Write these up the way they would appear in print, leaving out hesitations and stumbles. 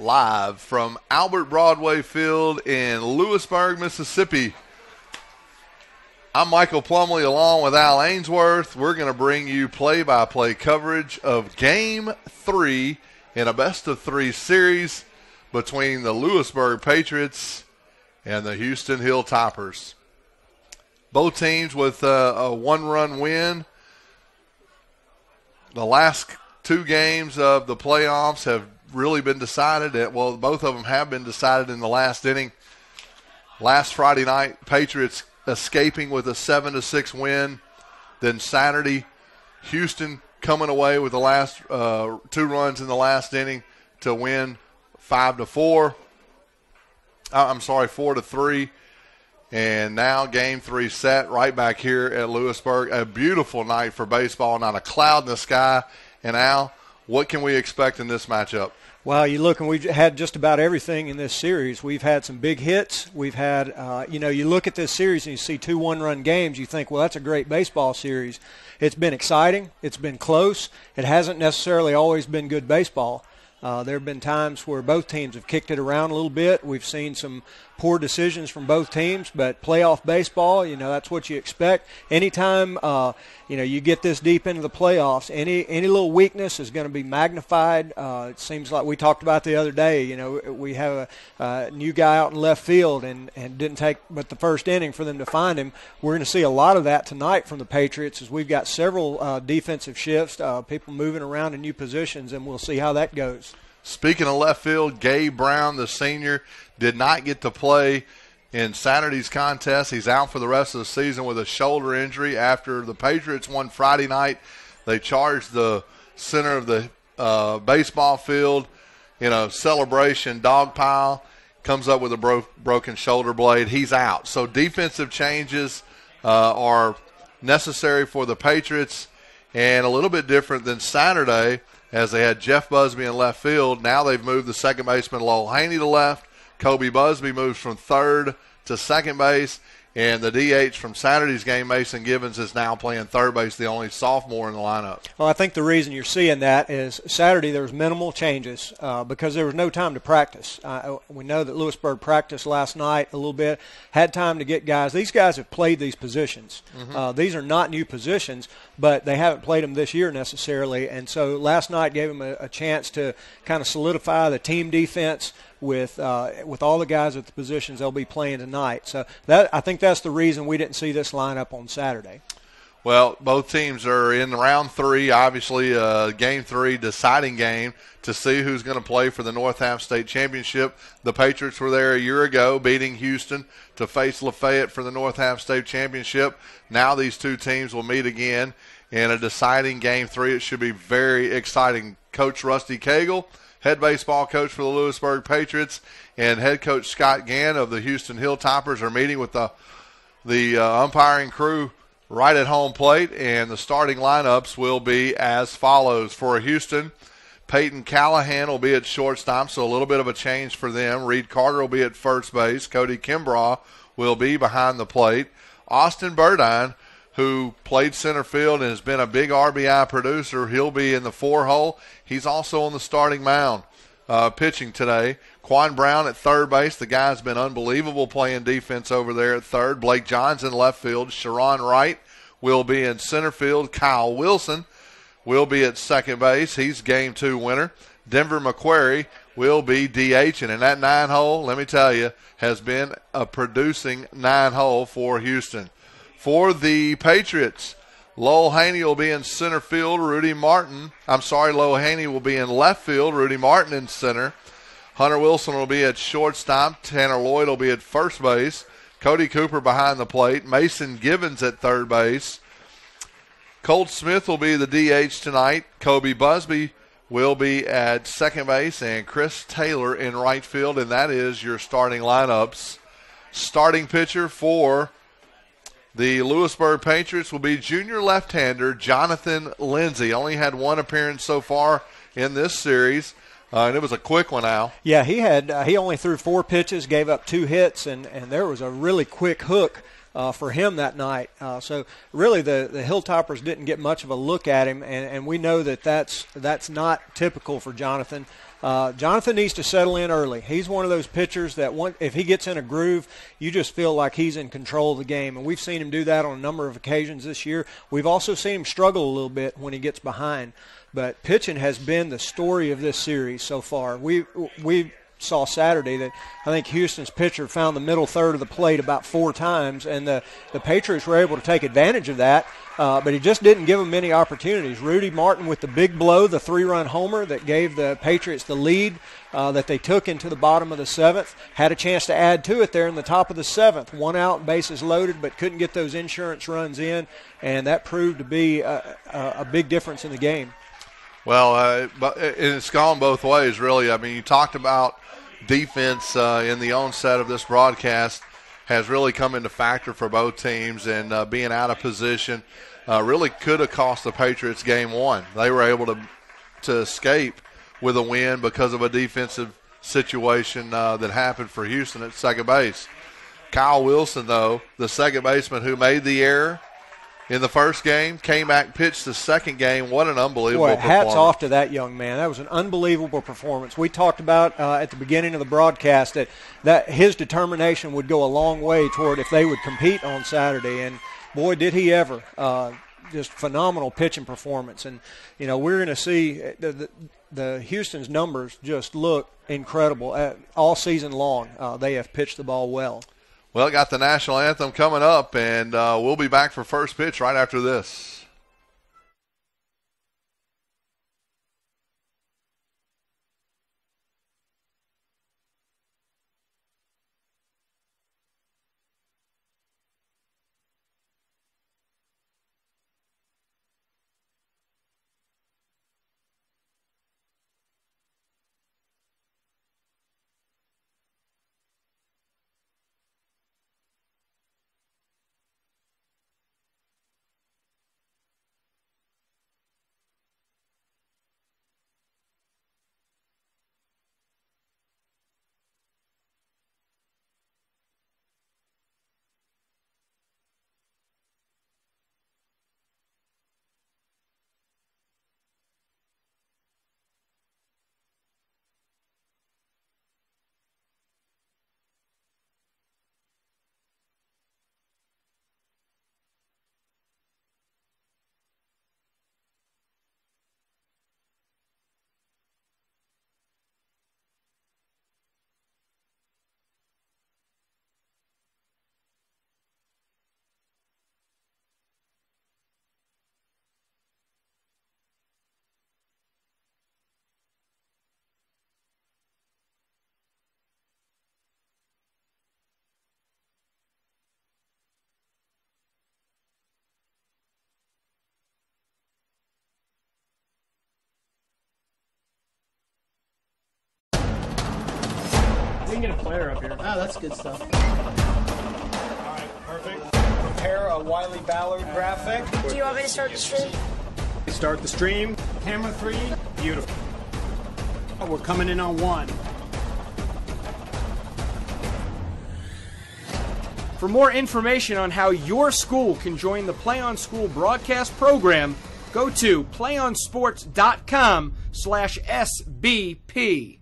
live from Albert Broadway Field in Lewisburg, Mississippi. I'm Michael Plumley along with Al Ainsworth. We're going to bring you play-by-play coverage of Game 3 in a best-of-3 series between the Lewisburg Patriots and the Houston Hilltoppers. Both teams with a one-run win. The last two games of the playoffs have really been decided. Well, both of them have been decided in the last inning. Last Friday night, Patriots escaping with a 7-6 win. Then Saturday, Houston coming away with the last two runs in the last inning to win 4-3. And now Game 3 set right back here at Lewisburg. A beautiful night for baseball, not a cloud in the sky. And Al, what can we expect in this matchup? Well, you look, and we've had just about everything in this series. We've had some big hits. We've had, you look at this series and you see two one-run games. You think, well, that's a great baseball series. It's been exciting. It's been close. It hasn't necessarily always been good baseball. There have been times where both teams have kicked it around a little bit. We've seen some poor decisions from both teams, but playoff baseball, that's what you expect. Anytime, you get this deep into the playoffs, any little weakness is going to be magnified. It seems like we talked about the other day, we have a new guy out in left field and didn't take but the first inning for them to find him. We're going to see a lot of that tonight from the Patriots as we've got several defensive shifts, people moving around in new positions, and we'll see how that goes. Speaking of left field, Gabe Brown, the senior, did not get to play in Saturday's contest. He's out for the rest of the season with a shoulder injury. After the Patriots won Friday night, they charged the center of the baseball field in a celebration dog pile. Comes up with a broken shoulder blade. He's out. So defensive changes are necessary for the Patriots, and a little bit different than Saturday, as they had Jeff Busby in left field. Now they've moved the second baseman Lowell Haney to left. Kobe Busby moves from third to second base. And the DH from Saturday's game, Mason Givens, is now playing third base, the only sophomore in the lineup. Well, I think the reason you're seeing that is Saturday there was minimal changes because there was no time to practice. We know that Lewisburg practiced last night a little bit, had time to get guys. These guys have played these positions. Mm-hmm. These are not new positions, but they haven't played them this year necessarily. And so last night gave them a chance to kind of solidify the team defense with all the guys at the positions they'll be playing tonight. So I think that's the reason we didn't see this lineup on Saturday. Well, both teams are in round 3, obviously Game 3 deciding game to see who's going to play for the North Half State Championship. The Patriots were there a year ago beating Houston to face Lafayette for the North Half State Championship. Now these two teams will meet again in a deciding Game 3. It should be very exciting. Coach Rusty Cagle, head baseball coach for the Lewisburg Patriots, and head coach Scott Gann of the Houston Hilltoppers are meeting with the umpiring crew right at home plate, and the starting lineups will be as follows. For Houston, Peyton Callahan will be at shortstop, so a little bit of a change for them. Reed Carter will be at first base. Cody Kimbrough will be behind the plate. Austin Burdine, who played center field and has been a big RBI producer, he'll be in the 4-hole. He's also on the starting mound pitching today. Quan Brown at third base. The guy's been unbelievable playing defense over there at third. Blake Johnson left field. Sharon Wright will be in center field. Kyle Wilson will be at second base. He's Game 2 winner. Denver McQuarrie will be DHing. And that 9-hole, let me tell you, has been a producing 9-hole for Houston. For the Patriots, Lowell Haney will be in center field. Lowell Haney will be in left field. Rudy Martin in center. Hunter Wilson will be at shortstop. Tanner Lloyd will be at first base. Cody Cooper behind the plate. Mason Givens at third base. Colt Smith will be the DH tonight. Kobe Busby will be at second base. And Chris Taylor in right field. And that is your starting lineups. Starting pitcher for the Lewisburg Patriots will be junior left-hander Jonathan Lindsay. Only had one appearance so far in this series, and it was a quick one, Al. Yeah, he only threw 4 pitches, gave up 2 hits, and there was a really quick hook for him that night. So really the Hilltoppers didn't get much of a look at him, and we know that's not typical for Jonathan. Jonathan needs to settle in early. He's one of those pitchers that if he gets in a groove, you just feel like he's in control of the game. And we've seen him do that on a number of occasions this year. We've also seen him struggle a little bit when he gets behind. But pitching has been the story of this series so far. We saw Saturday that I think Houston's pitcher found the middle third of the plate about 4 times, and the Patriots were able to take advantage of that, but he just didn't give them many opportunities. Rudy Martin with the big blow, the 3-run homer that gave the Patriots the lead that they took into the bottom of the 7th, had a chance to add to it there in the top of the 7th. 1 out, bases loaded, but couldn't get those insurance runs in, and that proved to be a big difference in the game. Well, but it's gone both ways, really. I mean, you talked about defense in the onset of this broadcast has really come into factor for both teams, and being out of position really could have cost the Patriots game 1. They were able to escape with a win because of a defensive situation that happened for Houston at second base. Kyle Wilson, though, the second baseman who made the error in the first game, came back, pitched the second game. What an unbelievable performance. Hats off to that young man. That was an unbelievable performance. We talked about at the beginning of the broadcast that his determination would go a long way toward if they would compete on Saturday. And, boy, did he ever. Just phenomenal pitching performance. And, you know, we're going to see the Houston's numbers just look incredible. All season long, they have pitched the ball well. Well, got the national anthem coming up, and we'll be back for first pitch right after this. We can get a player up here. Oh, that's good stuff. All right, perfect. Prepare a Wiley Ballard graphic. Do you want me to start the stream? Start the stream. Camera 3. Beautiful. We're coming in on 1. For more information on how your school can join the Play on School broadcast program, go to playonsports.com/SBP.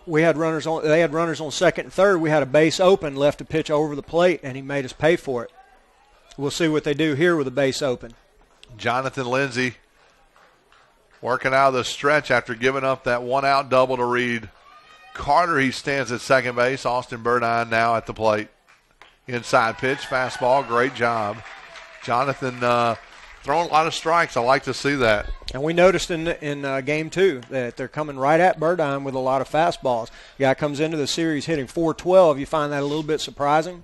we had runners on. They had runners on second and third. We had a base open, left a pitch over the plate, and he made us pay for it. We'll see what they do here with a base open. Jonathan Lindsay working out of the stretch after giving up that one-out double to Reed Carter. He stands at second base. Austin Burdine now at the plate. Inside pitch, fastball, great job. Jonathan throwing a lot of strikes. I like to see that. And we noticed in game 2 that they're coming right at Burdine with a lot of fastballs. The guy comes into the series hitting .412. You find that a little bit surprising?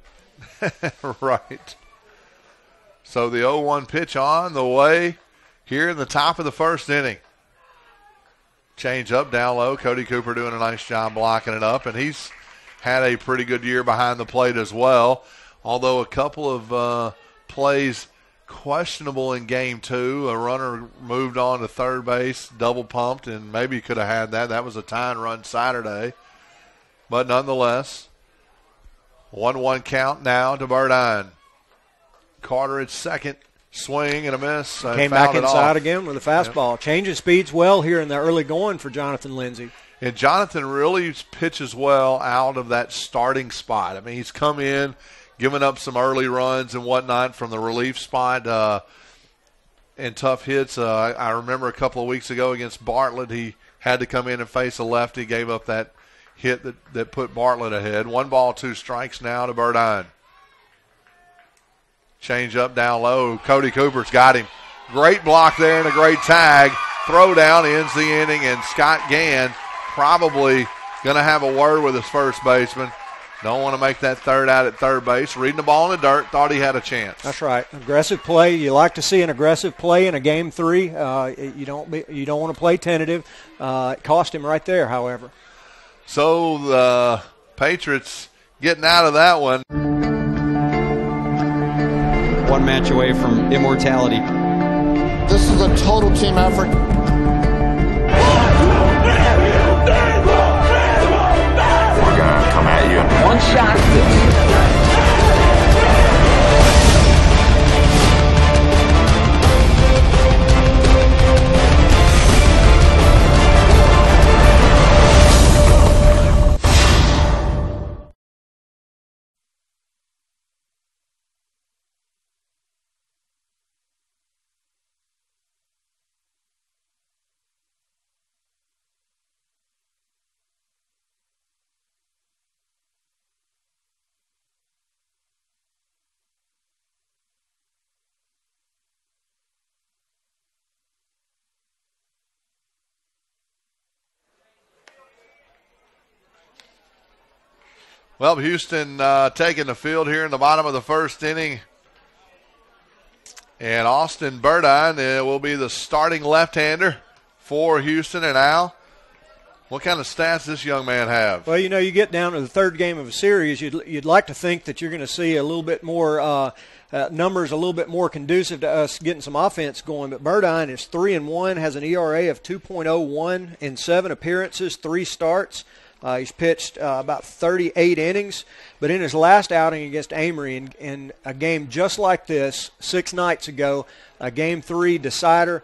Right. So the 0-1 pitch on the way here in the top of the first inning. Change up down low. Cody Cooper doing a nice job blocking it up, and he's had a pretty good year behind the plate as well, although a couple of plays questionable in game 2. A runner moved on to third base, double pumped, and maybe could have had that. That was a tying run Saturday. But nonetheless, 1-1 count now to Burdine. Carter at second, swing and a miss. Came back inside again with a fastball. Yep. Changing speeds well here in the early going for Jonathan Lindsay. And Jonathan really pitches well out of that starting spot. I mean, he's come in, given up some early runs and whatnot from the relief spot and tough hits. I remember a couple of weeks ago against Bartlett, he had to come in and face a lefty, gave up that hit that put Bartlett ahead. 1 ball, 2 strikes now to Burdine. Change up down low. Cody Cooper's got him. Great block there and a great tag. Throw down ends the inning, and Scott Gann probably going to have a word with his first baseman. Don't want to make that third out at third base. Reading the ball in the dirt, thought he had a chance. That's right. Aggressive play. You like to see an aggressive play in a game 3. You don't want to play tentative. It cost him right there, however. So the Patriots getting out of that one. One match away from immortality. This is a total team effort. We're gonna come at you in one shot. Well, Houston taking the field here in the bottom of the first inning. And Austin Burdine will be the starting left-hander for Houston. And Al, what kind of stats does this young man have? Well, you get down to the third game of a series, you'd like to think that you're going to see a little bit more numbers, a little bit more conducive to us getting some offense going. But Burdine is 3-1, has an ERA of 2.01 in 7 appearances, 3 starts. He's pitched about 38 innings, but in his last outing against Amory in a game just like this 6 nights ago, a Game 3 decider,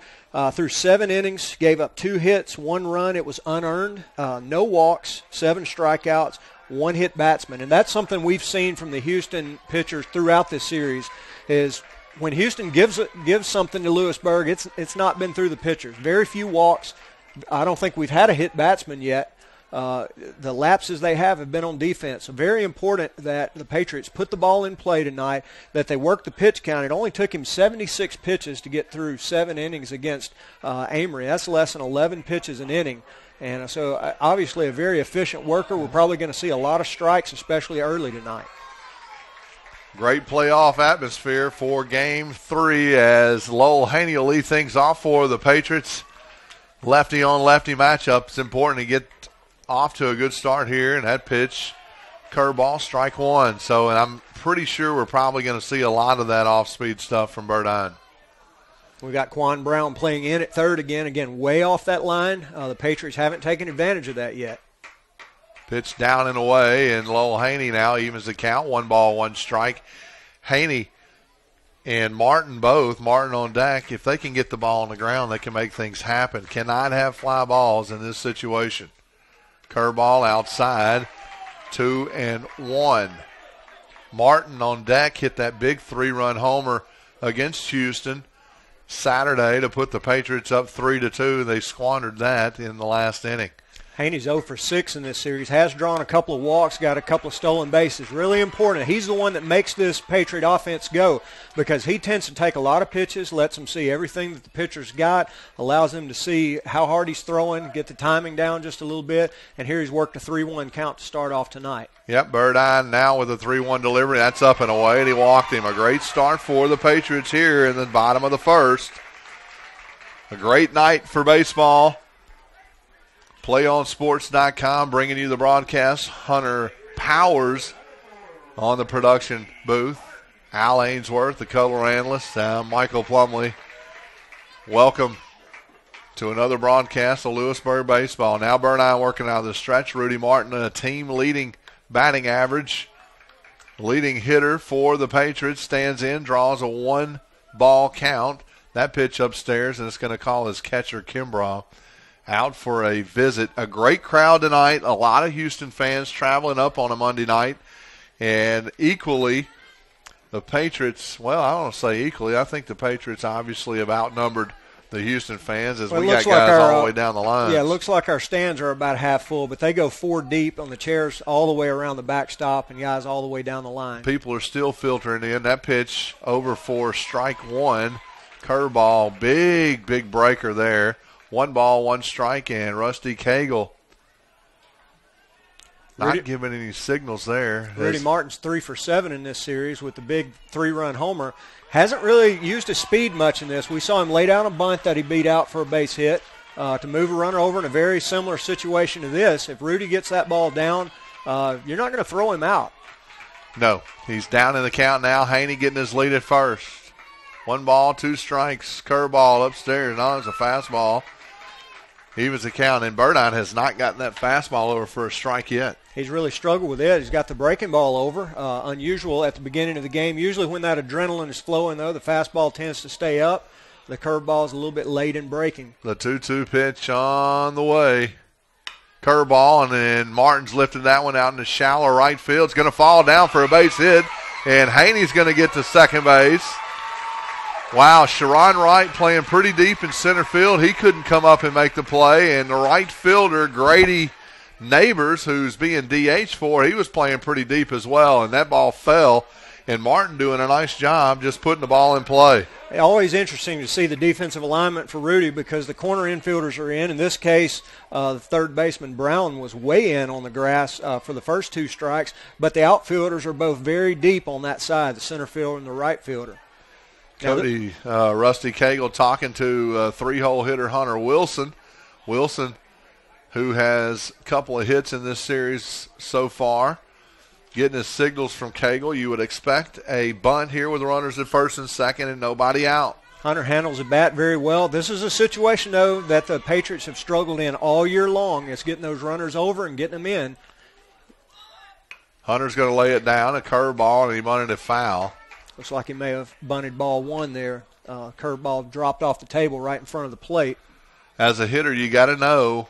through 7 innings, gave up 2 hits, 1 run. It was unearned, no walks, 7 strikeouts, 1 hit batsman. And that's something we've seen from the Houston pitchers throughout this series is when Houston gives something to Lewisburg, it's not been through the pitchers. Very few walks. I don't think we've had a hit batsman yet. The lapses they have been on defense. So very important that the Patriots put the ball in play tonight, that they work the pitch count. It only took him 76 pitches to get through 7 innings against Amory. That's less than 11 pitches an inning. And so obviously a very efficient worker. We're probably going to see a lot of strikes, especially early tonight. Great playoff atmosphere for Game 3 as Lowell Haney will lead things off for the Patriots. Lefty-on-lefty matchup. It's important to get off to a good start here, and that pitch, curveball, strike 1. So, and I'm pretty sure we're probably going to see a lot of that off-speed stuff from Burdine. We got Quan Brown playing in at third again, way off that line. The Patriots haven't taken advantage of that yet. Pitch down and away, and Lowell Haney now evens the count. 1 ball, 1 strike. Haney and Martin both, Martin on deck, if they can get the ball on the ground, they can make things happen. Cannot have fly balls in this situation. Curveball outside, 2-1. Martin on deck hit that big 3-run homer against Houston Saturday to put the Patriots up 3-2. They squandered that in the last inning. Haney's 0 for 6 in this series, has drawn a couple of walks, got a couple of stolen bases. Really important. He's the one that makes this Patriot offense go because he tends to take a lot of pitches, lets them see everything that the pitcher's got, allows them to see how hard he's throwing, get the timing down just a little bit, and here he's worked a 3-1 count to start off tonight. Yep, Birdine now with a 3-1 delivery. That's up and away, and he walked him. A great start for the Patriots here in the bottom of the first. A great night for baseball. PlayOnSports.com bringing you the broadcast. Hunter Powers on the production booth. Al Ainsworth, the color analyst. Michael Plumley. Welcome to another broadcast of Lewisburg baseball. Now Burnine working out of the stretch. Rudy Martin, a team-leading batting average. Leading hitter for the Patriots, stands in, draws a 1-ball count. That pitch upstairs, and it's going to call his catcher, Kimbrough, out for a visit. A great crowd tonight. A lot of Houston fans traveling up on a Monday night. And equally, the Patriots, well, I don't want to say equally. I think the Patriots obviously have outnumbered the Houston fans as we got guys all the way down the line. Yeah, it looks like our stands are about half full, but they go 4 deep on the chairs all the way around the backstop and guys all the way down the line. People are still filtering in. That pitch over for strike 1. Curveball, big breaker there. 1 ball, 1 strike, and Rusty Cagle not giving any signals there. Rudy Martin's 3 for 7 in this series with the big 3-run homer. Hasn't really used his speed much in this. We saw him lay down a bunt that he beat out for a base hit to move a runner over in a very similar situation to this. If Rudy gets that ball down, you're not going to throw him out. No, he's down in the count now. Haney getting his lead at first. 1 ball, 2 strikes. Curveball upstairs. No, it's a fastball. Evens the count, and Burdine has not gotten that fastball over for a strike yet. He's really struggled with it. He's got the breaking ball over. Unusual at the beginning of the game. Usually when that adrenaline is flowing, though, the fastball tends to stay up. The curveball is a little bit late in breaking. The 2-2 pitch on the way. Curveball, and then Martin's lifted that one out in the shallow right field. It's going to fall down for a base hit, and Haney's going to get to second base. Wow, Sharon Wright playing pretty deep in center field. He couldn't come up and make the play. And the right fielder, Grady Neighbors, who's being DH for, he was playing pretty deep as well. And that ball fell. And Martin doing a nice job just putting the ball in play. Always interesting to see the defensive alignment for Rudy because the corner infielders are in. In this case, the third baseman Brown was way in on the grass for the first 2 strikes. But the outfielders are both very deep on that side, the center fielder and the right fielder. Cody, Rusty Cagle talking to 3-hole hitter Hunter Wilson. Wilson, who has a couple of hits in this series so far, getting his signals from Cagle. You would expect a bunt here with runners at first and second and nobody out. Hunter handles the bat very well. This is a situation, though, that the Patriots have struggled in all year long. It's getting those runners over and getting them in. Hunter's going to lay it down, a curveball, and he bunted it foul. Looks like he may have bunted ball 1 there. Curveball dropped off the table right in front of the plate. As a hitter, you got to know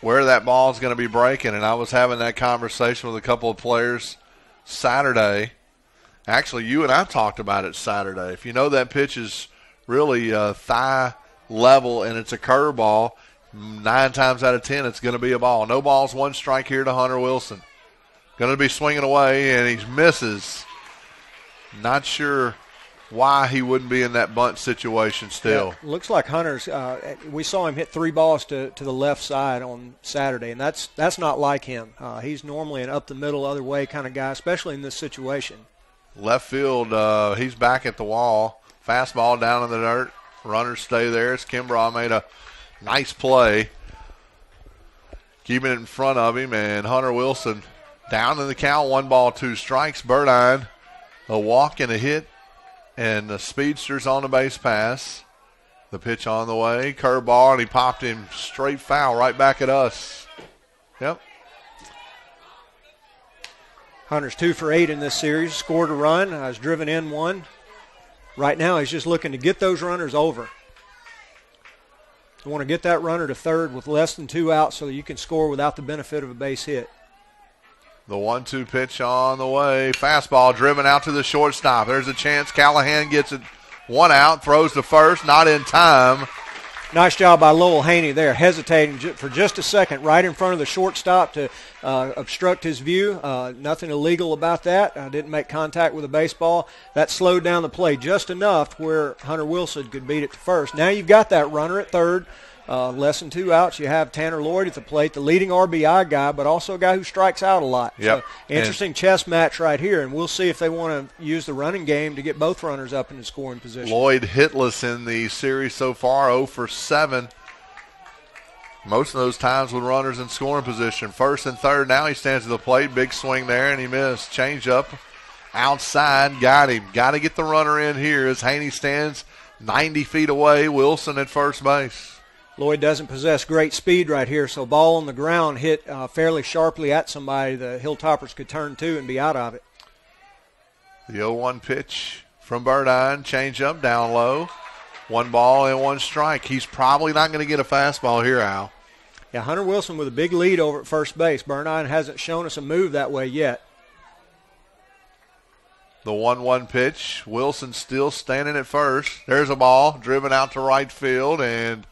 where that ball is going to be breaking. And I was having that conversation with a couple of players Saturday. Actually, you and I talked about it Saturday. If you know that pitch is really thigh level and it's a curveball, 9 times out of 10 it's going to be a ball. No balls, 1 strike here to Hunter Wilson. Going to be swinging away, and he misses. Not sure why he wouldn't be in that bunt situation still. Yeah, looks like Hunter's we saw him hit 3 balls to the left side on Saturday, and that's not like him. He's normally an up-the-middle, other-way kind of guy, especially in this situation. Left field, he's back at the wall. Fastball down in the dirt. Runners stay there. It's Kimbrough made a nice play. Keeping it in front of him, and Hunter Wilson down in the count, 1 ball, 2 strikes. Burdine, a walk and a hit, and the speedster's on the base pass. The pitch on the way, curveball, and he popped him straight foul right back at us. Yep. Hunter's 2 for 8 in this series, scored a run, has driven in 1. Right now he's just looking to get those runners over. You want to get that runner to third with less than 2 outs so that you can score without the benefit of a base hit. The 1-2 pitch on the way. Fastball driven out to the shortstop. There's a chance. Callahan gets it 1 out, throws to first, not in time. Nice job by Lowell Haney there, hesitating for just a second right in front of the shortstop to obstruct his view. Nothing illegal about that. Didn't make contact with the baseball. That slowed down the play just enough where Hunter Wilson could beat it to first. Now you've got that runner at third. Less than 2 outs. You have Tanner Lloyd at the plate, the leading RBI guy, but also a guy who strikes out a lot. Yep. So, interesting chess match right here, and we'll see if they want to use the running game to get both runners up in the scoring position. Lloyd hitless in the series so far, 0 for 7. Most of those times with runners in scoring position. First and third, now he stands at the plate. Big swing there, and he missed. Change up outside, got him. Got to get the runner in here as Haney stands 90 feet away. Wilson at first base. Lloyd doesn't possess great speed right here, so ball on the ground hit fairly sharply at somebody the Hilltoppers could turn to and be out of it. The 0-1 pitch from Burdine, change up down low. 1 ball and 1 strike. He's probably not going to get a fastball here, Al. Yeah, Hunter Wilson with a big lead over at first base. Burdine hasn't shown us a move that way yet. The 1-1 pitch. Wilson still standing at first. There's a ball driven out to right field, and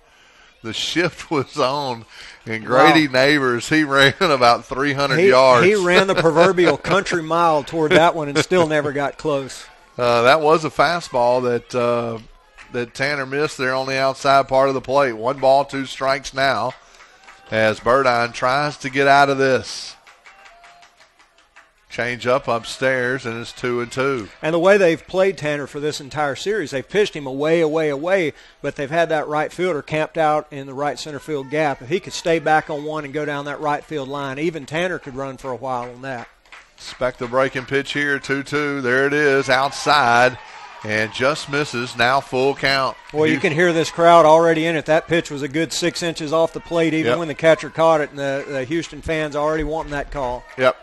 the shift was on, and Grady Neighbors, he ran about 300 yards. He ran the proverbial country mile toward that one and still never got close. That was a fastball that Tanner missed there on the outside part of the plate. 1 ball, 2 strikes now as Burdine tries to get out of this. Change up upstairs, and it's 2-2. And the way they've played Tanner for this entire series, they've pitched him away, but they've had that right fielder camped out in the right center field gap. If he could stay back on one and go down that right field line, even Tanner could run for a while on that. Expect the breaking pitch here, 2-2. There it is, outside, and just misses. Now full count. Well, you can hear this crowd already in it. That pitch was a good 6 inches off the plate, even when the catcher caught it, and the Houston fans already wanting that call. Yep.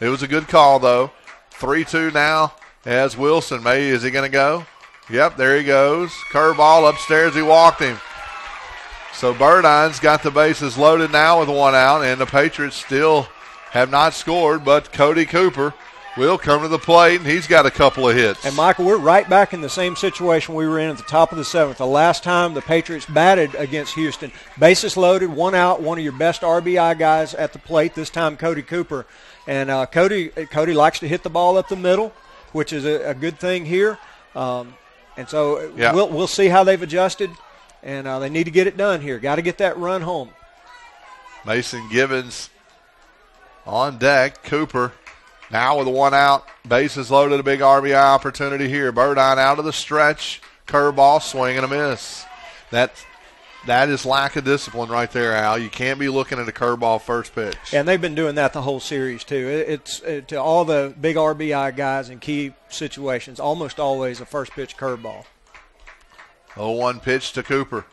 It was a good call, though. 3-2 now as Wilson. Is he going to go? Yep, there he goes. Curveball upstairs. He walked him. So Burdine's got the bases loaded now with 1 out, and the Patriots still have not scored, but Cody Cooper will come to the plate, and he's got a couple of hits. And, Michael, we're right back in the same situation we were in at the top of the 7th. The last time the Patriots batted against Houston, bases loaded, 1 out, one of your best RBI guys at the plate, this time Cody Cooper. And Cody likes to hit the ball up the middle, which is a good thing here. And so we'll see how they've adjusted, and they need to get it done here. Got to get that run home. Mason Gibbons on deck. Cooper now with 1 out. Bases loaded, a big RBI opportunity here. Burdine out of the stretch. Curveball, swing and a miss. That is lack of discipline right there, Al. You can't be looking at a curveball first pitch. And they've been doing that the whole series, too. It's to all the big RBI guys in key situations, almost always a first pitch curveball. 0-1 pitch to Cooper.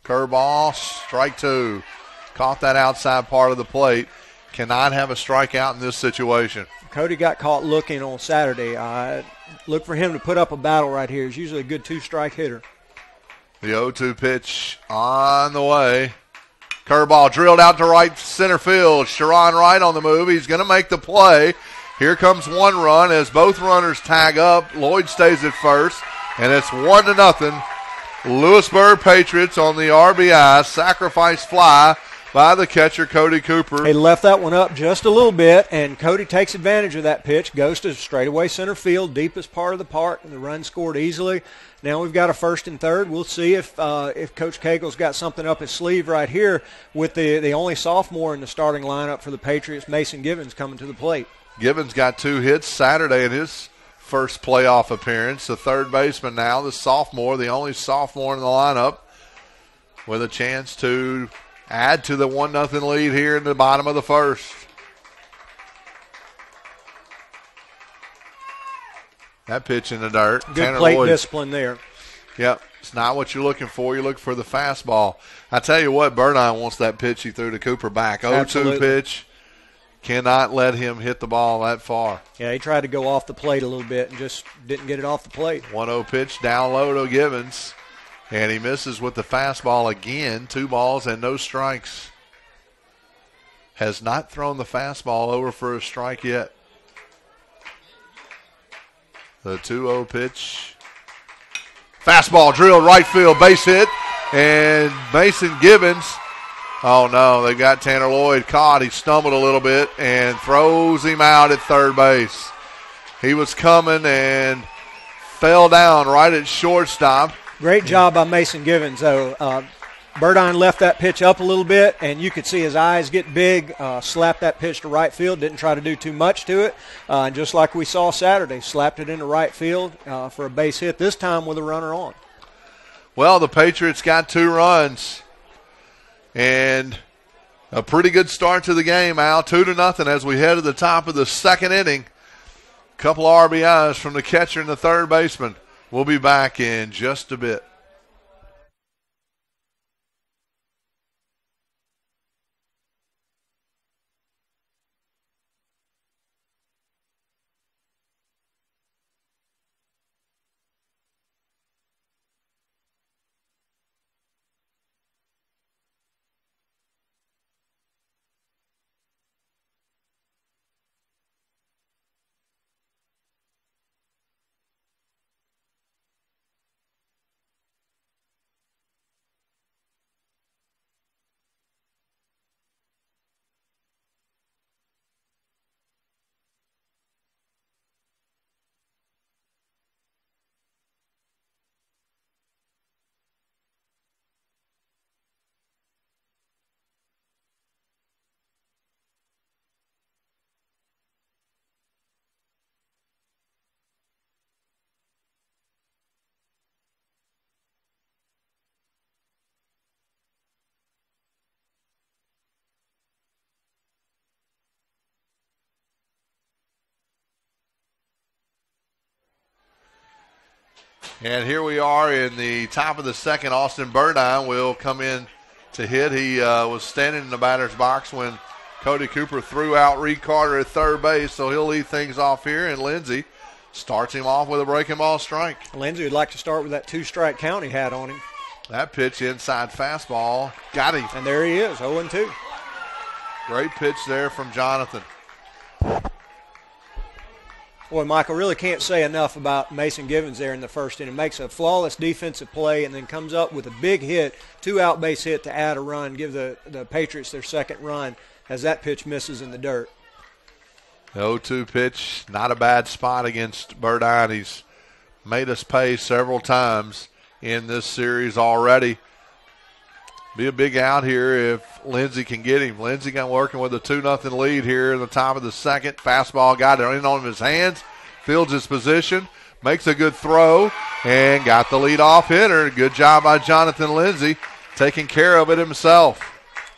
Curveball, strike 2. Caught that outside part of the plate. Cannot have a strikeout in this situation. Cody got caught looking on Saturday. Look for him to put up a battle right here. He's usually a good 2-strike hitter. The 0-2 pitch on the way. Curveball drilled out to right center field. Sharon Wright on the move. He's going to make the play. Here comes 1 run as both runners tag up. Lloyd stays at first, and it's 1-0. Lewisburg Patriots on the RBI. Sacrifice fly by the catcher, Cody Cooper. He left that one up just a little bit, and Cody takes advantage of that pitch, goes to straightaway center field, deepest part of the park, and the run scored easily. Now we've got a 1st and 3rd. We'll see if Coach Cagle's got something up his sleeve right here with the only sophomore in the starting lineup for the Patriots, Mason Gibbons, coming to the plate. Gibbons got 2 hits Saturday in his first playoff appearance. The third baseman now, the sophomore, the only sophomore in the lineup, with a chance to add to the 1-0 lead here in the bottom of the 1st. That pitch in the dirt. Good Tanner plate Lloyd. discipline there. Yep, it's not what you're looking for. You look for the fastball. I tell you what, Burdine wants that pitch he threw to Cooper back. 0-2 pitch. Cannot let him hit the ball that far. Yeah, he tried to go off the plate a little bit and just didn't get it off the plate. 1-0 pitch down low to Gibbons. And he misses with the fastball again. 2 balls and no strikes. Has not thrown the fastball over for a strike yet. The 2-0 pitch. Fastball drilled right field, base hit. And Mason Gibbons, oh no, they got Tanner Lloyd caught. He stumbled a little bit and throws him out at third base. He was coming and fell down right at shortstop. Great job by Mason Givens, though. Burdine left that pitch up a little bit, and you could see his eyes get big, slapped that pitch to right field, didn't try to do too much to it. And just like we saw Saturday, slapped it into right field for a base hit, this time with a runner on. Well, the Patriots got 2 runs, and a pretty good start to the game, Al. 2-0 as we head to the top of the second inning. Couple of RBIs from the catcher and the third baseman. We'll be back in just a bit. And here we are in the top of the second. Austin Burdine will come in to hit. He was standing in the batter's box when Cody Cooper threw out Reed Carter at third base, so he'll lead things off here. And Lindsey starts him off with a breaking ball strike. Lindsey would like to start with that 2-strike count he had on him. That pitch inside fastball got him. And there he is, 0-2. Great pitch there from Jonathan. Boy, Michael, really can't say enough about Mason Givens there in the first inning. Makes a flawless defensive play and then comes up with a big hit, 2-out base hit to add a run, give the Patriots their second run as that pitch misses in the dirt. The 0-2 pitch, not a bad spot against Burdine. He's made us pay several times in this series already. Be a big out here if Lindsey can get him. Lindsey got working with a 2-0 lead here in the top of the second. Fastball got it in on his hands, fields his position, makes a good throw, and got the leadoff hitter. Good job by Jonathan Lindsey, taking care of it himself.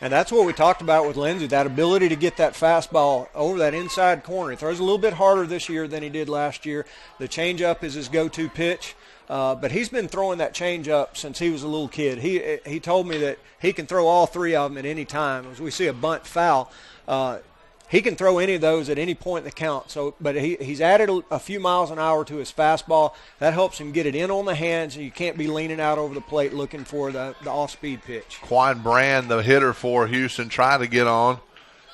And that's what we talked about with Lindsey, that ability to get that fastball over that inside corner. He throws a little bit harder this year than he did last year. The changeup is his go-to pitch. But he's been throwing that changeup since he was a little kid. He told me that he can throw all 3 of them at any time. As we see a bunt foul, he can throw any of those at any point in the count. But he's added a few miles an hour to his fastball. That helps him get it in on the hands, and you can't be leaning out over the plate looking for the off-speed pitch. Quan Brand, the hitter for Houston, tried to get on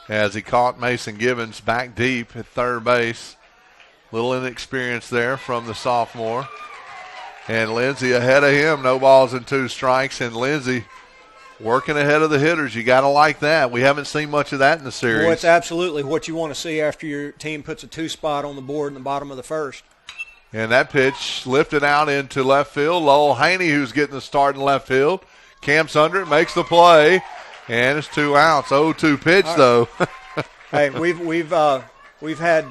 as he caught Mason Gibbons back deep at third base. Little inexperience there from the sophomore. And Lindsey ahead of him, no balls and 2 strikes. And Lindsey working ahead of the hitters. You got to like that. We haven't seen much of that in the series. Well, it's absolutely what you want to see after your team puts a 2-spot on the board in the bottom of the first. And that pitch lifted out into left field. Lowell Haney, who's getting the start in left field, camps under it, makes the play, and it's 2 outs. 0-2 pitch, right. Though. Hey, we've had,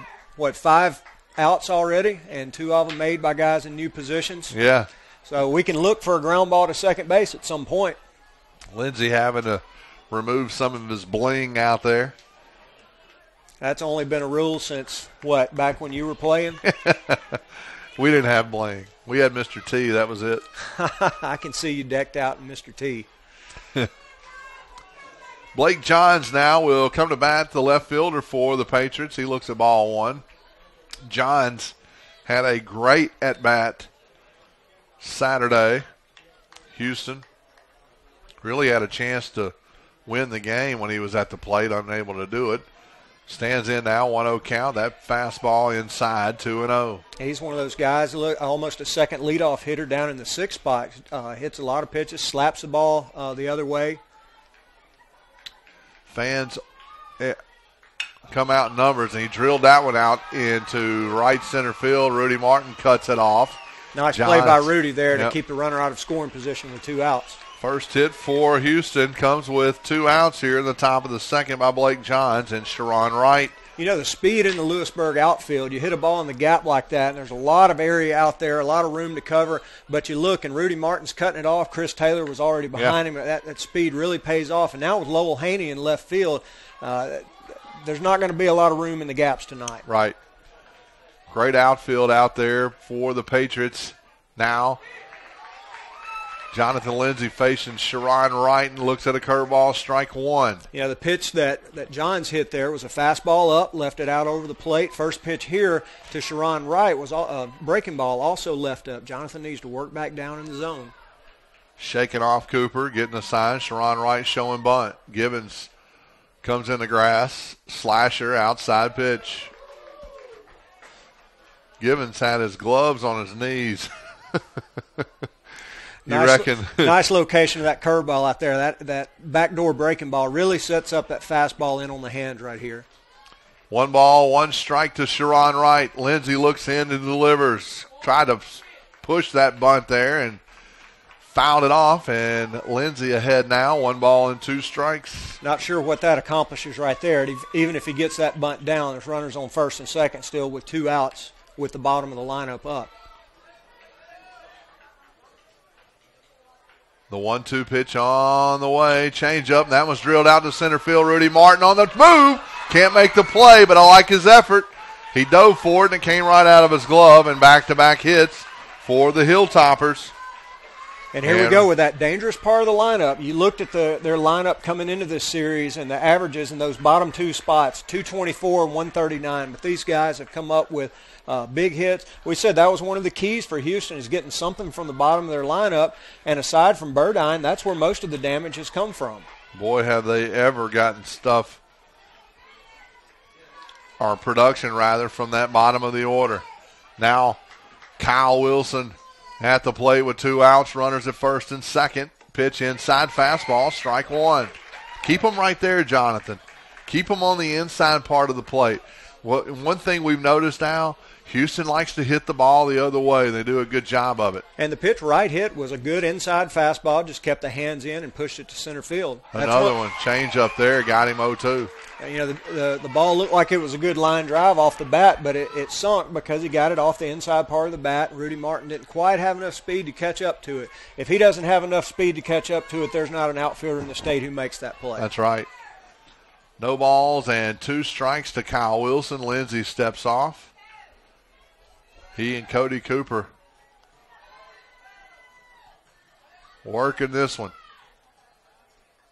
5 outs already, and 2 of them made by guys in new positions. Yeah. So we can look for a ground ball to second base at some point. Lindsey having to remove some of his bling out there. That's only been a rule since, back when you were playing? We didn't have bling. We had Mr. T. That was it. I can see you decked out in Mr. T. Blake Johns now will come to bat, the left fielder for the Patriots. He looks at ball 1. Johns had a great at-bat Saturday. Houston. Really had a chance to win the game when he was at the plate, unable to do it. Stands in now, 1-0 count. That fastball inside, 2-0. He's one of those guys, look, almost a second leadoff hitter down in the sixth spot. Hits a lot of pitches, slaps the ball the other way. Fans come out in numbers, and he drilled that one out into right center field. Rudy Martin cuts it off. Nice play by Rudy there to keep the runner out of scoring position with 2 outs. First hit for Houston comes with 2 outs here in the top of the second by Blake Johns and Sharon Wright. You know, the speed in the Lewisburg outfield, you hit a ball in the gap like that, and there's a lot of area out there, a lot of room to cover, but you look, and Rudy Martin's cutting it off. Chris Taylor was already behind him. That speed really pays off. And now with Lowell Haney in left field, there's not going to be a lot of room in the gaps tonight. Right. Great outfield out there for the Patriots. Now Jonathan Lindsay facing Sharon Wright and looks at a curveball, strike 1. Yeah, the pitch that Johns hit there was a fastball up, left it out over the plate. First pitch here to Sharon Wright was a breaking ball, also left up. Jonathan needs to work back down in the zone. Shaking off Cooper, getting a sign. Sharon Wright showing bunt. Gibbons comes in the grass. Slasher, outside pitch. Gibbons had his gloves on his knees. Nice location of that curveball out there. That backdoor breaking ball really sets up that fastball in on the hands right here. 1 ball, 1 strike to Sharon Wright. Lindsay looks in and delivers. Tried to push that bunt there and fouled it off. And Lindsay ahead now, 1 ball and 2 strikes. Not sure what that accomplishes right there. Even if he gets that bunt down, there's runners on first and second still with 2 outs with the bottom of the lineup up. The 1-2 pitch on the way. Change up. That was drilled out to center field. Rudy Martin on the move. Can't make the play, but I like his effort. He dove for it, and it came right out of his glove, and back-to-back hits for the Hilltoppers. And here we go with that dangerous part of the lineup. You looked at their lineup coming into this series and the averages in those bottom 2 spots, 224 and 139. But these guys have come up with big hits. We said that was one of the keys for Houston is getting something from the bottom of their lineup. And aside from Burdine, that's where most of the damage has come from. Boy, have they ever gotten stuff, or production rather, from that bottom of the order. Now Kyle Wilson at the plate with 2 outs, runners at first and second. Pitch inside, fastball, strike 1. Keep them right there, Jonathan. Keep them on the inside part of the plate. Well, one thing we've noticed now, Houston likes to hit the ball the other way. They do a good job of it. And the pitch right hit was a good inside fastball, just kept the hands in and pushed it to center field. Another one, change up there, got him 0-2. You know, the ball looked like it was a good line drive off the bat, but it sunk because he got it off the inside part of the bat. Rudy Martin didn't quite have enough speed to catch up to it. If he doesn't have enough speed to catch up to it, there's not an outfielder in the state who makes that play. That's right. No balls and 2 strikes to Kyle Wilson. Lindsay steps off. He and Cody Cooper working this one.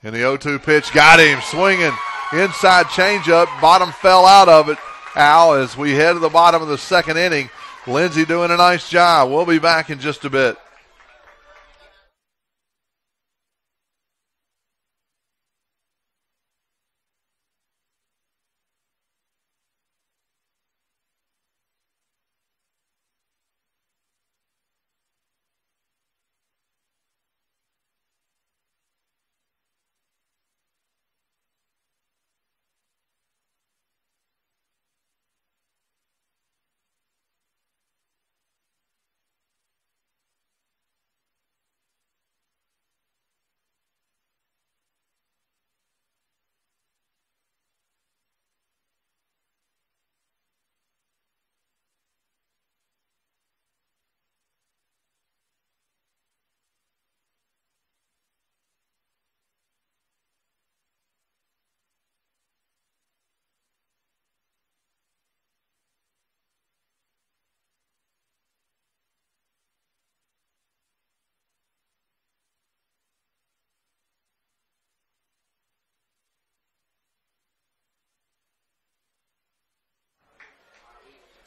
And the 0-2 pitch got him swinging. Inside changeup. Bottom fell out of it. Al, as we head to the bottom of the second inning. Lindsay doing a nice job. We'll be back in just a bit.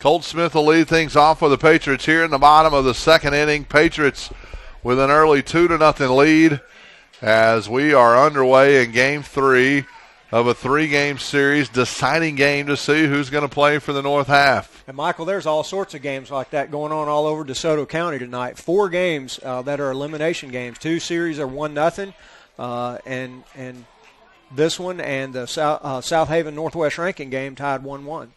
Colt Smith will lead things off for the Patriots here in the bottom of the second inning. Patriots with an early 2-0 lead as we are underway in Game 3 of a 3-game series, deciding game to see who's going to play for the North half. And, Michael, there's all sorts of games like that going on all over DeSoto County tonight. 4 games that are elimination games. 2 series are 1-0, and this one and the South Haven Northwest Rankin game tied 1-1.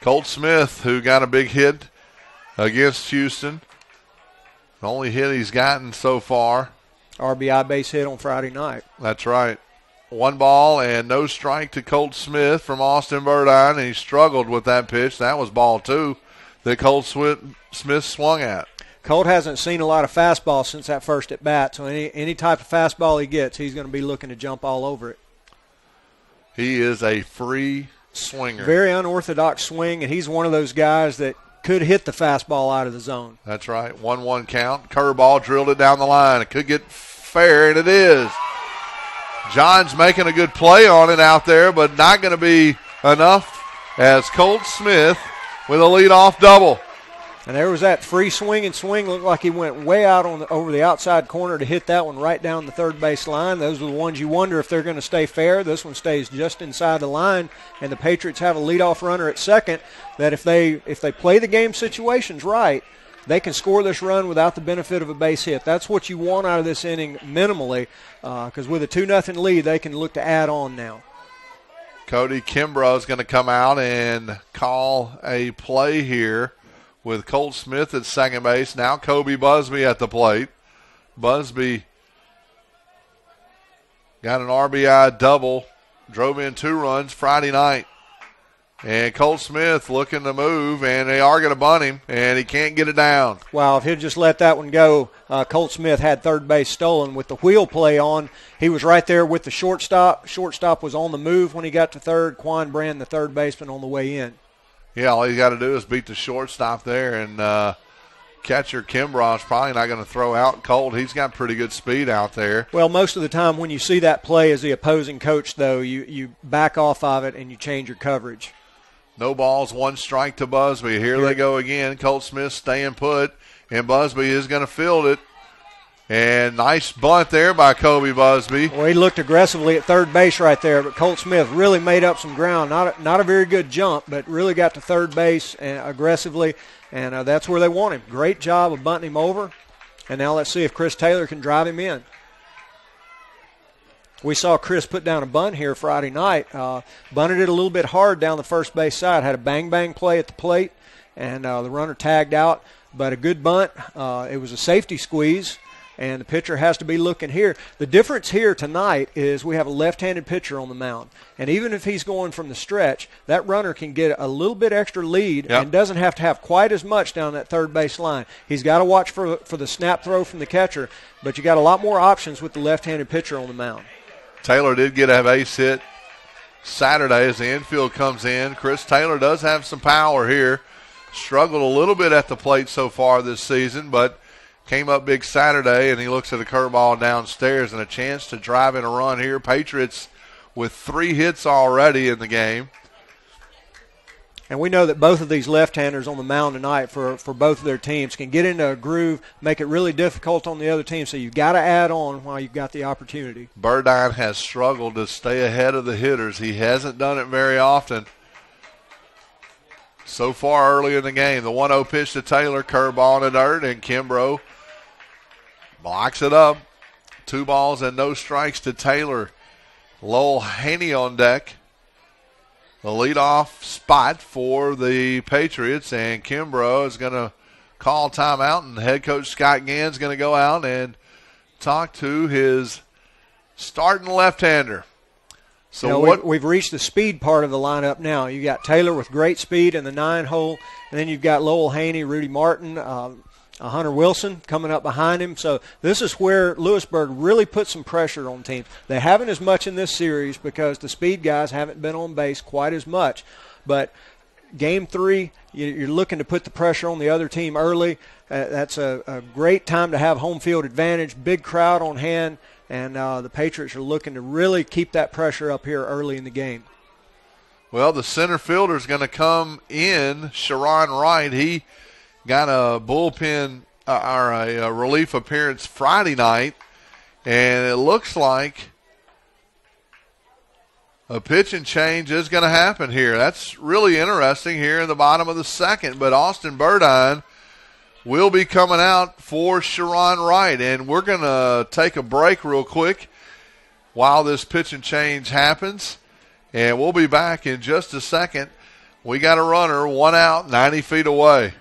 Colt Smith, who got a big hit against Houston. The only hit he's gotten so far. RBI base hit on Friday night. That's right. 1 ball and no strike to Colt Smith from Austin Burdine, and he struggled with that pitch. That was ball 2 that Colt Smith swung at. Colt hasn't seen a lot of fastball since that first at bat, so any type of fastball he gets, he's going to be looking to jump all over it. He is a free swinger. Very unorthodox swing, and he's one of those guys that could hit the fastball out of the zone. That's right. 1-1 count. Curveball drilled it down the line. It could get fair, and it is. John's making a good play on it out there, but not going to be enough as Colt Smith with a leadoff double. And there was that free swing. Looked like he went way out over the outside corner to hit that one right down the third base line. Those are the ones you wonder if they're going to stay fair. This one stays just inside the line, and the Patriots have a leadoff runner at second that if they play the game situations right, they can score this run without the benefit of a base hit. That's what you want out of this inning minimally, because with a 2-0 lead, they can look to add on now. Cody Kimbrough is going to come out and call a play here with Colt Smith at second base. Now Kobe Busby at the plate. Busby got an RBI double, drove in 2 runs Friday night. And Colt Smith looking to move, and they are going to bunt him, and he can't get it down. Wow, if he'd just let that one go, Colt Smith had third base stolen with the wheel play on. He was right there with the shortstop. Shortstop was on the move when he got to third. Quan Brand, the third baseman, on the way in. Yeah, all he's got to do is beat the shortstop there, and catcher Kimbrough is probably not going to throw out Colt. He's got pretty good speed out there. Well, most of the time when you see that play as the opposing coach, though, you back off of it and you change your coverage. No balls, 1 strike to Busby. Here they go again. Colt Smith staying put, and Busby is going to field it. And nice bunt there by Kobe Busby. Well, he looked aggressively at third base right there, but Colt Smith really made up some ground. Not a very good jump, but really got to third base aggressively, and that's where they want him. Great job of bunting him over. And now let's see if Chris Taylor can drive him in. We saw Chris put down a bunt here Friday night. Bunted it a little bit hard down the first base side. Had a bang-bang play at the plate, and the runner tagged out. But a good bunt. It was a safety squeeze, and the pitcher has to be looking here. The difference here tonight is we have a left-handed pitcher on the mound. And even if he's going from the stretch, that runner can get a little bit extra lead and doesn't have to have quite as much down that third base line. He's got to watch for the snap throw from the catcher, but you got a lot more options with the left-handed pitcher on the mound. Taylor did get a base hit Saturday as the infield comes in. Chris Taylor does have some power here. Struggled a little bit at the plate so far this season, but came up big Saturday, and he looks at a curveball downstairs and a chance to drive in a run here. Patriots with 3 hits already in the game. And we know that both of these left-handers on the mound tonight for both of their teams can get into a groove, make it really difficult on the other team, so you've got to add on while you've got the opportunity. Burdine has struggled to stay ahead of the hitters. He hasn't done it very often so far early in the game. The 1-0 pitch to Taylor, curveball in the dirt, and Kimbrough blocks it up. 2 balls and no strikes to Taylor. Lowell Haney on deck. The leadoff spot for the Patriots, and Kimbrough is going to call timeout, and head coach Scott Gann's going to go out and talk to his starting left-hander. So we've reached the speed part of the lineup now. You got Taylor with great speed in the 9-hole, and then you've got Lowell Haney, Rudy Martin, Hunter Wilson coming up behind him. So this is where Lewisburg really put some pressure on teams. They haven't as much in this series because the speed guys haven't been on base quite as much. But Game 3, you're looking to put the pressure on the other team early. That's a great time to have home field advantage, big crowd on hand, and the Patriots are looking to really keep that pressure up here early in the game. Well, the center fielder is going to come in, Sharon Wright. He got a bullpen a relief appearance Friday night, and it looks like a pitching change is going to happen here. That's really interesting here in the bottom of the second. But Austin Burdine will be coming out for Sharon Wright. And we're going to take a break real quick while this pitching change happens. And we'll be back in just a second. We got a runner, 1 out, 90 feet away.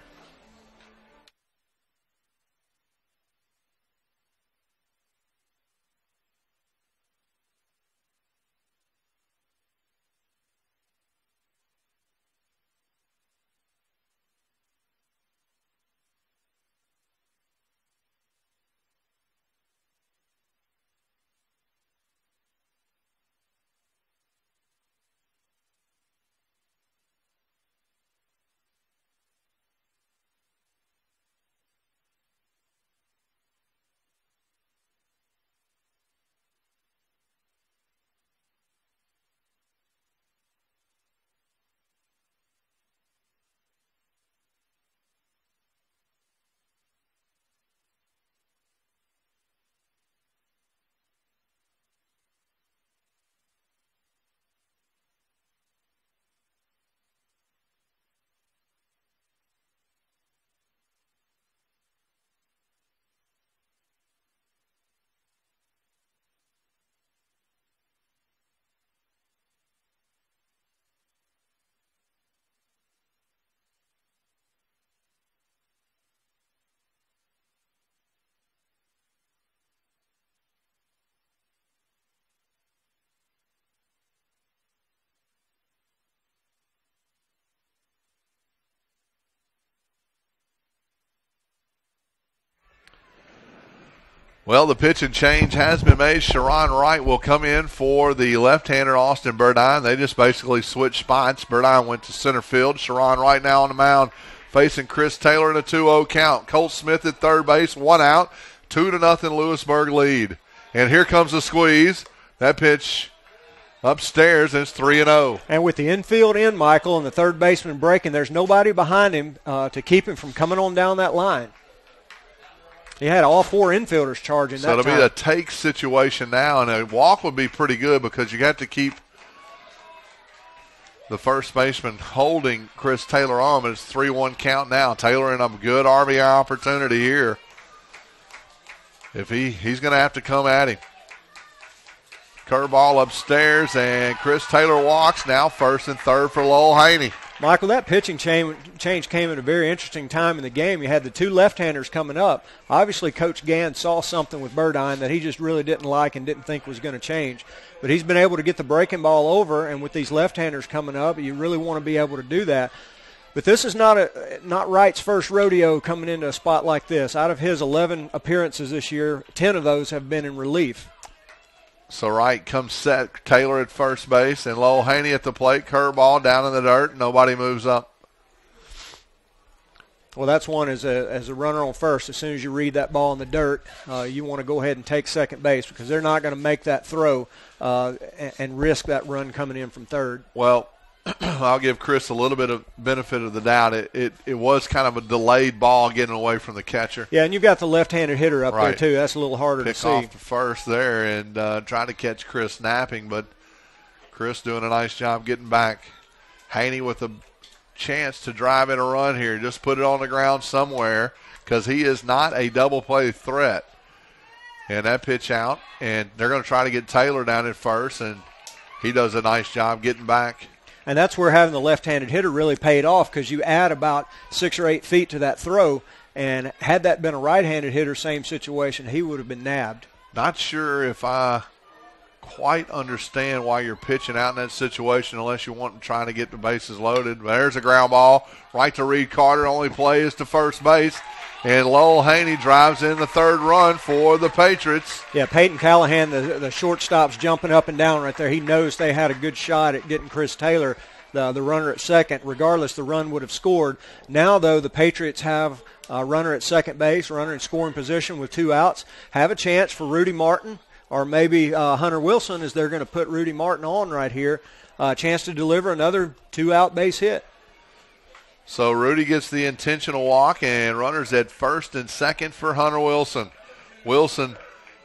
Well, the pitch and change has been made. Sharon Wright will come in for the left-hander Austin Burdine. They just basically switched spots. Burdine went to center field. Sharon Wright now on the mound facing Chris Taylor in a 2-0 count. Colt Smith at third base, 1 out, 2-0 Lewisburg lead. And here comes the squeeze. That pitch upstairs, and it's 3-0. And with the infield in, Michael, and the third baseman breaking, there's nobody behind him to keep him from coming on down that line. He had all 4 infielders charging that time. So it'll be a take situation now, and a walk would be pretty good because you got to keep the first baseman holding Chris Taylor on, but it's 3-1 count now. Taylor in a good RBI opportunity here. If he's going to have to come at him. Curveball upstairs, and Chris Taylor walks now first and third for Lowell Haney. Michael, that pitching change came at a very interesting time in the game. You had the 2 left-handers coming up. Obviously, Coach Gann saw something with Burdine that he just really didn't like and didn't think was going to change. But he's been able to get the breaking ball over, and with these left-handers coming up, you really want to be able to do that. But this is not Wright's first rodeo coming into a spot like this. Out of his 11 appearances this year, 10 of those have been in relief. So Wright comes set, Taylor at first base, and Lowell Haney at the plate. Curveball down in the dirt. Nobody moves up. Well, that's one as a runner on first. As soon as you read that ball in the dirt, you want to go ahead and take second base because they're not going to make that throw and risk that run coming in from third. Well, I'll give Chris a little bit of benefit of the doubt. It was kind of a delayed ball getting away from the catcher. Yeah, and you've got the left-handed hitter up there, too. That's a little harder to see. Pick off the first there and try to catch Chris napping, but Chris doing a nice job getting back. Haney with a chance to drive in a run here. Just put it on the ground somewhere because he is not a double play threat. And that pitch out, and they're going to try to get Taylor down at first, and he does a nice job getting back. And that's where having the left-handed hitter really paid off because you add about 6 or 8 feet to that throw, and had that been a right-handed hitter, same situation, he would have been nabbed. Not sure if I quite understand why you're pitching out in that situation unless you want to try to get the bases loaded. There's a ground ball right to Reed Carter. Only play is to first base. And Lowell Haney drives in the third run for the Patriots. Yeah, Peyton Callahan, the shortstop's jumping up and down right there. He knows they had a good shot at getting Chris Taylor, the runner at second. Regardless, the run would have scored. Now, though, the Patriots have a runner at second base, runner in scoring position with 2 outs. Have a chance for Rudy Martin or maybe Hunter Wilson as they're going to put Rudy Martin on right here. A chance to deliver another 2-out base hit. So Rudy gets the intentional walk, and runners at first and second for Hunter Wilson. Wilson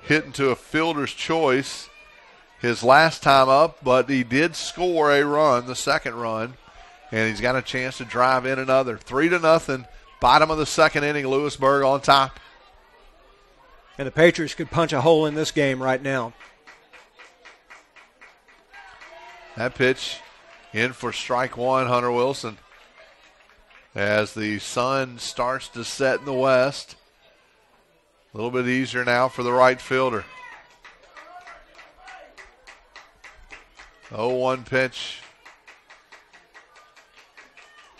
hit into a fielder's choice his last time up, but he did score a run, the second run, and he's got a chance to drive in another. 3-0, bottom of the second inning, Lewisburg on top. And the Patriots could punch a hole in this game right now. That pitch in for strike one, Hunter Wilson. As the sun starts to set in the west. A little bit easier now for the right fielder. 0-1 pitch.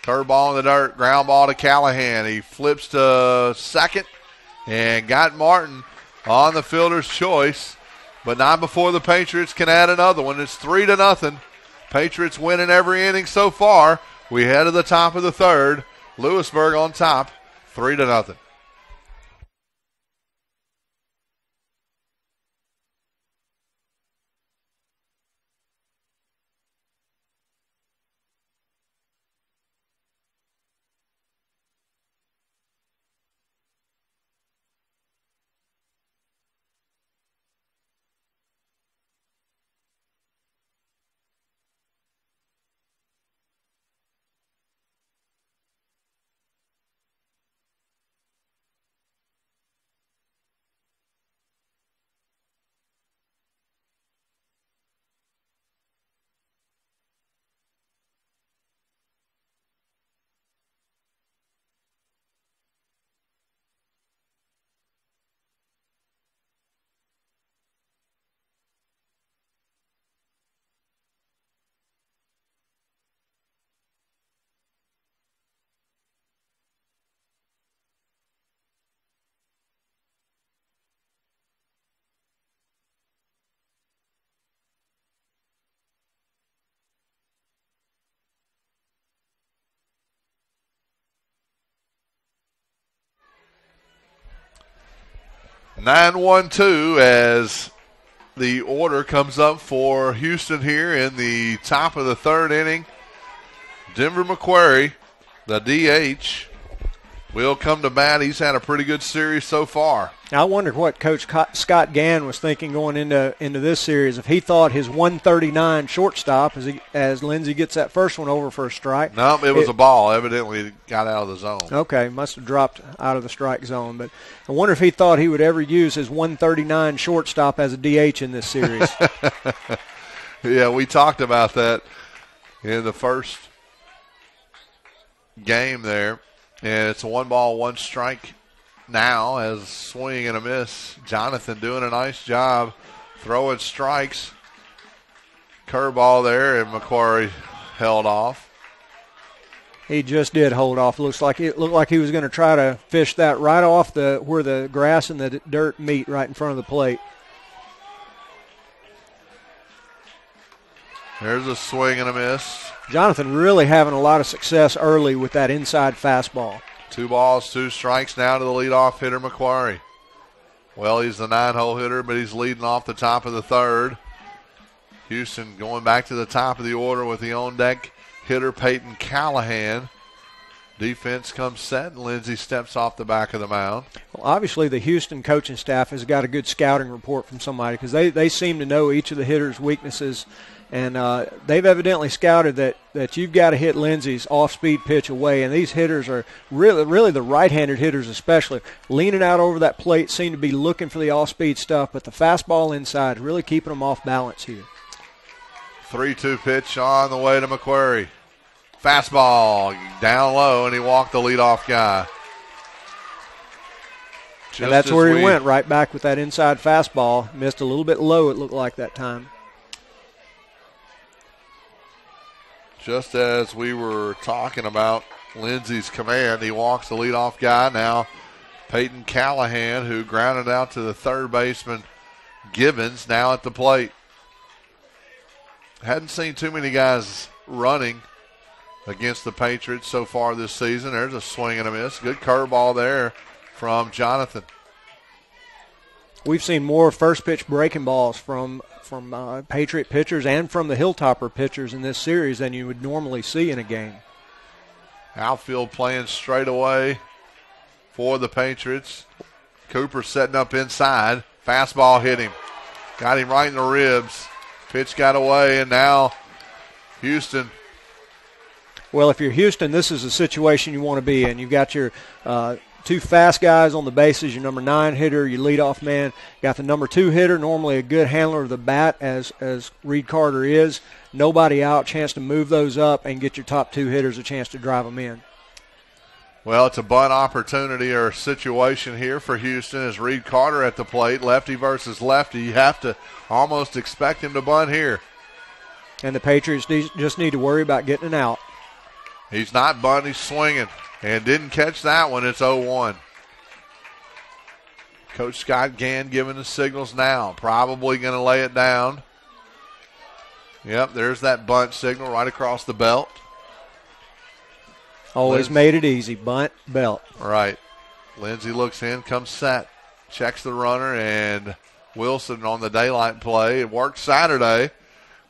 Curveball in the dirt, ground ball to Callahan. He flips to second and got Martin on the fielder's choice, but not before the Patriots can add another one. It's 3-0. Patriots winning every inning so far. We head to the top of the third. Lewisburg on top, 3-0. Nine 1-2 as the order comes up for Houston here in the top of the third inning. Denver McQuarrie, the DH, will come to bat. He's had a pretty good series so far. I wonder what Coach Scott Gann was thinking going into this series. If he thought his 139 shortstop, as Lindsey gets that first one over for a strike. No, it was a ball. Evidently it got out of the zone. Okay, must have dropped out of the strike zone. But I wonder if he thought he would ever use his 139 shortstop as a DH in this series. Yeah, we talked about that in the first game there. And it's a 1-ball, 1-strike now as swing and a miss. Jonathan doing a nice job throwing strikes. Curveball there, and McQuarrie held off. He just did hold off. It looked like he was going to try to fish that right off where the grass and the dirt meet right in front of the plate. There's a swing and a miss. Jonathan really having a lot of success early with that inside fastball. 2 balls, 2 strikes now to the leadoff hitter, McQuarrie. Well, he's the 9-hole hitter, but he's leading off the top of the third. Houston going back to the top of the order with the on-deck hitter, Peyton Callahan. Defense comes set, and Lindsey steps off the back of the mound. Well, obviously, the Houston coaching staff has got a good scouting report from somebody because they seem to know each of the hitters' weaknesses. And they've evidently scouted that you've got to hit Lindsey's off-speed pitch away. And these hitters are really the right-handed hitters especially, leaning out over that plate, seem to be looking for the off-speed stuff. But the fastball inside really keeping them off balance here. 3-2 pitch on the way to McQuarrie. Fastball down low, and he walked the leadoff guy. And that's where he went, right back with that inside fastball. Missed a little bit low, it looked like that time. Just as we were talking about Lindsey's command, he walks the leadoff guy. Now Peyton Callahan, who grounded out to the third baseman, Gibbons, now at the plate. Hadn't seen too many guys running against the Patriots so far this season. There's a swing and a miss. Good curveball there from Jonathan. We've seen more first pitch breaking balls from Patriot pitchers and from the Hilltopper pitchers in this series than you would normally see in a game. Outfield playing straight away for the Patriots. Cooper setting up inside. Fastball hit him. Got him right in the ribs. Pitch got away, and now Houston. Well, if you're Houston, this is a situation you want to be in. You've got your two fast guys on the bases, your number 9 hitter, your leadoff man. You got the number 2 hitter, normally a good handler of the bat as Reed Carter is. Nobody out, chance to move those up and get your top 2 hitters a chance to drive them in. Well, it's a bunt opportunity or situation here for Houston as Reed Carter at the plate, lefty versus lefty. You have to almost expect him to bunt here. And the Patriots just need to worry about getting an out. He's not bunting, he's swinging. And didn't catch that one. It's 0-1. Coach Scott Gann giving the signals now. Probably going to lay it down. Yep, there's that bunt signal right across the belt. Always made it easy. Bunt, belt. Right. Lindsey looks in, comes set. Checks the runner, and Wilson on the daylight play. It worked Saturday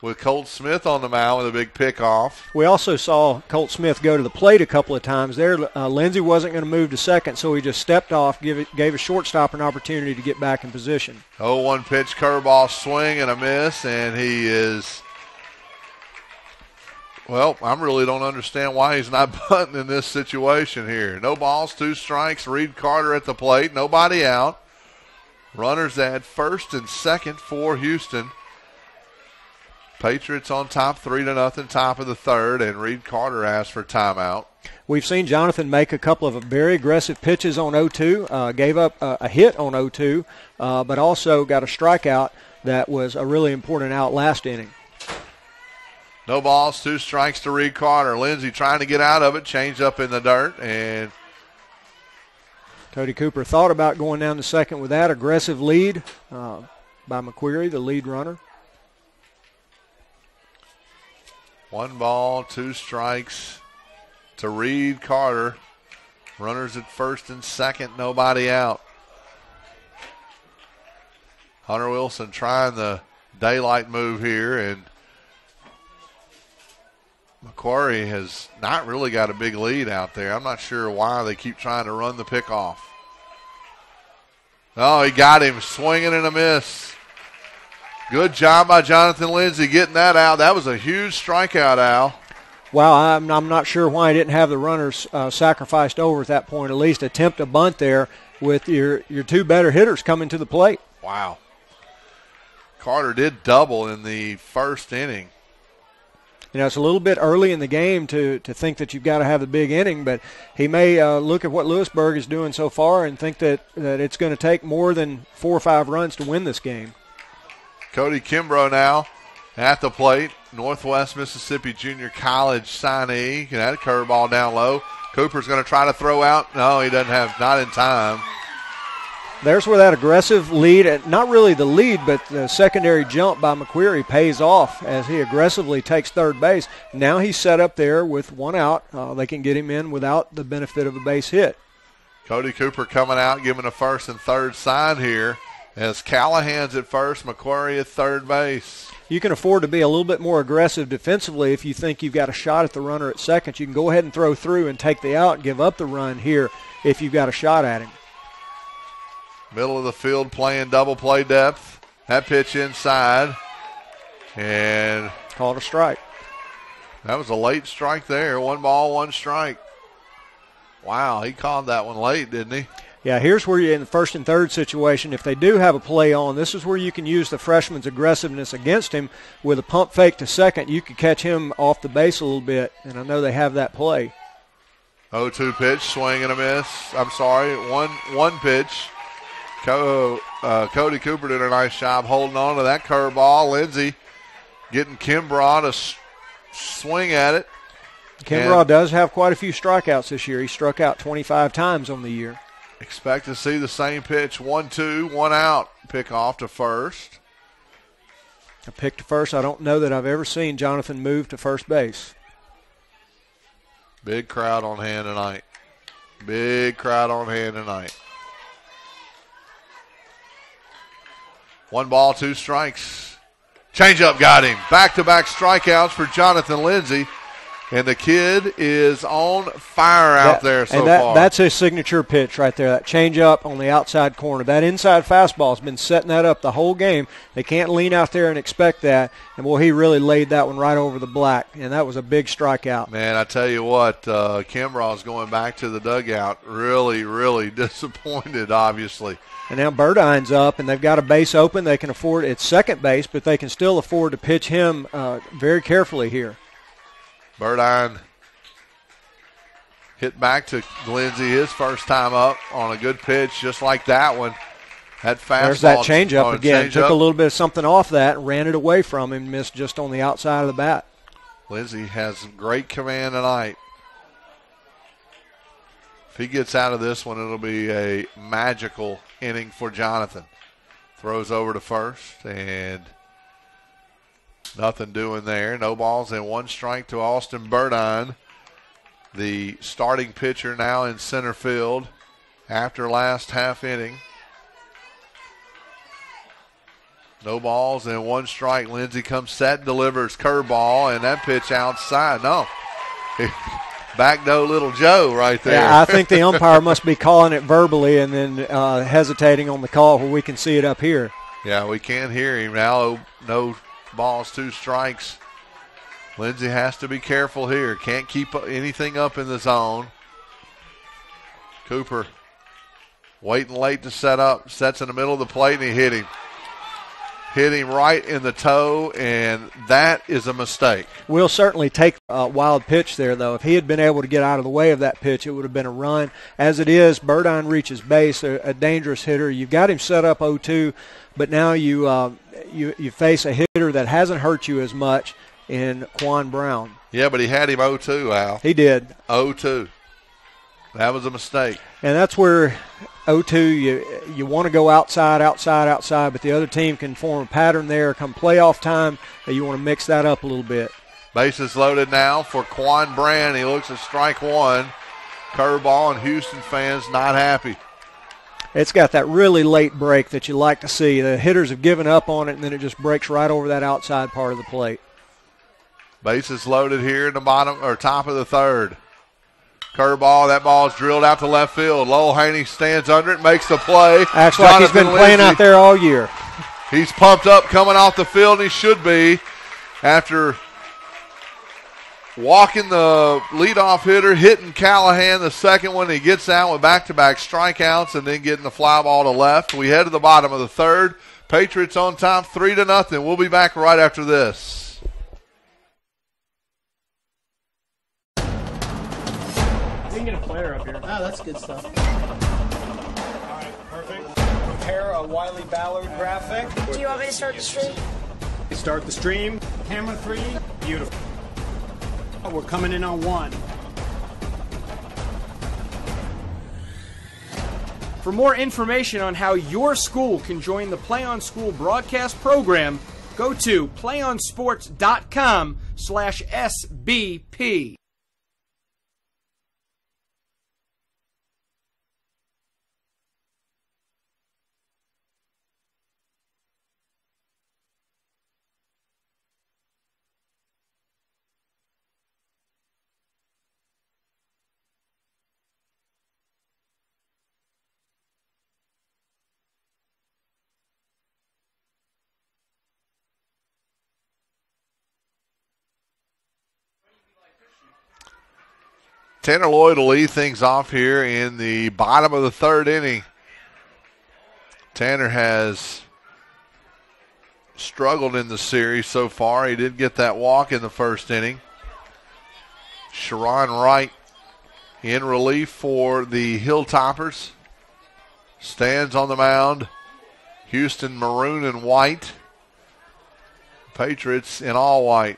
with Colt Smith on the mound with a big pickoff. We also saw Colt Smith go to the plate a couple of times there. Lindsey wasn't going to move to second, so he just stepped off, gave a shortstop an opportunity to get back in position. 0-1 pitch, curveball swing and a miss, and he is, well, I really don't understand why he's not bunting in this situation here. No balls, 2 strikes, Reed Carter at the plate, nobody out. Runners at first and second for Houston. Patriots on top 3-0, top of the third, and Reed Carter asked for timeout. We've seen Jonathan make a couple of very aggressive pitches on 0-2, gave up a hit on 0-2, but also got a strikeout that was a really important out last inning. No balls, 2 strikes to Reed Carter. Lindsey trying to get out of it, changed up in the dirt, and Cody Cooper thought about going down to second with that aggressive lead by McQuarrie, the lead runner. 1 ball, 2 strikes to Reed Carter. Runners at first and second, nobody out. Hunter Wilson trying the daylight move here, and McQuarrie has not really got a big lead out there. I'm not sure why they keep trying to run the pickoff. Oh, he got him swinging and a miss. Good job by Jonathan Lindsey getting that out. That was a huge strikeout, Al. Wow, I'm not sure why he didn't have the runners sacrificed over at that point. At least attempt a bunt there with your 2 better hitters coming to the plate. Wow. Carter did double in the first inning. You know, it's a little bit early in the game to think that you've got to have the big inning, but he may look at what Lewisburg is doing so far and think that it's going to take more than 4 or 5 runs to win this game. Cody Kimbrough now at the plate. Northwest Mississippi Junior College signee. That curveball down low. Cooper's going to try to throw out. No, he doesn't have, not in time. There's where that aggressive lead, not really the lead, but the secondary jump by McQuarrie pays off as he aggressively takes third base. Now he's set up there with 1 out. They can get him in without the benefit of a base hit. Cody Cooper coming out, giving a first and third sign here as Callahan's at first, McQuarrie at third base. You can afford to be a little bit more aggressive defensively if you think you've got a shot at the runner at second. You can go ahead and throw through and take the out and give up the run here if you've got a shot at him. Middle of the field playing double play depth. That pitch inside. And called a strike. That was a late strike there. 1 ball, 1 strike. Wow, he called that one late, didn't he? Yeah, here's where you're in the first and third situation. If they do have a play on, this is where you can use the freshman's aggressiveness against him with a pump fake to second. You could catch him off the base a little bit, and I know they have that play. 0-2 pitch, swing and a miss. I'm sorry, one pitch. Cody Cooper did a nice job holding on to that curveball. Lindsey getting Kimbrough to swing at it. Kimbrough does have quite a few strikeouts this year. He struck out 25 times on the year. Expect to see the same pitch. 1-2, 1 out. Pick off to first. A pick to first. I don't know that I've ever seen Jonathan move to first base. Big crowd on hand tonight. Big crowd on hand tonight. 1 ball, 2 strikes. Changeup got him. Back-to-back strikeouts for Jonathan Lindsey. And the kid is on fire out there so far. That's his signature pitch right there, that change-up on the outside corner. That inside fastball has been setting that up the whole game. They can't lean out there and expect that. And, boy, he really laid that one right over the black, and that was a big strikeout. Man, I tell you what, Kimbrough's going back to the dugout really, really disappointed, obviously. And now Burdine's up, and they've got a base open. They can afford it's second base, but they can still afford to pitch him very carefully here. Burdine hit back to Lindsey his first time up on a good pitch, just like that one. That fastball. There's that changeup again. Took a little bit of something off that, ran it away from him, missed just on the outside of the bat. Lindsey has great command tonight. If he gets out of this one, it'll be a magical inning for Jonathan. Throws over to first, and nothing doing there. No balls and one strike to Austin Burdine, the starting pitcher now in center field after last half inning. No balls and one strike. Lindsey comes set, delivers curveball, and that pitch outside. No. Back no little Joe right there. Yeah, I think the umpire must be calling it verbally and then hesitating on the call where we can see it up here. Yeah, we can't hear him now. No balls, two strikes. Lindsey has to be careful here. Can't keep anything up in the zone. Cooper waiting late to set up. Sets in the middle of the plate, and he hit him. Hit him right in the toe, and that is a mistake. We'll certainly take a wild pitch there, though. If he had been able to get out of the way of that pitch, it would have been a run. As it is, Burdine reaches base, a dangerous hitter. You've got him set up 0-2, but now you face a hitter that hasn't hurt you as much in Quan Brown. Yeah, but he had him 0-2, Al. He did. 0-2. That was a mistake. And that's where 0-2, you want to go outside, but the other team can form a pattern there. Come playoff time, you want to mix that up a little bit. Bases loaded now for Quan Brand. He looks at strike one. Curveball, and Houston fans not happy. It's got that really late break that you like to see. The hitters have given up on it, and then it just breaks right over that outside part of the plate. Bases loaded here in the bottom or top of the third. Curveball, that ball is drilled out to left field. Lowell Haney stands under it, makes the play. Acts like he's been playing out there all year. He's pumped up coming off the field, and he should be after walking the leadoff hitter, hitting Callahan the second one. He gets out with back-to-back strikeouts and then getting the fly ball to left. We head to the bottom of the third. Patriots on top 3-0. We'll be back right after this. Get a player up here. Oh, that's good stuff. All right, perfect. Prepare a Wiley Ballard graphic. Do you want me to start the stream? Start the stream. Camera 3. Beautiful. We're coming in on 1. For more information on how your school can join the Play on School broadcast program, go to playonsports.com/SBP. Tanner Lloyd will lead things off here in the bottom of the third inning. Tanner has struggled in the series so far. He did get that walk in the first inning. Sharon Wright in relief for the Hilltoppers. Stands on the mound. Houston maroon and white. Patriots in all white.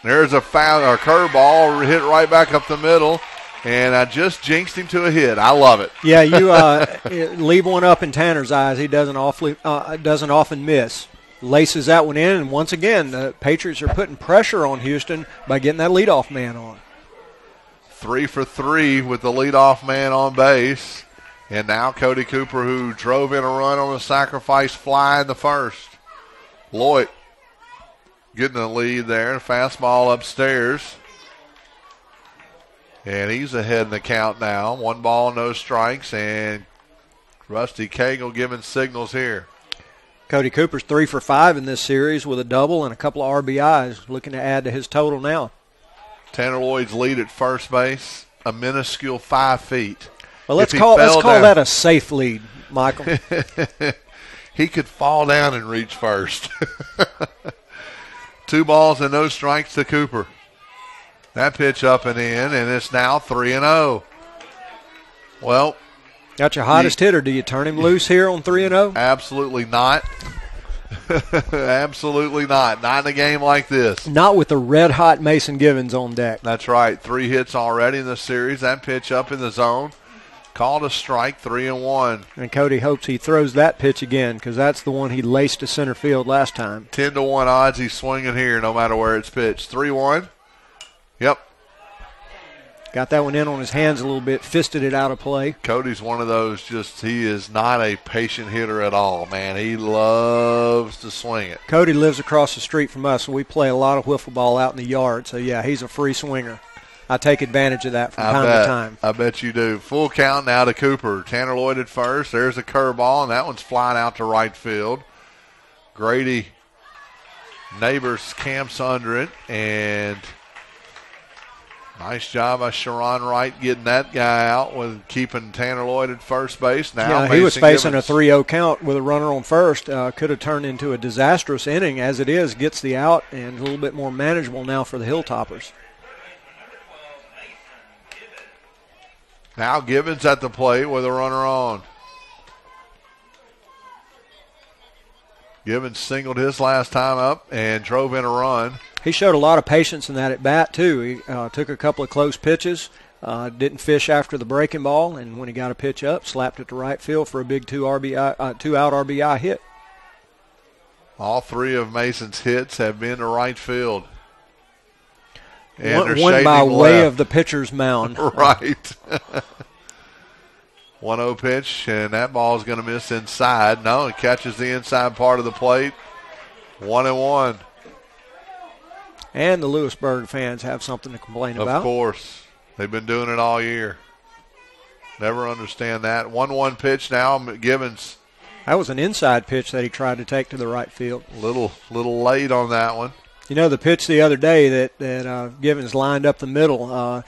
There's a curveball hit right back up the middle. And I just jinxed him to a hit. I love it. Yeah, you leave one up in Tanner's eyes. He doesn't often miss. Laces that one in, and once again, the Patriots are putting pressure on Houston by getting that leadoff man on. 3 for 3 with the leadoff man on base. And now Cody Cooper, who drove in a run on a sacrifice fly in the first. Lloyd getting the lead there. Fastball upstairs. And he's ahead in the count now. 1 ball, no strikes, and Rusty Cagle giving signals here. Cody Cooper's 3 for 5 in this series with a double and a couple of RBIs, looking to add to his total now. Tanner Lloyd's lead at first base, a minuscule 5 feet. Well, let's call that a safe lead, Michael. He could fall down and reach first. 2 balls and no strikes to Cooper. That pitch up and in, and it's now 3-0. Well, got your hottest hitter. Do you turn him loose here on 3-0? Absolutely not. Absolutely not. Not in a game like this. Not with the red-hot Mason Givens on deck. That's right. 3 hits already in the series. That pitch up in the zone. Called a strike, 3-1. And Cody hopes he throws that pitch again because that's the one he laced to center field last time. 10-1 odds he's swinging here no matter where it's pitched. 3-1. Yep. Got that one in on his hands a little bit, fisted it out of play. Cody's one of those, he is not a patient hitter at all, man. He loves to swing it. Cody lives across the street from us, and we play a lot of wiffle ball out in the yard. So, yeah, he's a free swinger. I take advantage of that from time to time. I bet you do. Full count now to Cooper. Tanner Lloyd at first. There's a curveball, and that one's flying out to right field. Grady Neighbors camps under it, and nice job by Sharon Wright getting that guy out with keeping Tanner Lloyd at first base. Now he was facing a 3-0 count with a runner on first. Could have turned into a disastrous inning. As it is, gets the out and a little bit more manageable now for the Hilltoppers. Now Givens at the plate with a runner on. Givens singled his last time up and drove in a run. He showed a lot of patience in that at bat too. He took a couple of close pitches, didn't fish after the breaking ball, and when he got a pitch up, slapped it to right field for a big 2-out RBI hit. All 3 of Mason's hits have been to right field. And one by way of the pitcher's mound. Right. 1-0 pitch, and that ball is going to miss inside. No, it catches the inside part of the plate. 1-1. And the Lewisburg fans have something to complain about. Of course. They've been doing it all year. Never understand that. 1-1 pitch now, Givens. That was an inside pitch that he tried to take to the right field. Little late on that one. You know, the pitch the other day that Givens lined up the middle,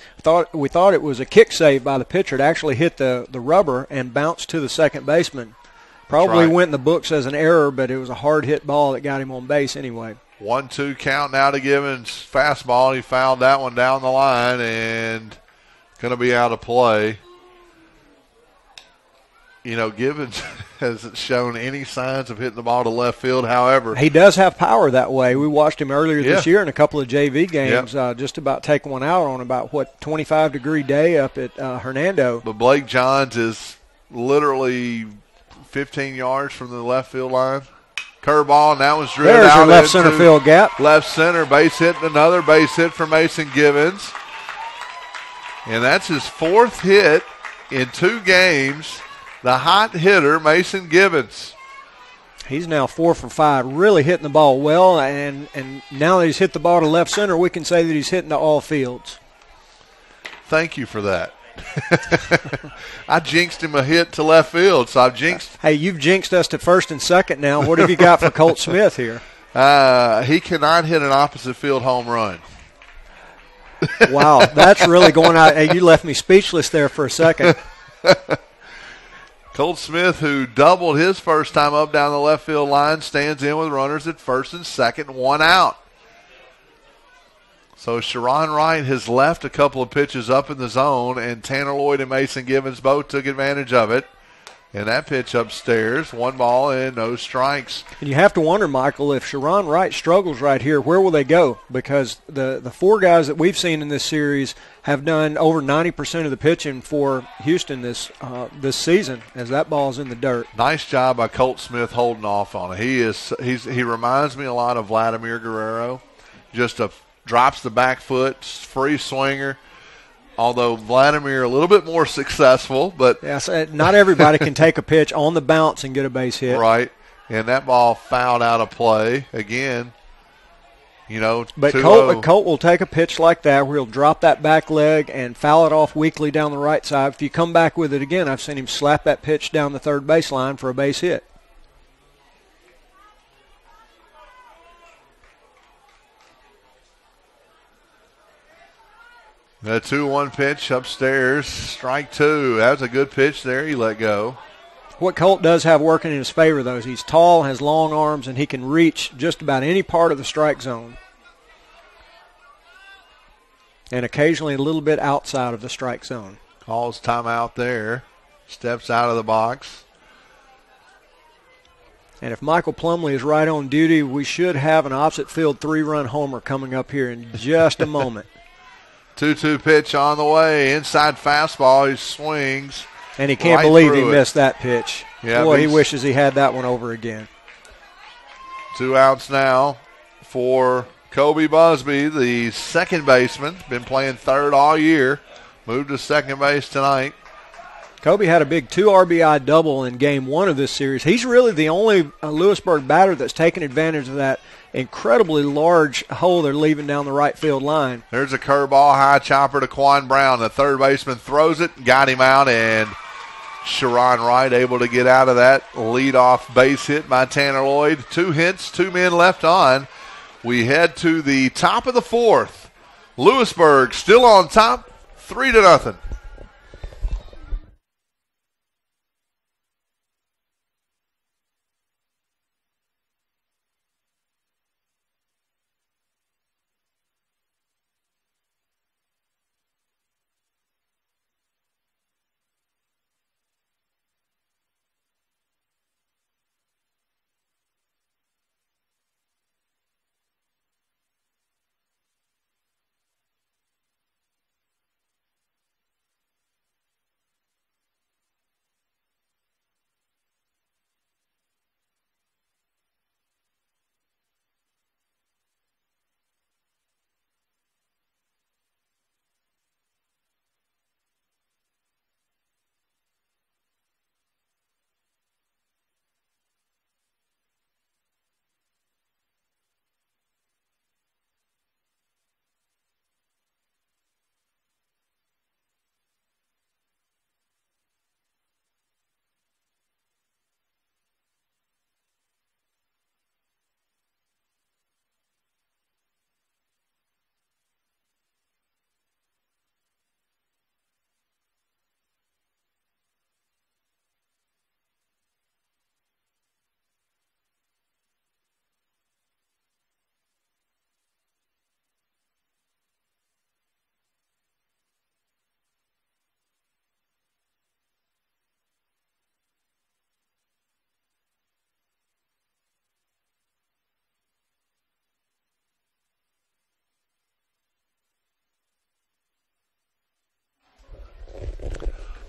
we thought it was a kick save by the pitcher. It actually hit the rubber and bounced to the second baseman. Probably went in the books as an error, but it was a hard hit ball that got him on base anyway. 1-2 count now to Givens. Fastball. He fouled that one down the line and going to be out of play. You know, Givens hasn't shown any signs of hitting the ball to left field. However, he does have power that way. We watched him earlier this year in a couple of JV games, just about taking one out on about, 25-degree day up at Hernando. But Blake Johns is literally 15 yards from the left field line. Curveball, and that was drilled out. There's your left center field gap. Left center, base hit, another base hit for Mason Givens. And that's his 4th hit in 2 games. The hot hitter, Mason Givens. He's now 4 for 5, really hitting the ball well, and now that he's hit the ball to left center, we can say that he's hitting to all fields. Thank you for that. I jinxed him a hit to left field, so I've jinxed. Hey, you've jinxed us to first and second now. What have you got for Colt Smith here? He cannot hit an opposite field home run. Wow, that's really going out. Hey, you left me speechless there for a second. Colt Smith, who doubled his first time up down the left field line, stands in with runners at first and second, 1 out. So Sharon Wright has left a couple of pitches up in the zone, and Tanner Lloyd and Mason Givens both took advantage of it. And that pitch upstairs, 1 ball and no strikes. And you have to wonder, Michael, if Sharon Wright struggles right here, where will they go? Because the 4 guys that we've seen in this series have done over 90% of the pitching for Houston this season, as that ball's in the dirt. Nice job by Colt Smith holding off on it. He reminds me a lot of Vladimir Guerrero. Just drops the back foot, free swinger. Although Vladimir a little bit more successful, but yes, not everybody can take a pitch on the bounce and get a base hit. Right, and that ball fouled out of play again. But 2-0. Colt will take a pitch like that where he'll drop that back leg and foul it off weakly down the right side. If you come back with it again, I've seen him slap that pitch down the third baseline for a base hit. The 2-1 pitch upstairs, strike two. That was a good pitch there. He let go. What Colt does have working in his favor, though, is he's tall, has long arms, and he can reach just about any part of the strike zone. And occasionally a little bit outside of the strike zone. Calls timeout there. Steps out of the box. And if Michael Plumlee is right on duty, we should have an opposite field 3-run homer coming up here in just a moment. 2-2 pitch on the way. Inside fastball. He swings. And he can't right believe he through it. missed that pitch. Yeah, boy, he wishes he had that one over again. 2 outs now for Kobe Busby, the second baseman. Been playing third all year. Moved to second base tonight. Kobe had a big 2 RBI double in game 1 of this series. He's really the only Lewisburg batter that's taken advantage of that incredibly large hole they're leaving down the right field line. There's a curveball, high chopper to Quan Brown. The third baseman throws it, got him out, and Sharon Wright able to get out of that leadoff base hit by Tanner Lloyd. 2 hits, 2 men left on. We head to the top of the fourth. Lewisburg still on top, 3-0.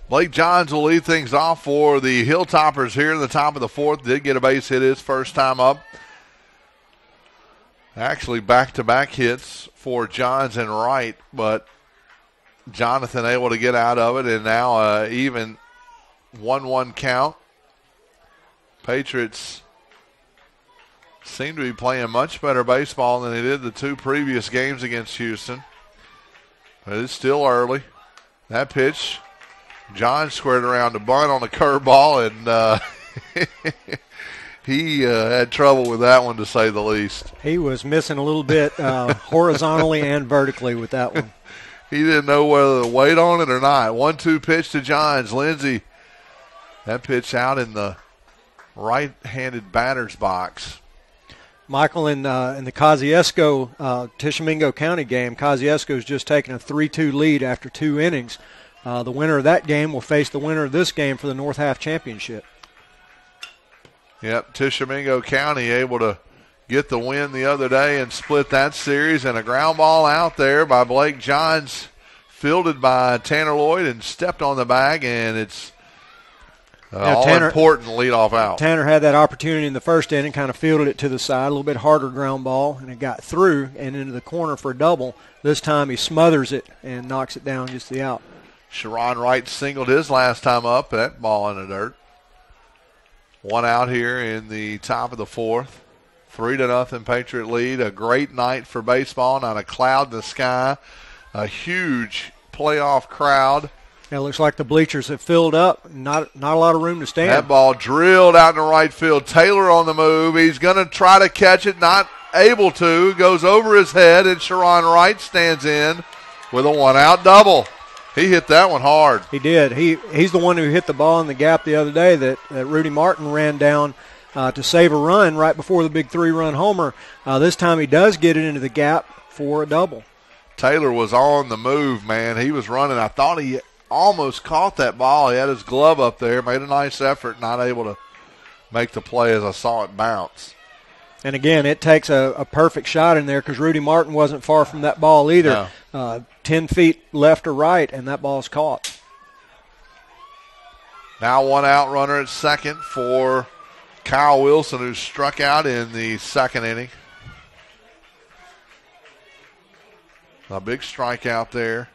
Blake Johns will lead things off for the Hilltoppers here in the top of the fourth. Did get a base hit his first time up. Actually, back-to-back hits for Johns and Wright, but Jonathan able to get out of it, and now even 1-1 count. Patriots seem to be playing much better baseball than they did the 2 previous games against Houston. But it's still early. That pitch, John squared around to bunt on the curveball, and he had trouble with that one, to say the least. He was missing a little bit horizontally and vertically with that one. He didn't know whether to wait on it or not. 1-2 pitch to Johns. Lindsey, that pitch out in the right-handed batter's box. Michael, in the Kosciuszko Tishomingo County game, Kosciuszko's just taken a 3-2 lead after 2 innings. The winner of that game will face the winner of this game for the North Half Championship. Yep, Tishomingo County able to get the win the other day and split that series, and a ground ball out there by Blake Johns, fielded by Tanner Lloyd and stepped on the bag, and it's all-important leadoff out. Tanner had that opportunity in the first inning, kind of fielded it to the side, a little bit harder ground ball, and it got through and into the corner for a double. This time he smothers it and knocks it down just the out. Sharon Wright singled his last time up, that ball in the dirt. 1 out here in the top of the fourth. 3-0 Patriot lead. A great night for baseball. Not a cloud in the sky. A huge playoff crowd. It looks like the bleachers have filled up. Not a lot of room to stand. That ball drilled out in the right field. Taylor on the move. He's going to try to catch it. Not able to. Goes over his head, and Sharon Wright stands in with a one-out double. He hit that one hard. He did. He's the one who hit the ball in the gap the other day that Rudy Martin ran down to save a run right before the big 3-run homer. This time he does get it into the gap for a double. Taylor was on the move, man. He was running. I thought he almost caught that ball. He had his glove up there, made a nice effort, not able to make the play as I saw it bounce. And again, it takes a perfect shot in there because Rudy Martin wasn't far from that ball either. 10 feet left or right, and that ball's caught. Now one out runner at second for Kyle Wilson, who struck out in the second inning. A big strikeout there.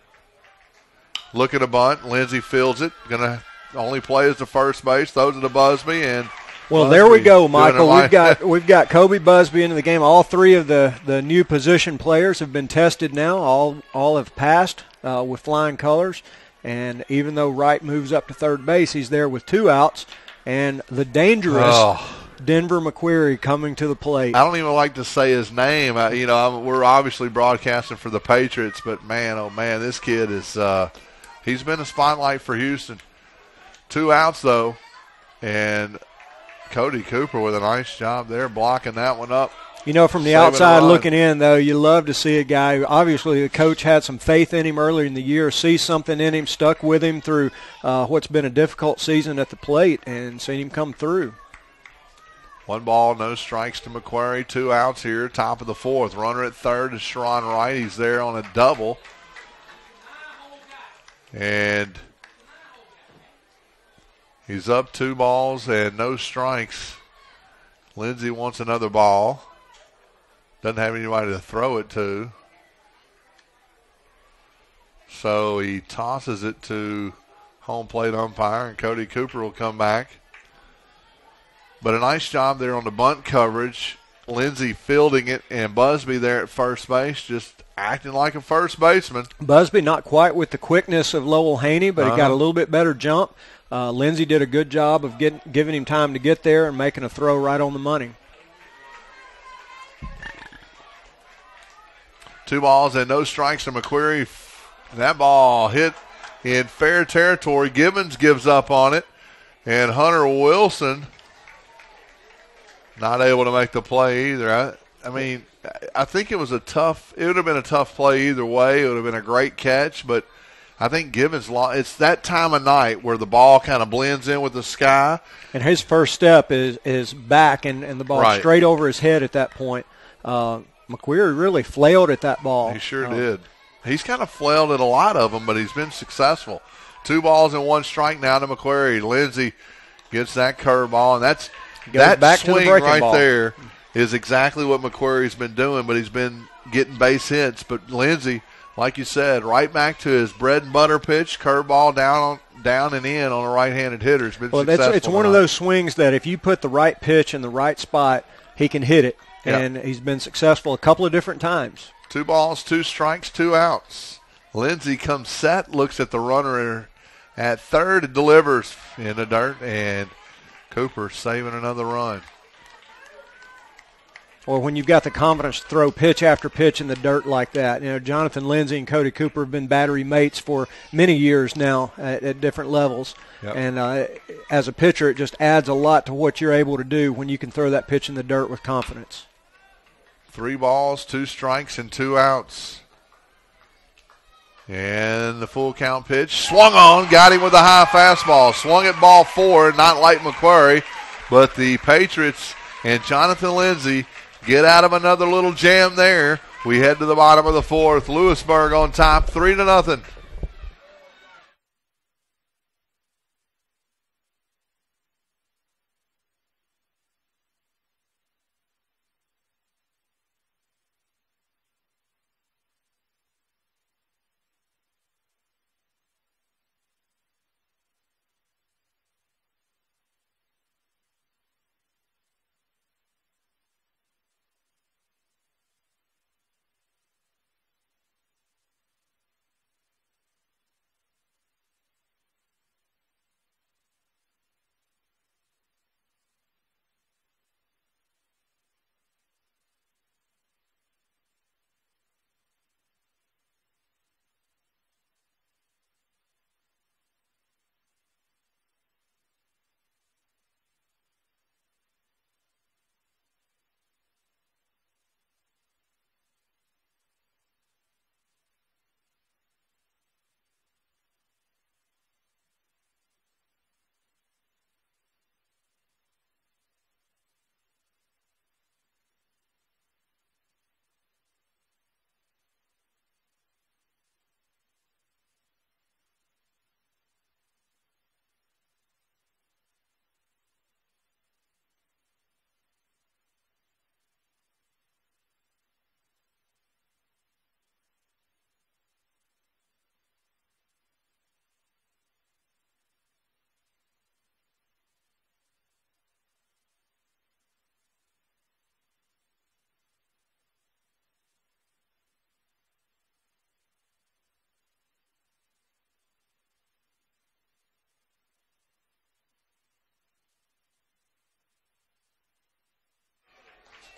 Look at a bunt. Lindsey fields it. Going to only play as the first base. Throws it to Busby. And well, there we go, Michael. We've got Kobe Busby into the game. All three of the new position players have been tested now. All have passed with flying colors. And even though Wright moves up to third base, he's there with 2 outs. And the dangerous Denver McQuarrie coming to the plate. I don't even like to say his name. We're obviously broadcasting for the Patriots, but man, oh man, this kid is he's been a spotlight for Houston. 2 outs though, and Cody Cooper with a nice job there blocking that one up. From the outside looking in, though, you love to see a guy who obviously the coach had some faith in him earlier in the year, see something in him, stuck with him through what's been a difficult season at the plate, and seen him come through. 1 ball, no strikes to McQuarrie. 2 outs here, top of the 4th. Runner at third is Sharon Wright. He's there on a double. And he's up 2 balls and no strikes. Lindsey wants another ball. Doesn't have anybody to throw it to. So he tosses it to home plate umpire, and Cody Cooper will come back. But a nice job there on the bunt coverage. Lindsey fielding it, and Busby there at first base, just acting like a first baseman. Busby not quite with the quickness of Lowell Haney, but he got a little bit better jump. Lindsey did a good job of giving him time to get there and making a throw right on the money. 2 balls and no strikes to McQuarrie. That ball hit in fair territory. Gibbons gives up on it, and Hunter Wilson not able to make the play either. I think it would have been a tough play either way. It would have been a great catch, but I think Gibbons, it's that time of night where the ball kind of blends in with the sky. And his first step is back, and the ball straight over his head at that point. McQuarrie really flailed at that ball. He sure did. He's kind of flailed at a lot of them, but he's been successful. 2 balls and 1 strike now to McQuarrie. Lindsey gets that curveball, and that back swing to the right ball. there is exactly what McQuarrie's been doing, but he's been getting base hits. But Lindsey, like you said, right back to his bread and butter pitch, curveball down and in on a right-handed hitter. It's been successful. It's one of those swings that if you put the right pitch in the right spot, he can hit it. Yep. And he's been successful a couple of different times. 2 balls, 2 strikes, 2 outs. Lindsey comes set, looks at the runner at third, and delivers in the dirt, and Cooper saving another run. Or when you've got the confidence to throw pitch after pitch in the dirt like that. Jonathan Lindsey and Cody Cooper have been battery mates for many years now at different levels. Yep. And as a pitcher, it just adds a lot to what you're able to do when you can throw that pitch in the dirt with confidence. 3 balls, 2 strikes, and 2 outs. And the full count pitch. Swung on, got him with a high fastball. Swung at ball 4, not like McQuarrie. But the Patriots and Jonathan Lindsey get out of another little jam there. We head to the bottom of the 4th. Lewisburg on top, 3-0.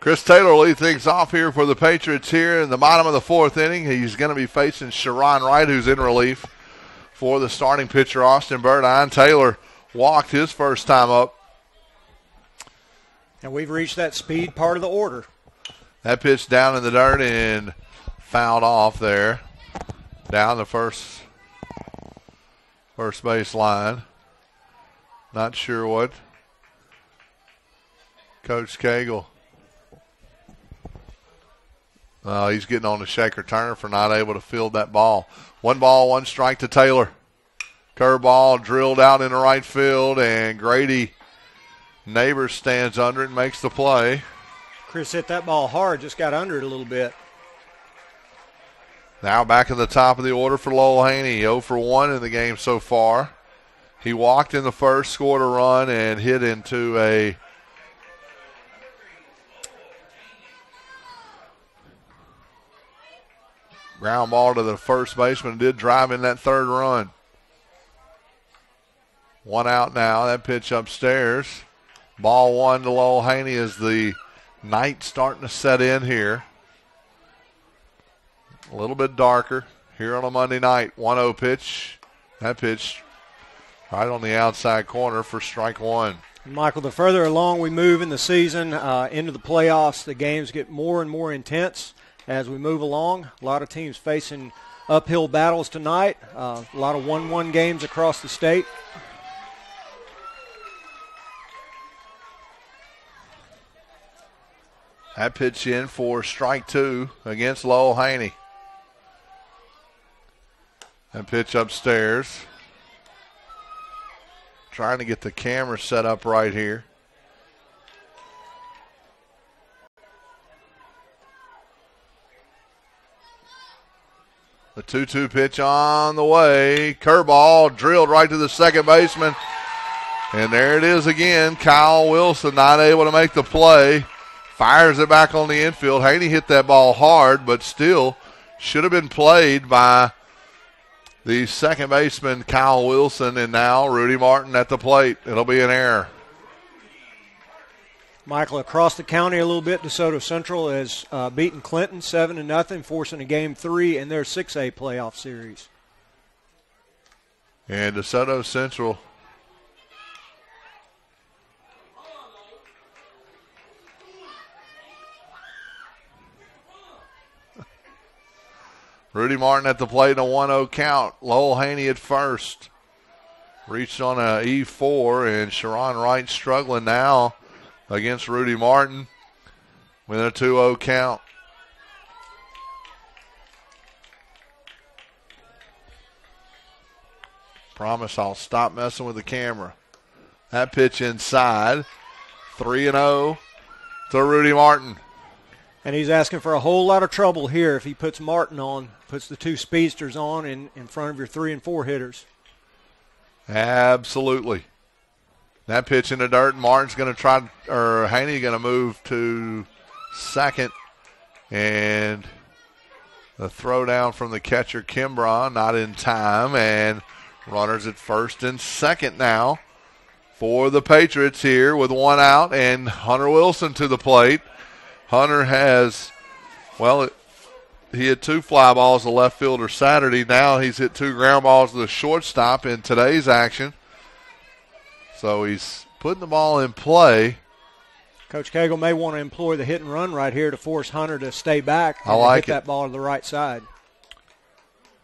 Chris Taylor will lead things off here for the Patriots here in the bottom of the fourth inning. He's going to be facing Sharon Wright, who's in relief for the starting pitcher, Austin Burdine. Taylor walked his first time up. And we've reached that speed part of the order. That pitch down in the dirt and fouled off there. Down the first base line. Not sure what Coach Cagle. He's getting on the Shaker Turner for not able to field that ball. 1 ball, 1 strike to Taylor. Curveball drilled out in the right field, and Grady Neighbors stands under it and makes the play. Chris hit that ball hard, just got under it a little bit. Now back in the top of the order for Lowell Haney. 0 for 1 in the game so far. He walked in the first, scored a run, and hit into a ground ball to the first baseman. Did drive in that third run. 1 out now. That pitch upstairs. Ball 1 to Lowell Haney as the night starting to set in here. A little bit darker here on a Monday night. 1-0 pitch. That pitch right on the outside corner for strike 1. Michael, the further along we move in the season, into the playoffs, the games get more and more intense as we move along. A lot of teams facing uphill battles tonight. A lot of 1-1 games across the state. That pitch in for strike 2 against Lowell Haney. That pitch upstairs. Trying to get the camera set up right here. The 2-2 pitch on the way. Curveball drilled right to the second baseman. And there it is again. Kyle Wilson not able to make the play. Fires it back on the infield. Haney hit that ball hard, but still should have been played by the second baseman, Kyle Wilson, and now Rudy Martin at the plate. It'll be an error. Michael, across the county a little bit, DeSoto Central has beaten Clinton 7-0, forcing a Game 3 in their 6A playoff series. And DeSoto Central Rudy Martin at the plate in a 1-0 count. Lowell Haney at first. Reached on a E4, and Sharon Wright struggling now against Rudy Martin with a 2-0 count. Promise I'll stop messing with the camera. That pitch inside. 3-0 to Rudy Martin. And he's asking for a whole lot of trouble here if he puts Martin on, puts the 2 speedsters on in front of your 3 and 4 hitters. Absolutely. That pitch in the dirt. Martin's going to try, or Haney going to move to second. And the throw down from the catcher, Kimbrough, not in time. And runners at first and second now for the Patriots here with 1 out. And Hunter Wilson to the plate. Hunter has, he had 2 fly balls to left fielder Saturday. Now he's hit 2 ground balls to the shortstop in today's action. So he's putting the ball in play. Coach Cagle may want to employ the hit and run right here to force Hunter to stay back and hit that ball to the right side.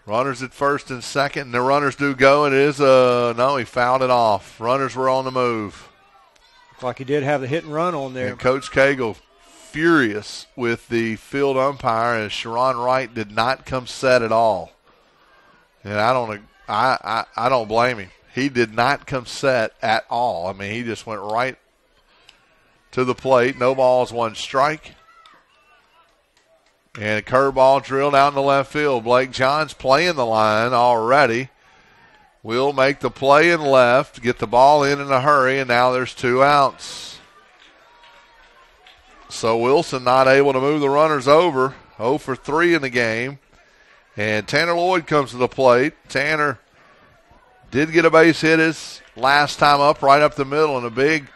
Runners at first and second, and the runners do go, and it is no, he fouled it off. Runners were on the move. Looks like he did have the hit and run on there. And Coach Cagle furious with the field umpire as Sharon Wright did not come set at all. And I don't blame him. He did not come set at all. I mean, he just went right to the plate. No balls, 1 strike. And a curveball drilled out in the left field. Blake Johns playing the line already. Will make the play in left, get the ball in a hurry, and now there's 2 outs. So Wilson not able to move the runners over. 0 for 3 in the game. And Tanner Lloyd comes to the plate. Tanner did get a base hit his last time up, right up the middle. And a big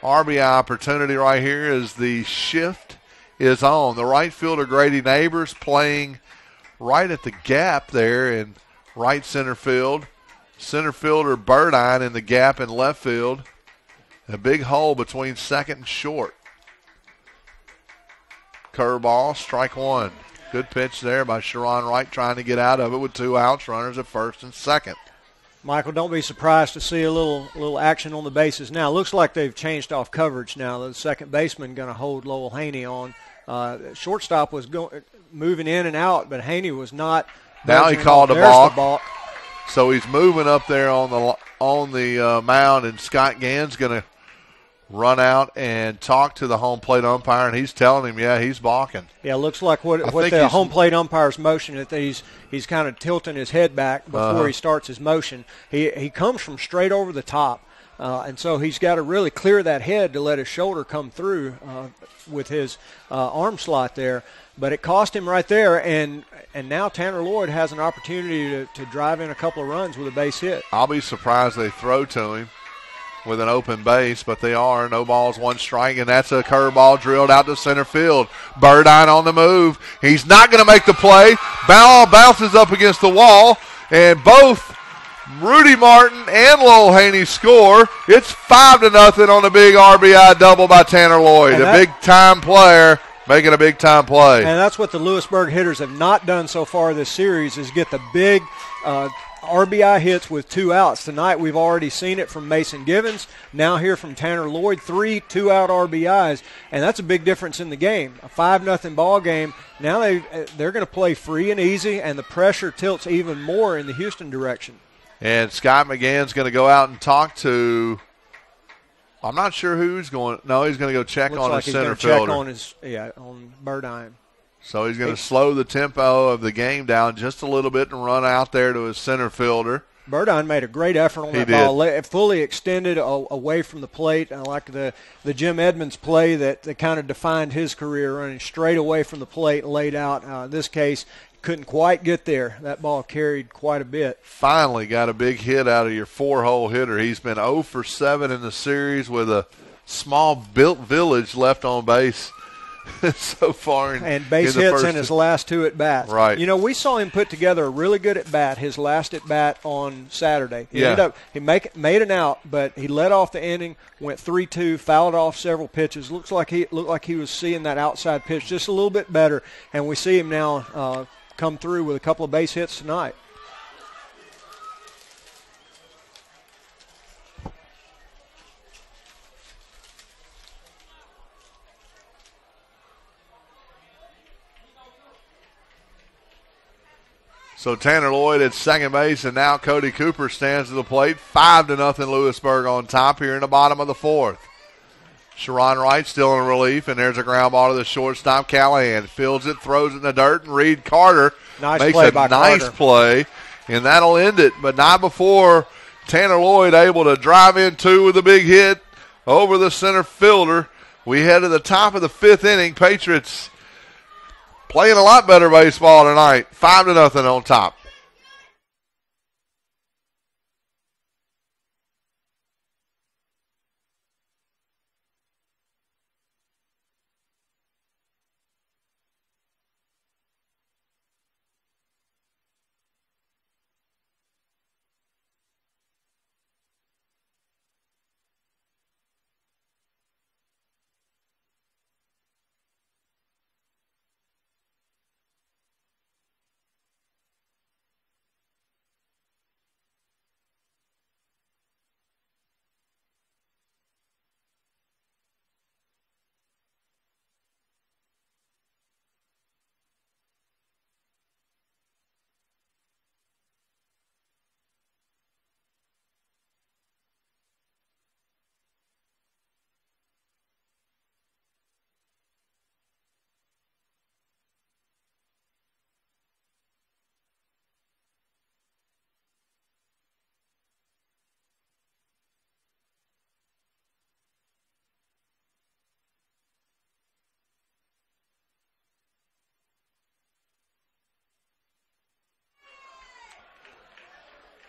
RBI opportunity right here is the shift is on. The right fielder, Grady Neighbors, playing right at the gap there in right center field. Center fielder Burdine in the gap in left field. A big hole between second and short. Curveball, strike one. Good pitch there by Sharon Wright, trying to get out of it with 2 outs, runners at first and second. Michael, don't be surprised to see a little action on the bases now. Looks like they've changed off coverage now. The second baseman going to hold Lowell Haney on. Shortstop was moving in and out, but Haney was not. Now he called a balk. So he's moving up there on the mound, and Scott Gann's going to run out and talk to the home plate umpire, and he's telling him, yeah, he's balking. Yeah, looks like what the home plate umpire's motion, that he's kind of tilting his head back before he starts his motion. He comes from straight over the top, and so he's got to really clear that head to let his shoulder come through with his arm slot there. But it cost him right there, and now Tanner Lloyd has an opportunity to drive in a couple of runs with a base hit. I'll be surprised they throw to him with an open base, but they are. No balls, 1 strike, and that's a curveball drilled out to center field. Burdine on the move. He's not going to make the play. Ball bounces up against the wall, and both Rudy Martin and Lowell Haney score. It's 5-0 on the big RBI double by Tanner Lloyd, a big-time player making a big-time play. And that's what the Lewisburg hitters have not done so far this series, is get the big RBI hits with 2 outs. Tonight we've already seen it from Mason Givens. Now here from Tanner Lloyd, 3 2-out RBIs, and that's a big difference in the game. A 5-0 ball game. Now they're going to play free and easy, and the pressure tilts even more in the Houston direction. And Scott McGann's going to go out and talk to, I'm not sure who's going. No, he's going to go check on his center fielder. On Burdine. So he's going to slow the tempo of the game down just a little bit and run out there to his center fielder. Burdine made a great effort on that ball, fully extended away from the plate. I like the Jim Edmonds play that kind of defined his career, running straight away from the plate and laid out. In this case, couldn't quite get there. That ball carried quite a bit. Finally got a big hit out of your 4-hole hitter. He's been 0 for 7 in the series with a small built village left on base so far. And base hits in his last 2 at-bats. Right. You know, we saw him put together a really good at-bat, his last at-bat on Saturday. He made an out, but he led off the inning, went 3-2, fouled off several pitches. Looked like he was seeing that outside pitch just a little bit better, and we see him now come through with a couple of base hits tonight. So Tanner Lloyd at second base, and now Cody Cooper stands to the plate. 5-0 Lewisburg on top here in the bottom of the 4th. Sharon Wright still in relief, and there's a ground ball to the shortstop. Callahan fields it, throws it in the dirt, and Reed Carter makes a nice play, and that'll end it. But not before Tanner Lloyd able to drive in 2 with a big hit over the center fielder. We head to the top of the 5th inning. Patriots playing a lot better baseball tonight. 5-0 on top.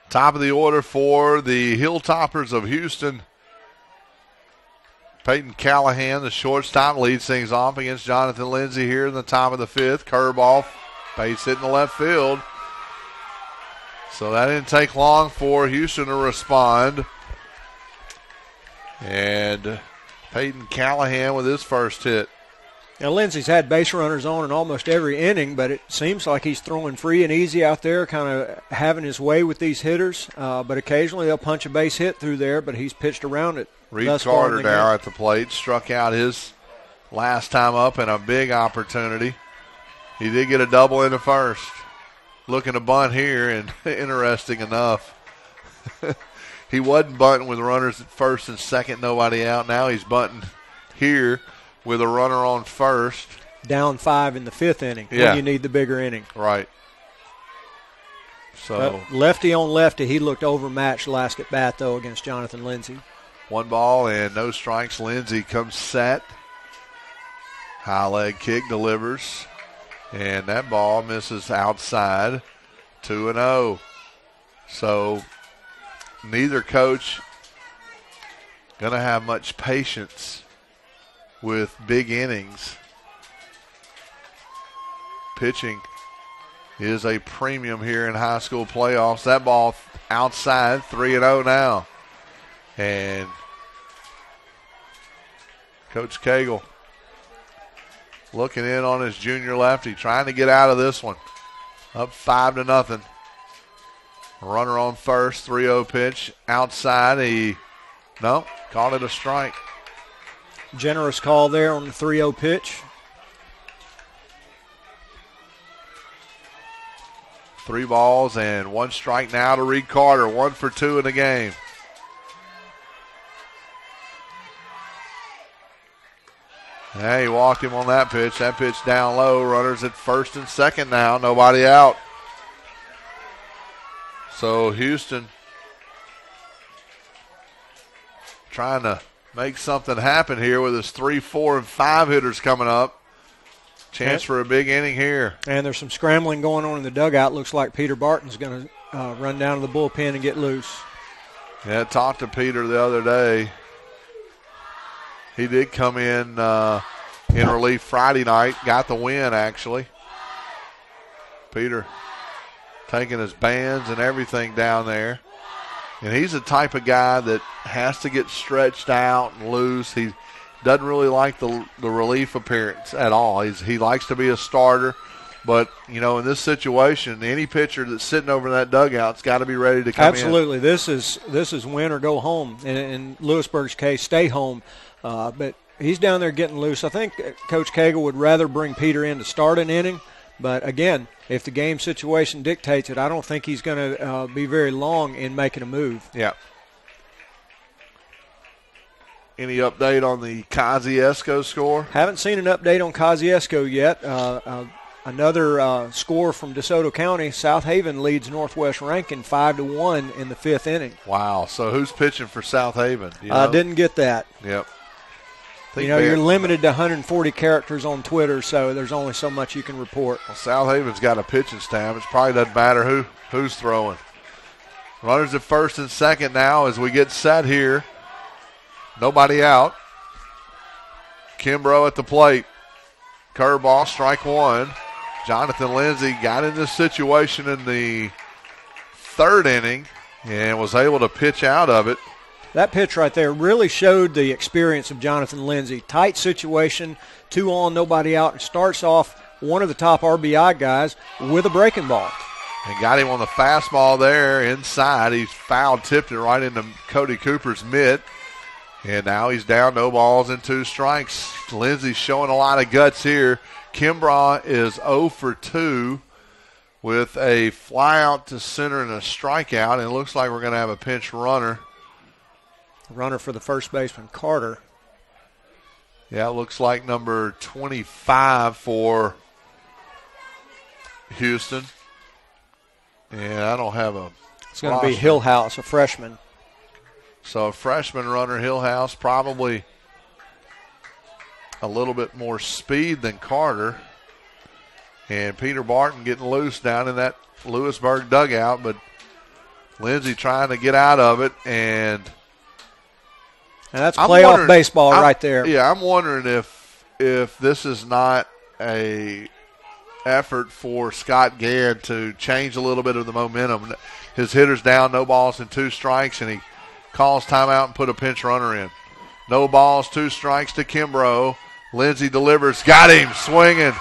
Top of the order for the Hilltoppers of Houston. Peyton Callahan, the shortstop, leads things off against Jonathan Lindsay here in the top of the fifth. Curveball, base hit in the left field. So that didn't take long for Houston to respond. And Peyton Callahan with his first hit. Now, Lindsay's had base runners on in almost every inning, but it seems like he's throwing free and easy out there, kind of having his way with these hitters. But occasionally they'll punch a base hit through there, but he's pitched around it. Reed Carter now at the plate, struck out his last time up in a big opportunity. He did get a double in the first. Looking to bunt here, and interesting enough, he wasn't bunting with runners at first and second, nobody out. Now he's bunting here with a runner on first. Down 5 in the fifth inning Yeah. when you need the bigger inning. Right. So lefty on lefty, he looked overmatched last at bat, though, against Jonathan Lindsay. 1 ball and no strikes. Lindsay comes set. High leg kick delivers. And that ball misses outside. 2-0. So neither coach going to have much patience with big innings. Pitching is a premium here in high school playoffs. That ball outside, 3-0 now. And Coach Cagle looking in on his junior lefty, trying to get out of this one. Up 5-0. Runner on first, 3-0 pitch outside. Called it a strike. Generous call there on the 3-0 pitch. 3 balls and 1 strike now to Reed Carter. 1 for 2 in the game. Yeah, he walked him on that pitch. That pitch down low. Runners at first and second now. Nobody out. So Houston trying to make something happen here with his 3, 4, and 5 hitters coming up. Chance for a big inning here. And there's some scrambling going on in the dugout. Looks like Peter Barton's going to run down to the bullpen and get loose. Yeah, talked to Peter the other day. He did come in relief Friday night, got the win actually. Peter taking his bands and everything down there. And he's the type of guy that has to get stretched out and loose. He doesn't really like the relief appearance at all. He likes to be a starter. But, in this situation, any pitcher that's sitting over in that dugout's got to be ready to come Absolutely. This is win or go home. In Lewisburg's case, stay home. But he's down there getting loose. I think Coach Cagle would rather bring Peter in to start an inning. But, again, if the game situation dictates it, I don't think he's going to be very long in making a move. Yeah. Any update on the Kosciuszko score? Haven't seen an update on Kosciuszko yet. Another score from DeSoto County. South Haven leads Northwest Rankin 5-1 in the fifth inning. Wow. So who's pitching for South Haven? I didn't get that. Yep. You're limited to 140 characters on Twitter, so there's only so much you can report. Well, South Haven's got a pitching staff. It probably doesn't matter who's throwing. Runners at first and second now as we get set here. Nobody out. Kimbrough at the plate. Curveball, strike 1. Jonathan Lindsay got in this situation in the third inning and was able to pitch out of it. That pitch right there really showed the experience of Jonathan Lindsay. Tight situation, 2 on, nobody out, and starts off one of the top RBI guys with a breaking ball. And got him on the fastball there inside. He's foul tipped it right into Cody Cooper's mitt. And now he's down, no balls and 2 strikes. Lindsay's showing a lot of guts here. Kimbrough is 0 for 2 with a fly out to center and a strikeout. And it looks like we're going to have a pinch runner. Runner for the first baseman, Carter. Yeah, it looks like number 25 for Houston. And I don't have a It's going to be Hillhouse, a freshman. So a freshman runner, Hillhouse, probably a little bit more speed than Carter. And Peter Barton getting loose down in that Lewisburg dugout, but Lindsay trying to get out of it, and And that's playoff baseball right there. Yeah, I'm wondering if this is not a effort for Scott Gann to change a little bit of the momentum. His hitter's down, no balls and 2 strikes, and he calls timeout and put a pinch runner in. No balls, 2 strikes to Kimbrough. Lindsey delivers, got him swinging.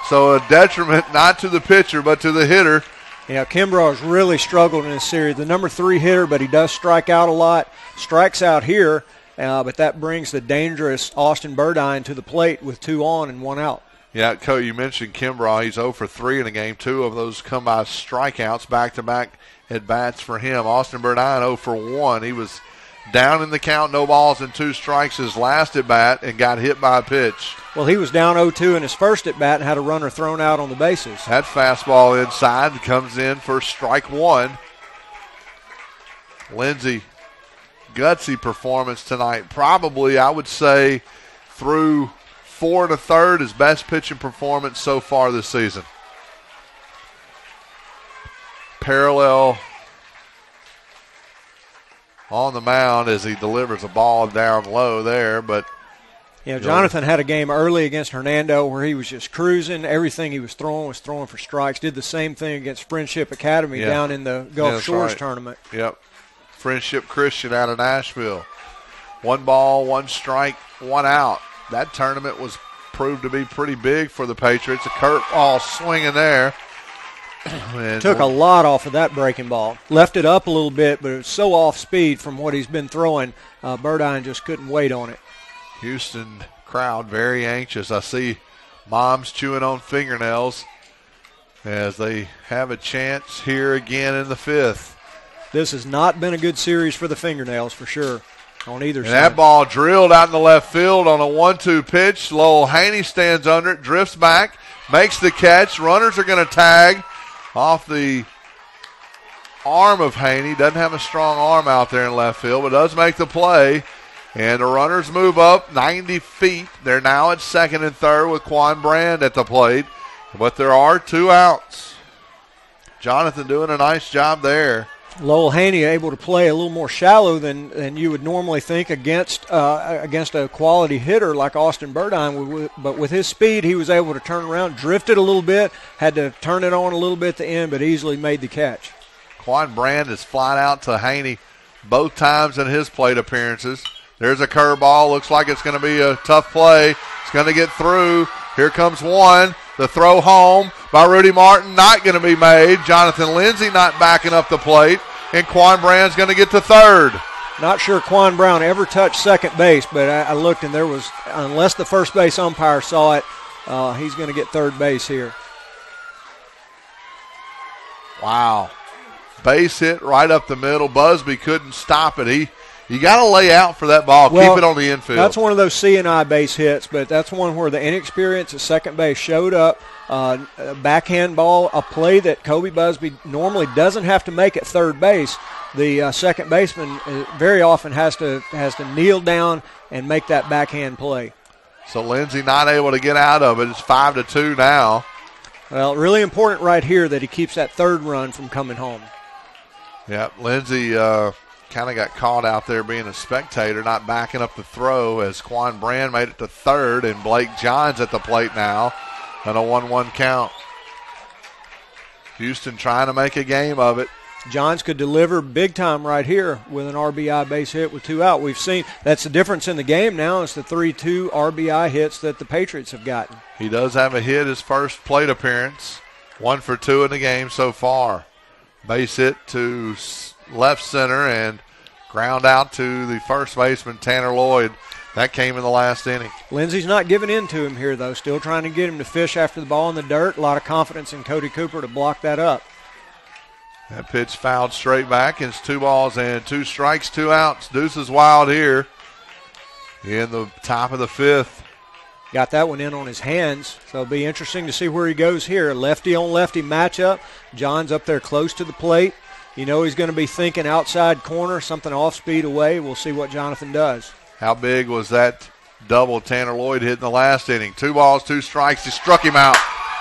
So a detriment not to the pitcher but to the hitter. Yeah, Kimbrough has really struggled in this series. The number 3 hitter, but he does strike out a lot. Strikes out here, but that brings the dangerous Austin Burdine to the plate with 2 on and 1 out. Yeah, Cody, you mentioned Kimbrough. He's 0 for 3 in the game. 2 of those come by strikeouts, back-to-back at-bats for him. Austin Burdine 0 for 1. He was down in the count, no balls and 2 strikes his last at-bat and got hit by a pitch. Well, he was down 0-2 in his first at-bat and had a runner thrown out on the bases. That fastball inside comes in for strike 1. Lindsey, gutsy performance tonight. Probably, I would say, through 4 1/3, his best pitching performance so far this season. Parallel on the mound as he delivers a ball down low there, but Jonathan had a game early against Hernando where he was just cruising. Everything he was throwing for strikes. Did the same thing against Friendship Academy down in the Gulf Shores tournament. Yep. Friendship Christian out of Nashville. 1 ball, 1 strike, 1 out. That tournament was proved to be pretty big for the Patriots. A curveball swinging there. Took a lot off of that breaking ball. Left it up a little bit, but it was so off speed from what he's been throwing. Burdine just couldn't wait on it. Houston crowd very anxious. I see moms chewing on fingernails as they have a chance here again in the 5th. This has not been a good series for the fingernails for sure on either side. That ball drilled out in the left field on a 1-2 pitch. Lowell Haney stands under it, drifts back, makes the catch. Runners are going to tag off the arm of Haney. Doesn't have a strong arm out there in left field, but does make the play. And the runners move up 90 feet. They're now at second and third with Quan Brand at the plate. But there are 2 outs. Jonathan doing a nice job there. Lowell Haney able to play a little more shallow than you would normally think against a quality hitter like Austin Burdine. But with his speed, he was able to turn around, drifted a little bit, had to turn it on a little bit at the end, but easily made the catch. Quan Brand has flied out to Haney both times in his plate appearances. There's a curveball. Looks like it's going to be a tough play. It's going to get through. Here comes one. The throw home by Rudy Martin not going to be made. Jonathan Lindsey not backing up the plate. And Quan Brand's going to get to third. Not sure Quan Brown ever touched second base, but I looked and there was, unless the first base umpire saw it, he's going to get third base here. Wow. Base hit right up the middle. Busby couldn't stop it. You got to lay out for that ball. Well, keep it on the infield. That's one of those C&I base hits, but that's one where the inexperience at second base showed up. A backhand ball, a play that Kobe Busby normally doesn't have to make at third base. The second baseman very often has to kneel down and make that backhand play. So Lindsey not able to get out of it. It's 5-2 now. Well, really important right here that he keeps that third run from coming home. Yep, Lindsey kind of got caught out there being a spectator, not backing up the throw as Quan Brand made it to third, and Blake Johns at the plate now on a 1-1 count. Houston trying to make a game of it. Johns could deliver big time right here with an RBI base hit with 2 out. We've seen that's the difference in the game now. It's the 3-2 RBI hits that the Patriots have gotten. He does have a hit his first plate appearance. 1 for 2 in the game so far. Base hit to left center and ground out to the first baseman, Tanner Lloyd. That came in the last inning. Lindsey's not giving in to him here, though. Still trying to get him to fish after the ball in the dirt. A lot of confidence in Cody Cooper to block that up. That pitch fouled straight back. It's 2 balls and 2 strikes, 2 outs. Deuce is wild here in the top of the 5th. Got that one in on his hands, so it'll be interesting to see where he goes here. Lefty on lefty matchup. John's up there close to the plate. You know he's going to be thinking outside corner, something off speed away. We'll see what Jonathan does. How big was that double Tanner Lloyd hit in the last inning? 2 balls, 2 strikes. He struck him out.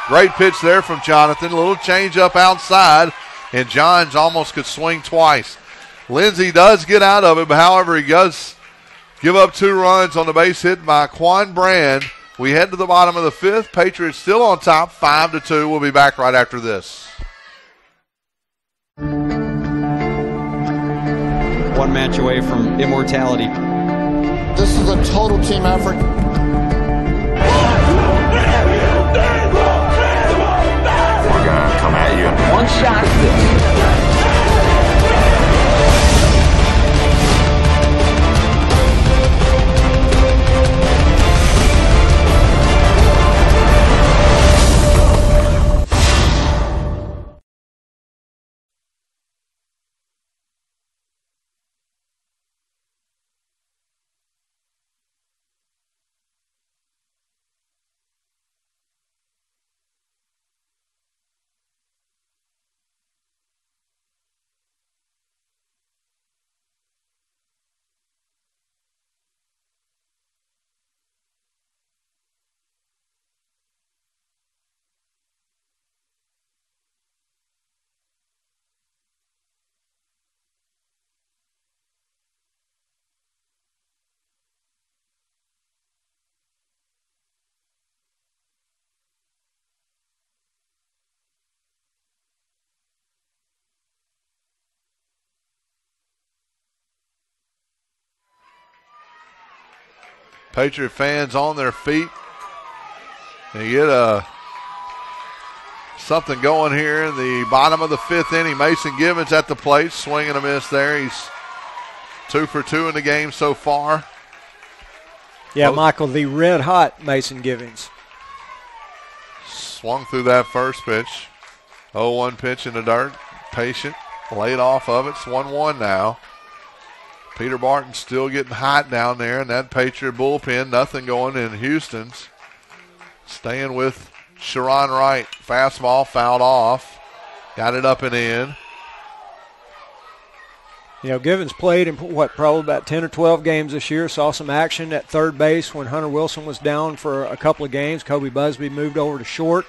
Great pitch there from Jonathan. A little change up outside, and Johns almost could swing twice. Lindsey does get out of it, but however he does give up 2 runs on the base hit by Quan Brand. We head to the bottom of the 5th. Patriots still on top, 5-2. We'll be back right after this. One match away from immortality. This is a total team effort. We're gonna come at you in one shot this. Patriot fans on their feet. They get something going here in the bottom of the 5th inning. Mason Givens at the plate, swing and a miss there. He's 2 for 2 in the game so far. Yeah, Michael, the red-hot Mason Givens. Swung through that first pitch. 0-1 pitch in the dirt. Patient, laid off of it. It's 1-1 now. Peter Barton still getting hot down there in that Patriot bullpen. Nothing going in Houston's. Staying with Sharon Wright. Fastball fouled off. Got it up and in. You know, Givens played in, probably about 10 or 12 games this year. Saw some action at third base when Hunter Wilson was down for a couple of games. Kobe Busby moved over to short.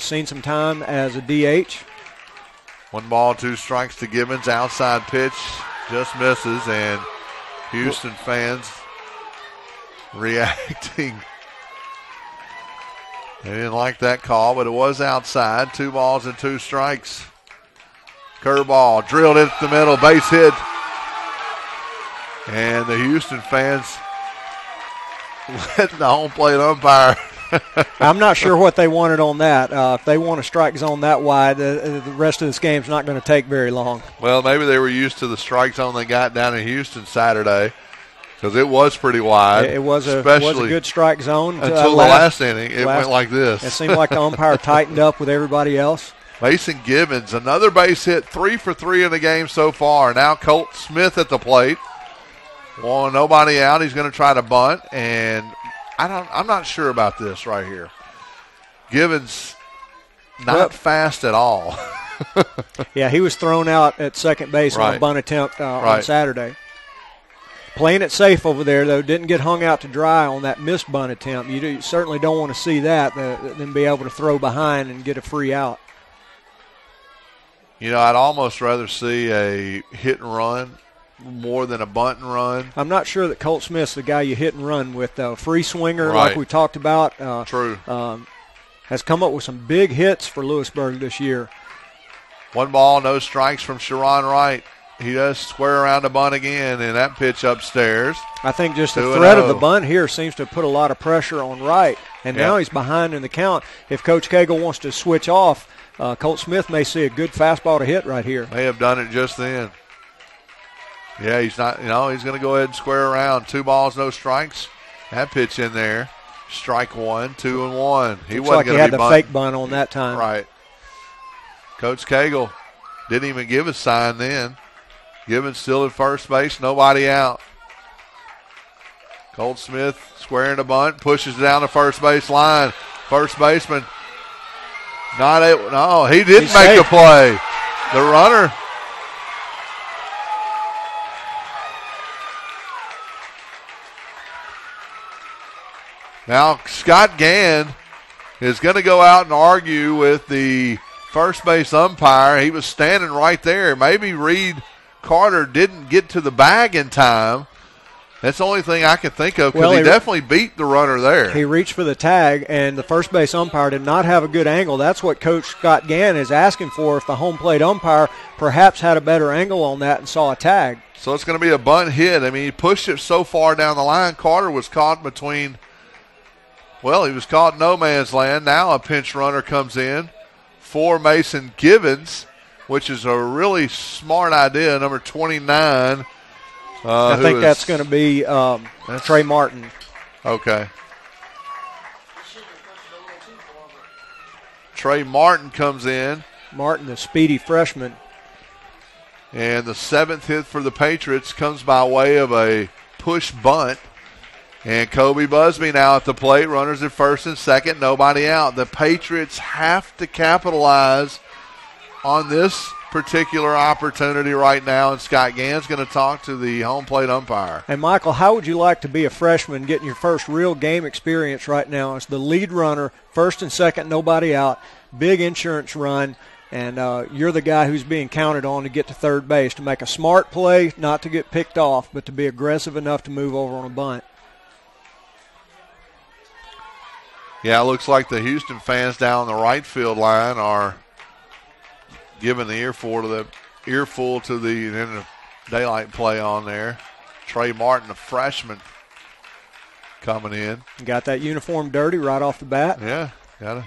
Seen some time as a DH. 1 ball, 2 strikes to Givens. Outside pitch. Just misses, and Houston fans reacting. They didn't like that call, but it was outside. 2 balls and 2 strikes. Curveball drilled into the middle, base hit. And the Houston fans let the home plate umpire. I'm not sure what they wanted on that. If they want a strike zone that wide, the rest of this game's not going to take very long. Well, maybe they were used to the strike zone they got down in Houston Saturday, because it was pretty wide. It was a good strike zone. Until the last inning, it went like this. It seemed like the umpire tightened up with everybody else. Mason Givens, another base hit, 3 for 3 in the game so far. Now Colt Smith at the plate. Well, nobody out. He's going to try to bunt, and I'm not sure about this right here. Givens not fast at all. Yeah, he was thrown out at second base on a bunt attempt on Saturday. Playing it safe over there, though, didn't get hung out to dry on that missed bunt attempt. You certainly don't want to see that, then be able to throw behind and get a free out. You know, I'd almost rather see a hit and run more than a bunt and run. I'm not sure that Colt Smith's the guy you hit and run with. Free swinger, like we talked about. True. Has come up with some big hits for Lewisburg this year. 1 ball, no strikes from Sharon Wright. He does square around the bunt again, and that pitch upstairs. I think just the threat of the bunt here seems to put a lot of pressure on Wright, and now he's behind in the count. If Coach Cagle wants to switch off, Colt Smith may see a good fastball to hit right here. May have done it just then. Yeah, he's not, he's going to go ahead and square around. 2 balls, no strikes. That pitch in there. Strike 1, 2-1. He wasn't going to be bunting. Looks like he had the fake bunt on that time. Right. Coach Cagle didn't even give a sign then. Givens still at first base, nobody out. Colt Smith squaring the bunt, pushes it down the first base line. First baseman not able. No, he didn't make the play. The runner. Now Scott Gann is going to go out and argue with the first base umpire. He was standing right there. Maybe Reed Carter didn't get to the bag in time. That's the only thing I can think of, because Well, he definitely beat the runner there. He reached for the tag, and the first base umpire did not have a good angle. That's what Coach Scott Gann is asking for, if the home plate umpire perhaps had a better angle on that and saw a tag. So it's going to be a bunt hit. I mean, he pushed it so far down the line. Carter was caught between, well, he was caught in no man's land. Now a pinch runner comes in for Mason Givens, which is a really smart idea, number 29. I think that's going to be Trey Martin. Okay. Trey Martin comes in. Martin, the speedy freshman. And the 7th hit for the Patriots comes by way of a push bunt. And Kobe Busby now at the plate. Runners at first and second. Nobody out. The Patriots have to capitalize on this particular opportunity right now, and Scott Gann's going to talk to the home plate umpire. And, Michael, how would you like to be a freshman getting your first real game experience right now as the lead runner, first and second, nobody out, big insurance run, and you're the guy who's being counted on to get to third base, to make a smart play, not to get picked off, but to be aggressive enough to move over on a bunt. Yeah, it looks like the Houston fans down the right field line are giving the earful to the daylight play on there. Trey Martin, a freshman, coming in. Got that uniform dirty right off the bat. Yeah, gotta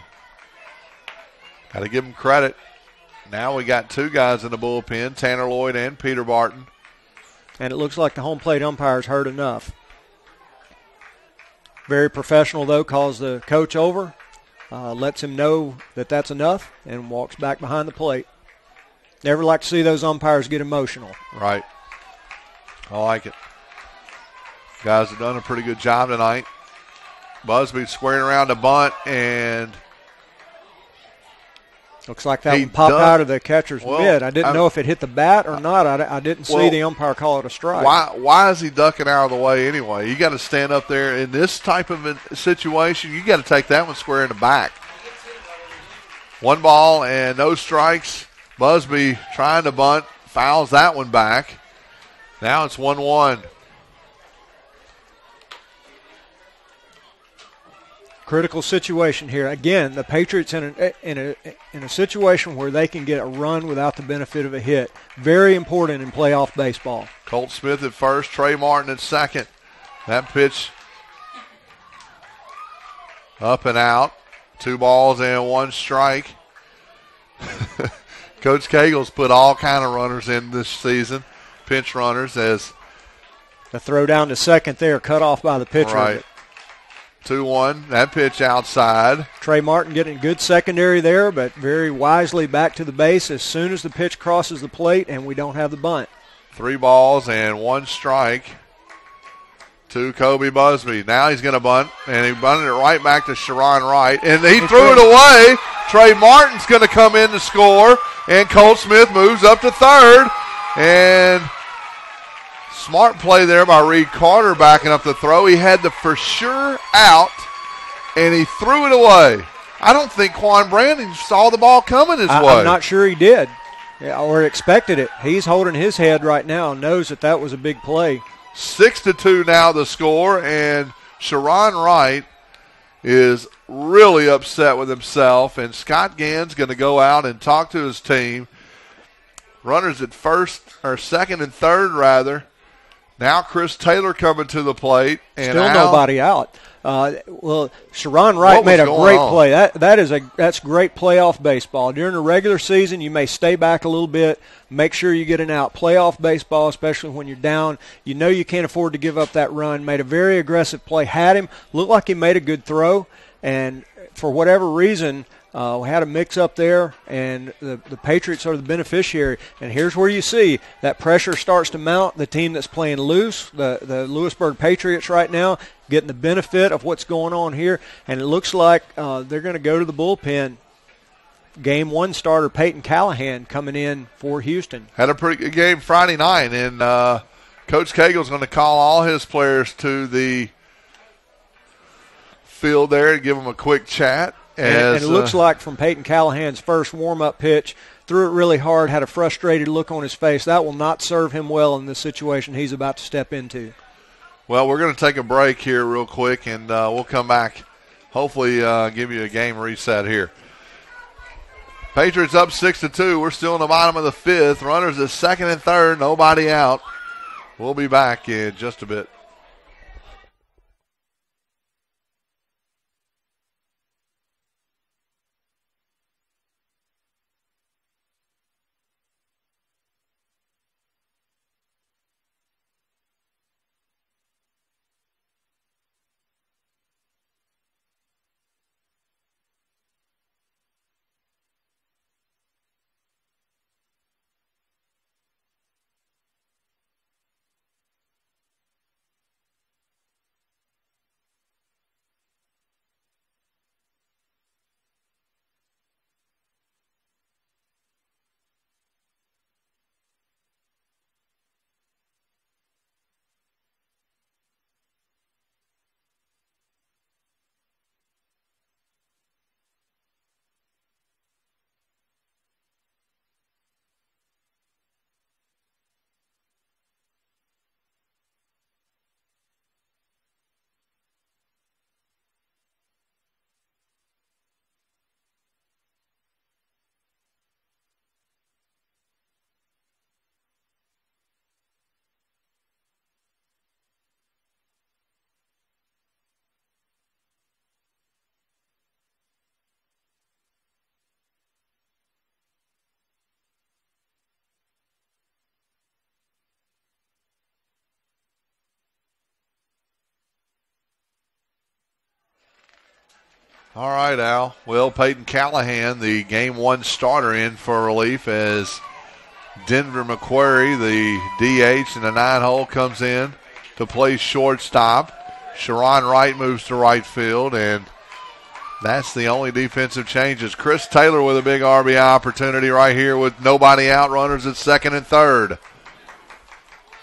give him credit. Now we got two guys in the bullpen, Tanner Lloyd and Peter Barton. And it looks like the home plate umpire's heard enough. Very professional, though, calls the coach over, lets him know that that's enough, and walks back behind the plate. Never like to see those umpires get emotional. Right. I like it. Guys have done a pretty good job tonight. Busby squaring around the bunt, and looks like that one popped out of the catcher's mitt. I didn't know if it hit the bat or not. I didn't see the umpire call it a strike. Why is he ducking out of the way anyway? You got to stand up there in this type of a situation. You got to take that one square in the back. 1 ball and no strikes. Busby trying to bunt, fouls that one back. Now it's 1-1. Critical situation here. Again, the Patriots in a situation where they can get a run without the benefit of a hit. Very important in playoff baseball. Colt Smith at first, Trey Martin at second. That pitch up and out. 2 balls and 1 strike. Coach Cagle's put all kind of runners in this season, pinch runners, as the throw down to second there, cut off by the pitcher. Right. 2-1, that pitch outside. Trey Martin getting good secondary there, but very wisely back to the base as soon as the pitch crosses the plate, and we don't have the bunt. 3 balls and 1 strike to Kobe Busby. Now he's going to bunt, and he bunted it right back to Sharon Wright, and he threw it away. Trey Martin's going to come in to score, and Colt Smith moves up to third, and smart play there by Reed Carter backing up the throw. He had the for sure out, and he threw it away. I don't think Quan Brandon saw the ball coming his way. I'm not sure he did or expected it. He's holding his head right now and knows that was a big play. 6-2 now the score, and Sharon Wright is really upset with himself, and Scott Gann's going to go out and talk to his team. Runners at second and third, rather. Now Chris Taylor coming to the plate. And still nobody out. Sharon Wright made a great play. That's great playoff baseball. During the regular season, you may stay back a little bit, make sure you get an out. Playoff baseball, especially when you're down, you know you can't afford to give up that run. Made a very aggressive play. Had him. Looked like he made a good throw. And for whatever reason, we had a mix-up there, and the Patriots are the beneficiary. And here's where you see that pressure starts to mount. The team that's playing loose, the Lewisburg Patriots right now, getting the benefit of what's going on here. And it looks like they're going to go to the bullpen. Game 1 starter Peyton Callahan coming in for Houston. Had a pretty good game Friday night, and Coach Cagle's going to call all his players to the field there and give them a quick chat. And it looks like from Peyton Callahan's first warm-up pitch, threw it really hard, had a frustrated look on his face. That will not serve him well in the situation he's about to step into. Well, we're going to take a break here real quick, and we'll come back, hopefully give you a game reset here. Patriots up 6-2. We're still in the bottom of the fifth. Runners at second and third, nobody out. We'll be back in just a bit. All right, Al. Well, Peyton Callahan, the game one starter, in for relief as Denver McQuarrie, the DH in the 9-hole, comes in to play shortstop. Sharon Wright moves to right field, and that's the only defensive changes. Chris Taylor with a big RBI opportunity right here with nobody out, runners at second and third.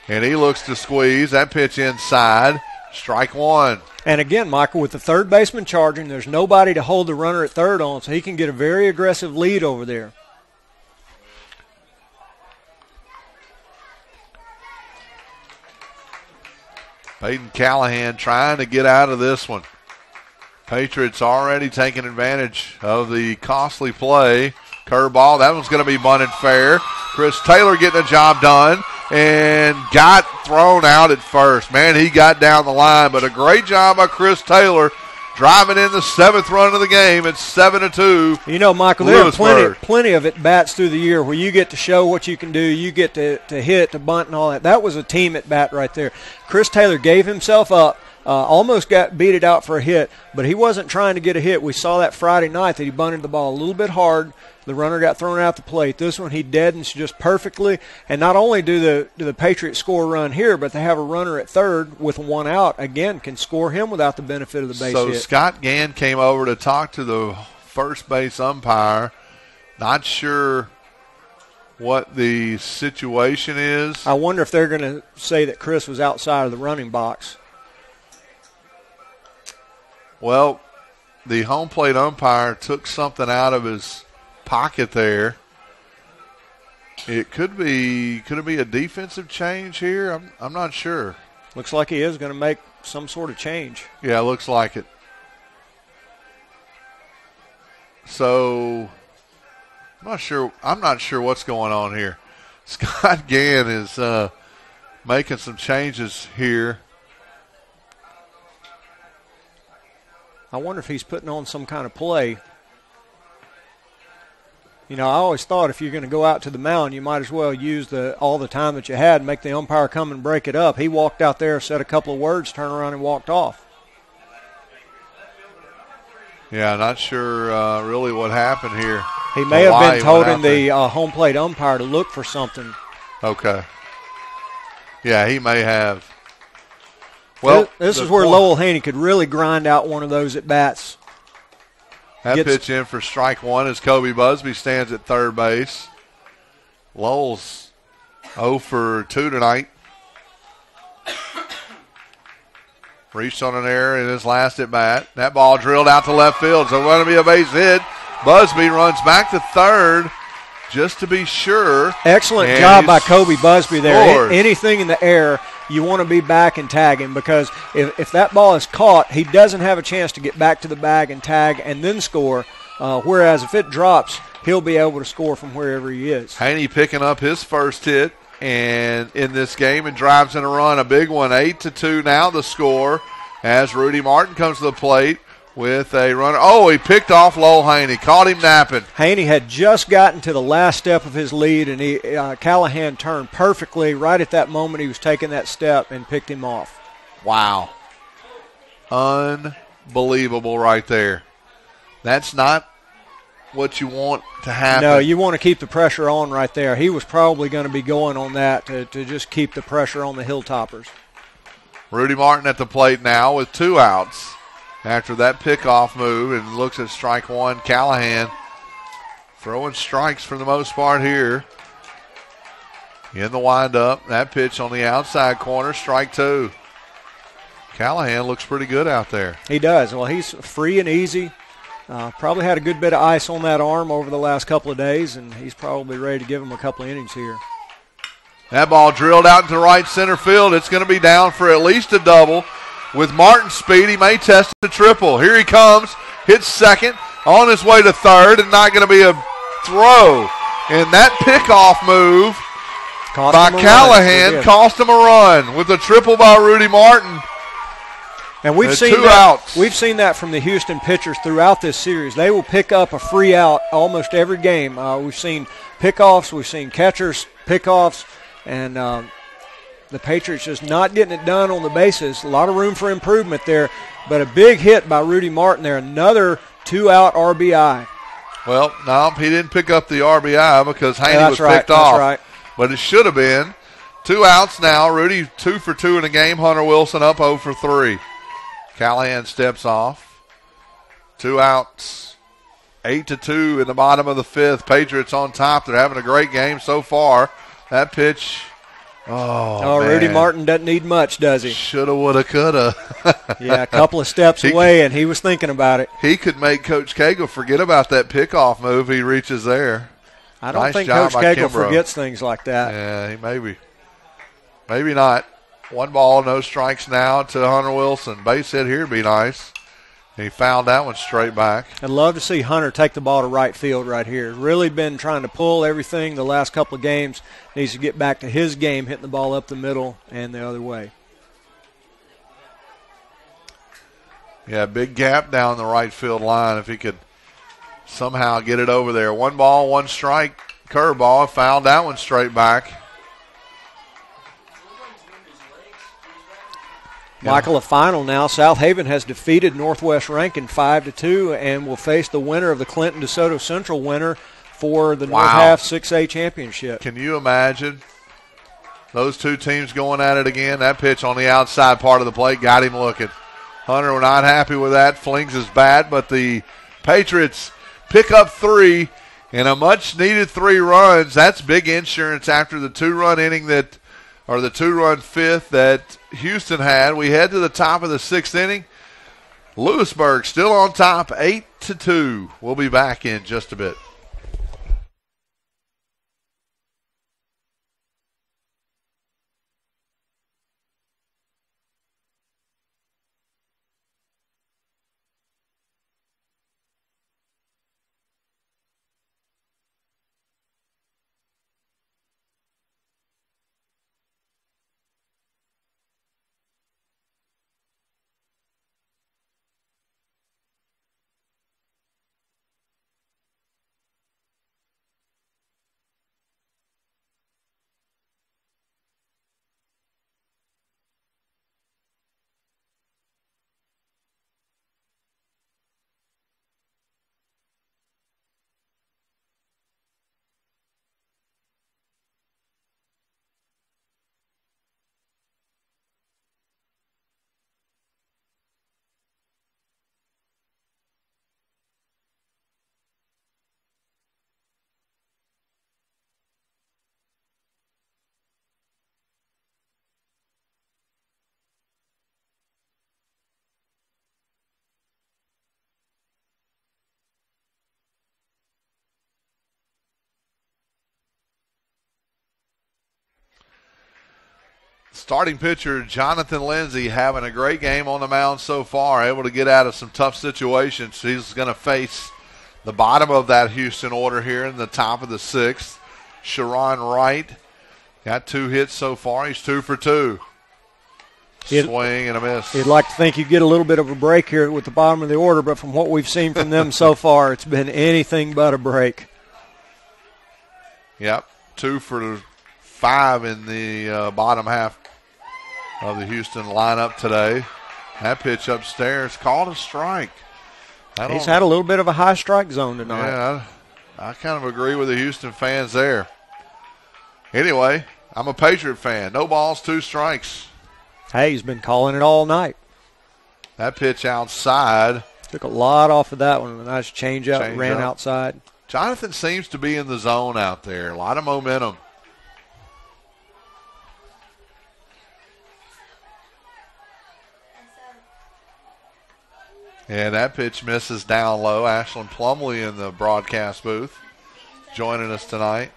And he looks to squeeze. That pitch inside. Strike one. And again, Michael, with the third baseman charging, there's nobody to hold the runner at third on, so he can get a very aggressive lead over there. Peyton Callahan trying to get out of this one. Patriots already taking advantage of the costly play. Curveball, that one's going to be bunted fair. Chris Taylor getting a job done and got thrown out at first. Man, he got down the line, but a great job by Chris Taylor driving in the seventh run of the game. It's 7-2. You know, Michael, there are plenty of at-bats through the year where you get to show what you can do. You get to hit, to bunt, and all that. That was a team at-bat right there. Chris Taylor gave himself up. Almost got beat out for a hit, but he wasn't trying to get a hit. We saw that Friday night that he bunted the ball a little bit hard. The runner got thrown out the plate. This one he deadens just perfectly. And not only do the Patriots score a run here, but they have a runner at third with one out. Again, can score him without the benefit of the base hit. So Scott Gann came over to talk to the first base umpire. Not sure what the situation is. I wonder if they're going to say that Chris was outside of the running box. Well, the home plate umpire took something out of his pocket there. Could it be a defensive change here? I'm not sure. Looks like he is going to make some sort of change. Yeah, looks like it. So I'm not sure what's going on here. Scott Gann is making some changes here. I wonder if he's putting on some kind of play. You know, I always thought if you're going to go out to the mound, you might as well use all the time that you had and make the umpire come and break it up. He walked out there, said a couple of words, turned around and walked off. Yeah, not sure really what happened here. He may have been told the home plate umpire to look for something. Okay. Yeah, he may have. Well, this is where Lowell Haney could really grind out one of those at-bats. That pitch in for strike one as Kobe Busby stands at third base. Lowell's 0 for 2 tonight. Reached on an error in his last at-bat. That ball drilled out to left field, so going to be a base hit. Busby runs back to third just to be sure. Excellent job by Kobe Busby there. Anything in the air. you want to be back and tagging, because if that ball is caught, he doesn't have a chance to get back to the bag and tag and then score, whereas if it drops, he'll be able to score from wherever he is. Haney picking up his first hit and in this game and drives in a run, a big one, 8-2 now the score as Rudy Martin comes to the plate with a runner. Oh, he picked off Lowell Haney, caught him napping. Haney had just gotten to the last step of his lead, and Callahan turned perfectly right at that moment. He was taking that step and picked him off. Wow. Unbelievable right there. That's not what you want to happen. No, you want to keep the pressure on right there. He was probably going to be going on that to just keep the pressure on the Hilltoppers. Rudy Martin at the plate now with 2 outs after that pickoff move, and looks at strike one. Callahan throwing strikes for the most part here. In the windup, that pitch on the outside corner, strike 2. Callahan looks pretty good out there. He does. Well, he's free and easy. Probably had a good bit of ice on that arm over the last couple of days, and he's probably ready to give him a couple of innings here. That ball drilled out into right center field. It's going to be down for at least a double. With Martin's speed, he may test a triple. Here he comes, hits second, on his way to third, and not going to be a throw. And that pickoff move by Callahan cost him a run with a triple by Rudy Martin. And we've seen that from the Houston pitchers throughout this series. They will pick up a free out almost every game. We've seen pickoffs, we've seen catchers pickoffs, and the Patriots just not getting it done on the bases. A lot of room for improvement there, but a big hit by Rudy Martin there. Another 2-out RBI. Well, no, he didn't pick up the RBI because Haney was picked off. That's right. But it should have been. 2 outs now. Rudy 2 for 2 in the game. Hunter Wilson up 0 for 3. Callahan steps off. 2 outs. 8-2 in the bottom of the 5th. Patriots on top. They're having a great game so far. That pitch. Oh, Rudy Martin doesn't need much, does he? Shoulda, woulda, coulda. Yeah, a couple of steps away, and he was thinking about it. He could make Coach Cagle forget about that pickoff move. He reaches there. I don't think Coach Cagle forgets things like that. Yeah, he maybe. Maybe not. 1 ball, no strikes now to Hunter Wilson. Base hit here would be nice. He fouled that one straight back. I'd love to see Hunter take the ball to right field right here. Really been trying to pull everything the last couple of games. Needs to get back to his game, hitting the ball up the middle and the other way. Yeah, big gap down the right field line if he could somehow get it over there. 1 ball, 1 strike, curveball. Fouled that one straight back. Michael, a final now. South Haven has defeated Northwest Rankin 5-2 and will face the winner of the Clinton DeSoto Central winner for the North Half 6A championship. Can you imagine those two teams going at it again? That pitch on the outside part of the plate got him looking. Hunter were not happy with that. Flings his bat, but the Patriots pick up 3 and a much-needed 3 runs. That's big insurance after the 2-run inning or the 2-run 5th that Houston had. We head to the top of the 6th inning. Lewisburg still on top, 8-2. We'll be back in just a bit. Starting pitcher Jonathan Lindsay having a great game on the mound so far, able to get out of some tough situations. He's going to face the bottom of that Houston order here in the top of the 6th. Sharon Wright got 2 hits so far. He's 2 for 2. Swing and a miss. You'd like to think you'd get a little bit of a break here with the bottom of the order, but from what we've seen from them so far, it's been anything but a break. Yep, 2 for 5 in the bottom half of the Houston lineup today. That pitch upstairs called a strike. He's had a little bit of a high strike zone tonight. Yeah, I kind of agree with the Houston fans there. Anyway, I'm a Patriot fan. No balls, 2 strikes. Hey, he's been calling it all night. That pitch outside. Took a lot off of that one. A nice change up, ran outside. Jonathan seems to be in the zone out there. A lot of momentum. And that pitch misses down low. Ashlyn Plumley in the broadcast booth joining us tonight.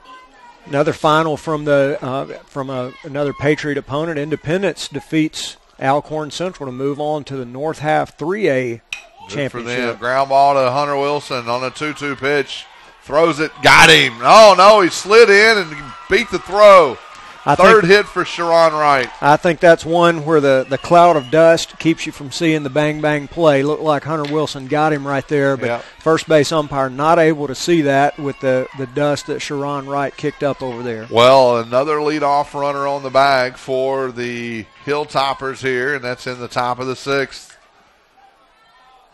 Another final from another Patriot opponent. Independence defeats Alcorn Central to move on to the North Half 3A championship. For them. Ground ball to Hunter Wilson on a 2-2 pitch. Throws it. Got him. Oh, no, he slid in and beat the throw. Third hit for Sharon Wright. I think that's one where the cloud of dust keeps you from seeing the bang-bang play. Looked like Hunter Wilson got him right there, but first base umpire not able to see that with the dust that Sharon Wright kicked up over there. Well, another leadoff runner on the bag for the Hilltoppers here, and that's in the top of the 6th.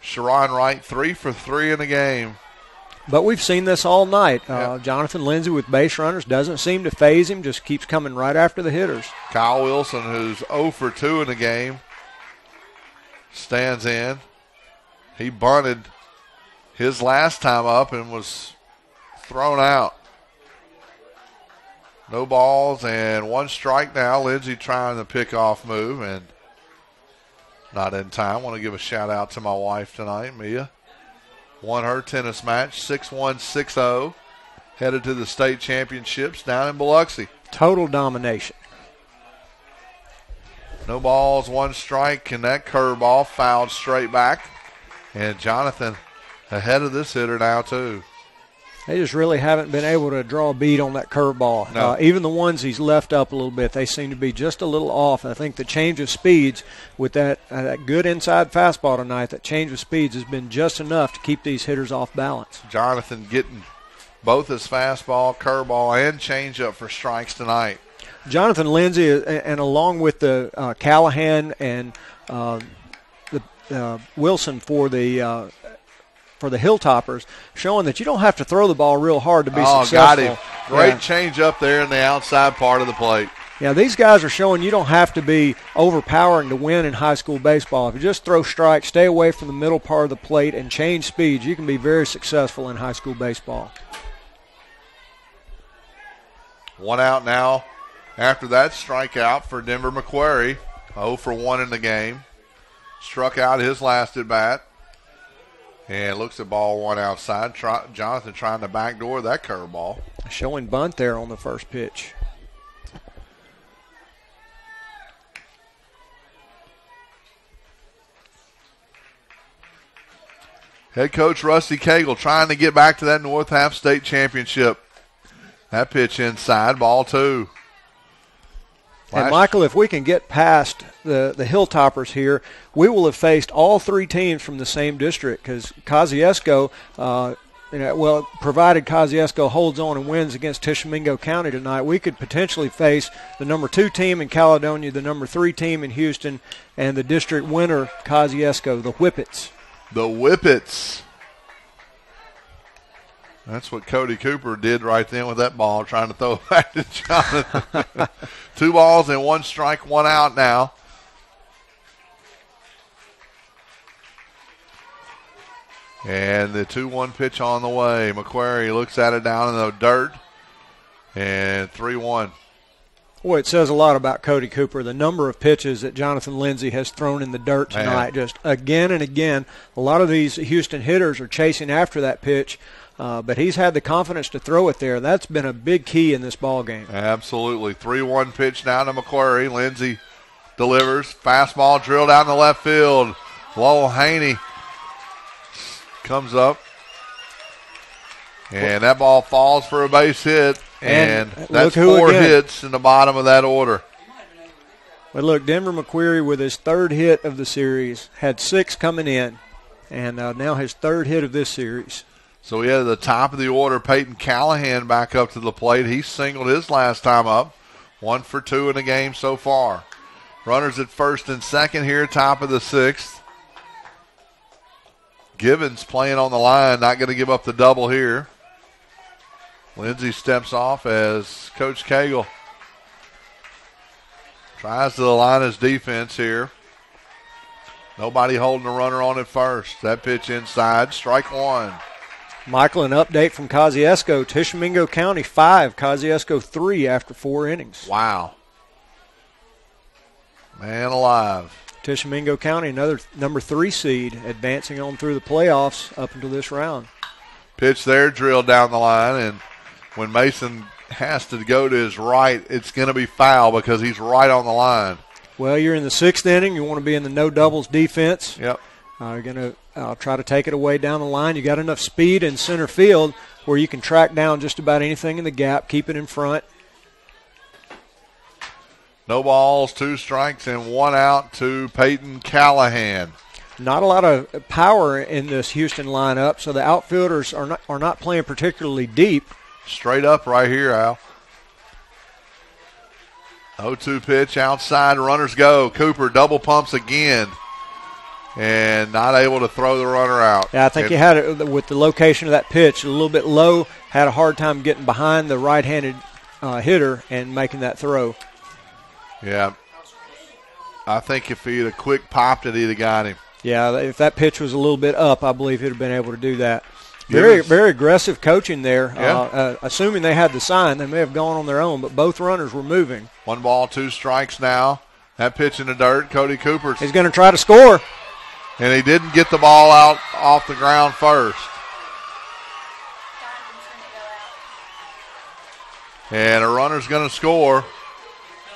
Sharon Wright 3 for 3 in the game. But we've seen this all night. Jonathan Lindsay with base runners doesn't seem to phase him, just keeps coming right after the hitters. Kyle Wilson, who's 0 for 2 in the game, stands in. He bunted his last time up and was thrown out. No balls and 1 strike now. Lindsay trying the pickoff move and not in time. Want to give a shout out to my wife tonight, Mia. Won her tennis match, 6-1, 6-0. Headed to the state championships down in Biloxi. Total domination. No balls, 1 strike, and that curveball fouled straight back. And Jonathan ahead of this hitter now, too. They just really haven't been able to draw a beat on that curveball. No. Even the ones he's left up a little bit, they seem to be just a little off. I think the change of speeds with that good inside fastball tonight, that change of speeds has been just enough to keep these hitters off balance. Jonathan getting both his fastball, curveball, and changeup for strikes tonight. Jonathan Lindsay, and along with the Callahan and the Wilson for the Hilltoppers, showing that you don't have to throw the ball real hard to be successful. Got him. Great change up there in the outside part of the plate. Yeah, these guys are showing you don't have to be overpowering to win in high school baseball. If you just throw strikes, stay away from the middle part of the plate, and change speeds, you can be very successful in high school baseball. 1 out now after that strikeout for Denver McQuarrie. 0 for 1 in the game. Struck out his last at bat. And looks at ball 1 outside. Jonathan trying to backdoor that curveball. Showing bunt there on the first pitch. Head coach Rusty Cagle trying to get back to that North Half State Championship. That pitch inside, ball 2. And, Michael, if we can get past the Hilltoppers here, we will have faced all 3 teams from the same district because Kosciuszko, provided Kosciuszko holds on and wins against Tishomingo County tonight, we could potentially face the number 2 team in Caledonia, the number 3 team in Houston, and the district winner, Kosciuszko, the Whippets. The Whippets. That's what Cody Cooper did right then with that ball, trying to throw it back to Jonathan. 2 balls and 1 strike, 1 out now. And the 2-1 pitch on the way. McQuarrie looks at it down in the dirt. And 3-1. Boy, it says a lot about Cody Cooper, the number of pitches that Jonathan Lindsay has thrown in the dirt tonight. Just again and again. A lot of these Houston hitters are chasing after that pitch. But he's had the confidence to throw it there. That's been a big key in this ball game. Absolutely. 3-1 pitch down to McQuarrie. Lindsay delivers. Fastball drilled out in the left field. Lowell Haney comes up. And that ball falls for a base hit. And that's 4 hits in the bottom of that order. But look, Denver McQuarrie with his 3rd hit of the series, had 6 coming in, and now his 3rd hit of this series. So we had the top of the order, Peyton Callahan back up to the plate. He singled his last time up. 1 for 2 in the game so far. Runners at first and second here, top of the 6th. Givens playing on the line, not going to give up the double here. Lindsey steps off as Coach Cagle tries to align his defense here. Nobody holding the runner on at first. That pitch inside, strike 1. Michael, an update from Kosciuszko. Tishomingo County 5, Kosciuszko 3 after 4 innings. Wow. Man alive. Tishomingo County, another number 3 seed, advancing on through the playoffs up until this round. Pitch there, drilled down the line, and when Mason has to go to his right, it's going to be foul because he's right on the line. Well, you're in the 6th inning. You want to be in the no doubles defense. Yep. You're going to try to take it away down the line. You got enough speed in center field where you can track down just about anything in the gap, keep it in front. No balls, 2 strikes, and 1 out to Peyton Callahan. Not a lot of power in this Houston lineup, so the outfielders are not playing particularly deep. Straight up right here, Al. 0-2 pitch outside. Runners go. Cooper double pumps again. And not able to throw the runner out. Yeah, I think you had it with the location of that pitch a little bit low. Had a hard time getting behind the right-handed hitter and making that throw. Yeah. I think if he'd have quick popped it, he'd have got him. Yeah, if that pitch was a little bit up, I believe he'd have been able to do that. Very aggressive coaching there. Yeah. Assuming they had the sign, they may have gone on their own, but both runners were moving. 1 ball, 2 strikes now. That pitch in the dirt, Cody Cooper. He's going to try to score. And he didn't get the ball out off the ground first. And a runner's going to score.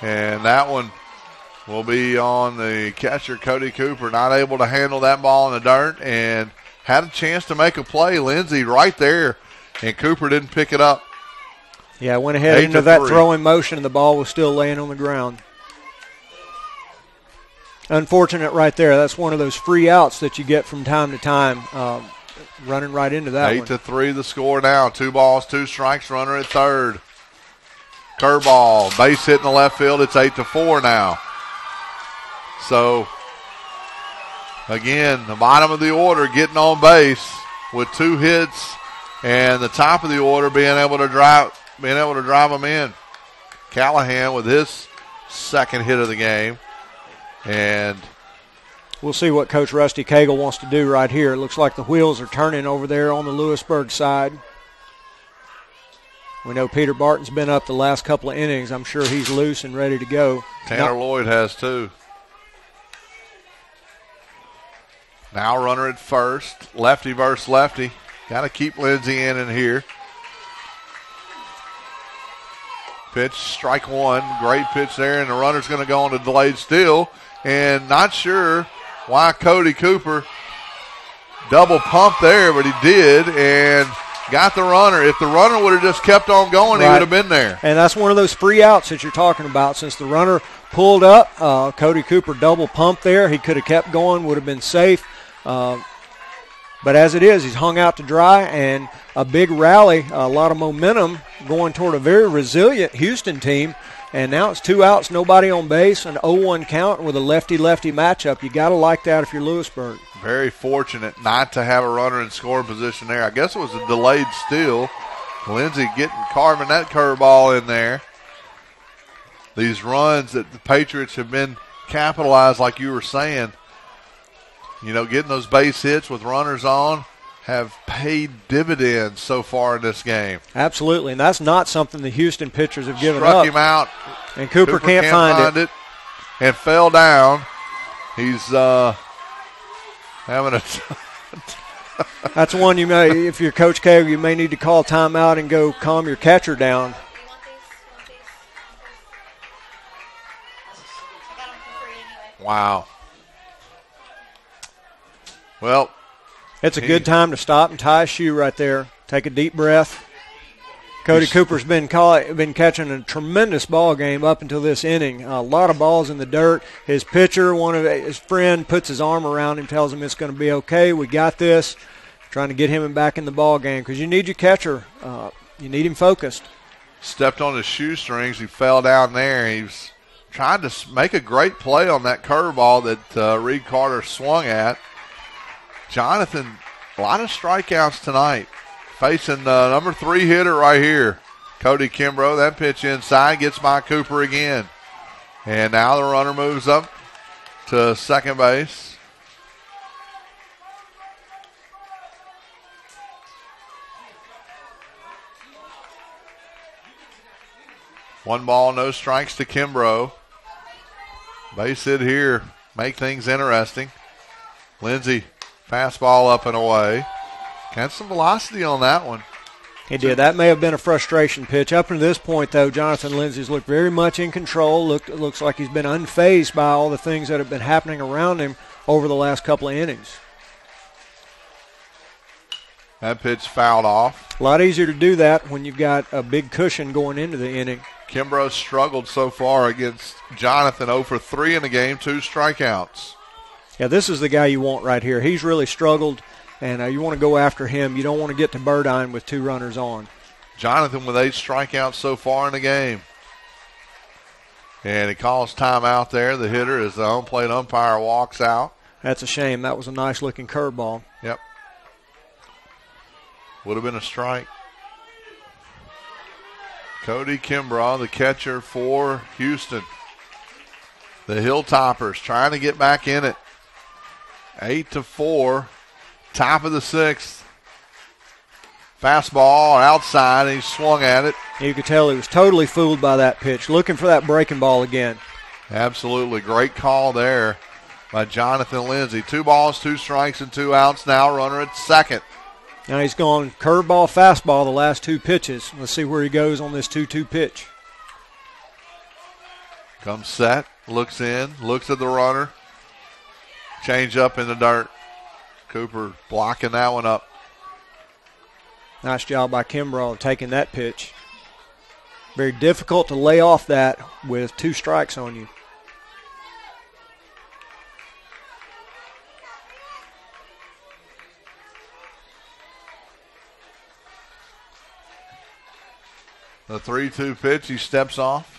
And that one will be on the catcher, Cody Cooper. Not able to handle that ball in the dirt and had a chance to make a play. Lindsey right there, and Cooper didn't pick it up. Yeah, went ahead into that throwing motion, and the ball was still laying on the ground. Unfortunate right there. That's one of those free outs that you get from time to time, running right into that 8-3 the score now. 2 balls, 2 strikes, runner at third. Curveball, base hit in the left field. It's 8-4 now. So, again, the bottom of the order getting on base with 2 hits, and the top of the order being able to drive them in. Callahan with his 2nd hit of the game, and we'll see what Coach Rusty Cagle wants to do right here. It looks like the wheels are turning over there on the Lewisburg side. We know Peter Barton's been up the last couple of innings. I'm sure he's loose and ready to go. Tanner Lloyd has too. Now runner at first. Lefty versus lefty. Got to keep Lindsey in here. Pitch, strike 1. Great pitch there, and the runner's going to go on to delayed steal. And not sure why Cody Cooper double pumped there, but he did, and got the runner. If the runner would have just kept on going, he would have been there. And that's one of those free outs that you're talking about. Since the runner pulled up, Cody Cooper double pumped there. He could have kept going, would have been safe. But as it is, he's hung out to dry, and a big rally, a lot of momentum going toward a very resilient Houston team. And now it's 2 outs, nobody on base, an 0-1 count with a lefty-lefty matchup. You got to like that if you're Lewisburg. Very fortunate not to have a runner in scoring position there. I guess it was a delayed steal. Lindsey carving that curveball in there. These runs that the Patriots have been capitalized, like you were saying, getting those base hits with runners on, have paid dividends so far in this game. Absolutely, and that's not something the Houston pitchers have given up. Struck him out. And Cooper can't find it. And fell down. He's having a That's one you may, if you're Coach Cagle, you may need to call timeout and go calm your catcher down. Wow. Well, it's a good time to stop and tie a shoe right there. Take a deep breath. Cody Cooper's been catching a tremendous ball game up until this inning. A lot of balls in the dirt. His pitcher, one of his friend, puts his arm around him, tells him it's going to be okay. We got this. Trying to get him back in the ball game because you need your catcher. You need him focused. Stepped on his shoestrings. He fell down there. He was trying to make a great play on that curveball that Reed Carter swung at. Jonathan, a lot of strikeouts tonight. Facing number 3 hitter right here, Cody Kimbrough. That pitch inside gets by Cooper again. And now the runner moves up to second base. One ball, no strikes to Kimbrough. Base hit here. Make things interesting. Lindsey, fastball up and away. Got some velocity on that one. He did. That may have been a frustration pitch. Up to this point, though, Jonathan Lindsey's looked very much in control. Looks like he's been unfazed by all the things that have been happening around him over the last couple of innings. That pitch fouled off. A lot easier to do that when you've got a big cushion going into the inning. Kimbrough struggled so far against Jonathan. 0 for 3 in the game, 2 strikeouts. Yeah, this is the guy you want right here. He's really struggled. And you want to go after him. You don't want to get to Burdine with 2 runners on. Jonathan with 8 strikeouts so far in the game. And he calls timeout there. The hitter, as the home plate umpire walks out. That's a shame. That was a nice-looking curveball. Yep. Would have been a strike. Cody Kimbrough, the catcher for Houston. The Hilltoppers trying to get back in it. 8-4. Top of the 6th. Fastball outside, and he swung at it. You could tell he was totally fooled by that pitch, looking for that breaking ball again. Absolutely. Great call there by Jonathan Lindsey. 2 balls, 2 strikes, and 2 outs. Now runner at second. Now he's gone curveball, fastball the last 2 pitches. Let's see where he goes on this 2-2 pitch. Comes set, looks in, looks at the runner. Change up in the dirt. Cooper blocking that one up. Nice job by Kimbrough taking that pitch. Very difficult to lay off that with 2 strikes on you. The 3-2 pitch, he steps off.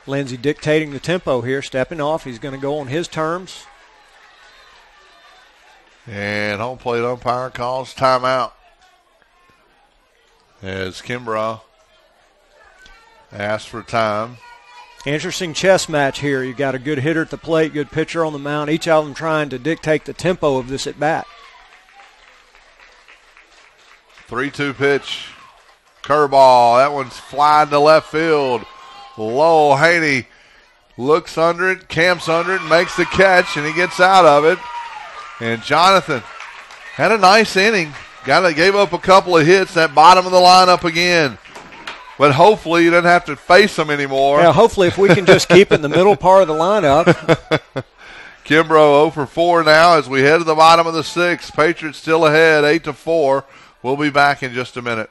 Lindsey dictating the tempo here, stepping off. He's going to go on his terms. And home plate umpire calls timeout. As Kimbrough asks for time. Interesting chess match here. You got a good hitter at the plate, good pitcher on the mound. Each of them trying to dictate the tempo of this at bat. 3-2 pitch. Curveball. That one's flying to left field. Lowell Haney looks under it, camps under it, makes the catch, and he gets out of it. And Jonathan had a nice inning. Gave up a couple of hits, that bottom of the lineup again. But hopefully you don't have to face them anymore. Yeah, hopefully if we can just keep in the middle part of the lineup. Kimbrough 0 for 4 now as we head to the bottom of the 6th. Patriots still ahead, 8-4. We'll be back in just a minute.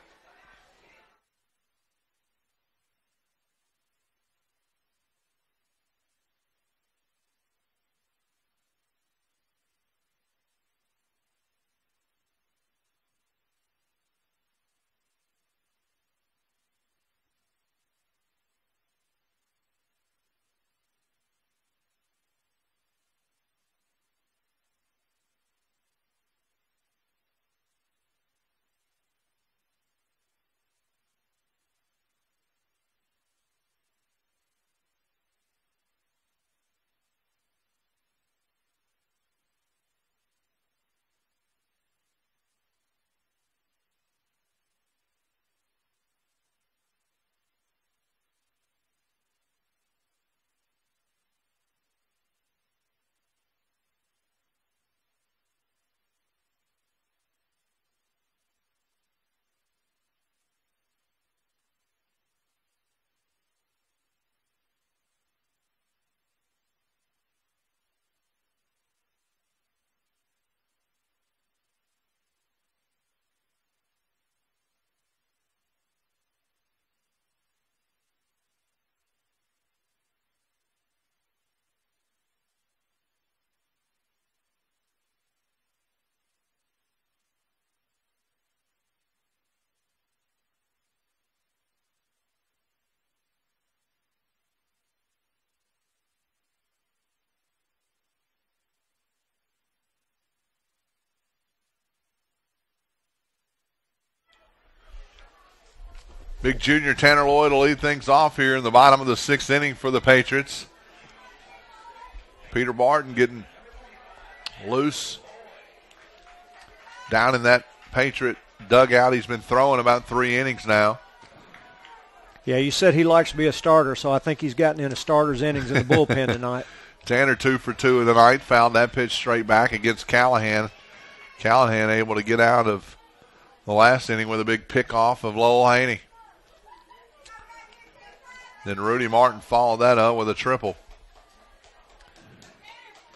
Big junior Tanner Lloyd will lead things off here in the bottom of the 6th inning for the Patriots. Peter Barton getting loose down in that Patriot dugout. He's been throwing about 3 innings now. Yeah, you said he likes to be a starter, so I think he's gotten into starter's innings in the bullpen tonight. Tanner 2 for 2 of the night, fouled that pitch straight back against Callahan. Callahan able to get out of the last inning with a big pickoff of Lowell Haney. Then Rudy Martin followed that up with a triple.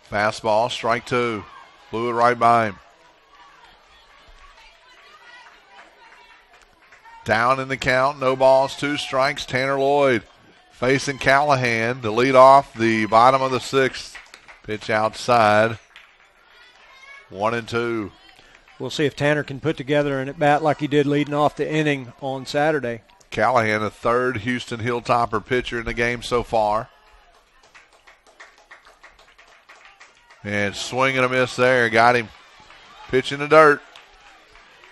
Fastball, strike 2. Blew it right by him. Down in the count, no balls, 2 strikes. Tanner Lloyd facing Callahan to lead off the bottom of the 6th. Pitch outside. 1-2. We'll see if Tanner can put together an at-bat like he did leading off the inning on Saturday. Callahan, the 3rd Houston Hilltopper pitcher in the game so far. And swing and a miss there. Got him. Pitch in the dirt.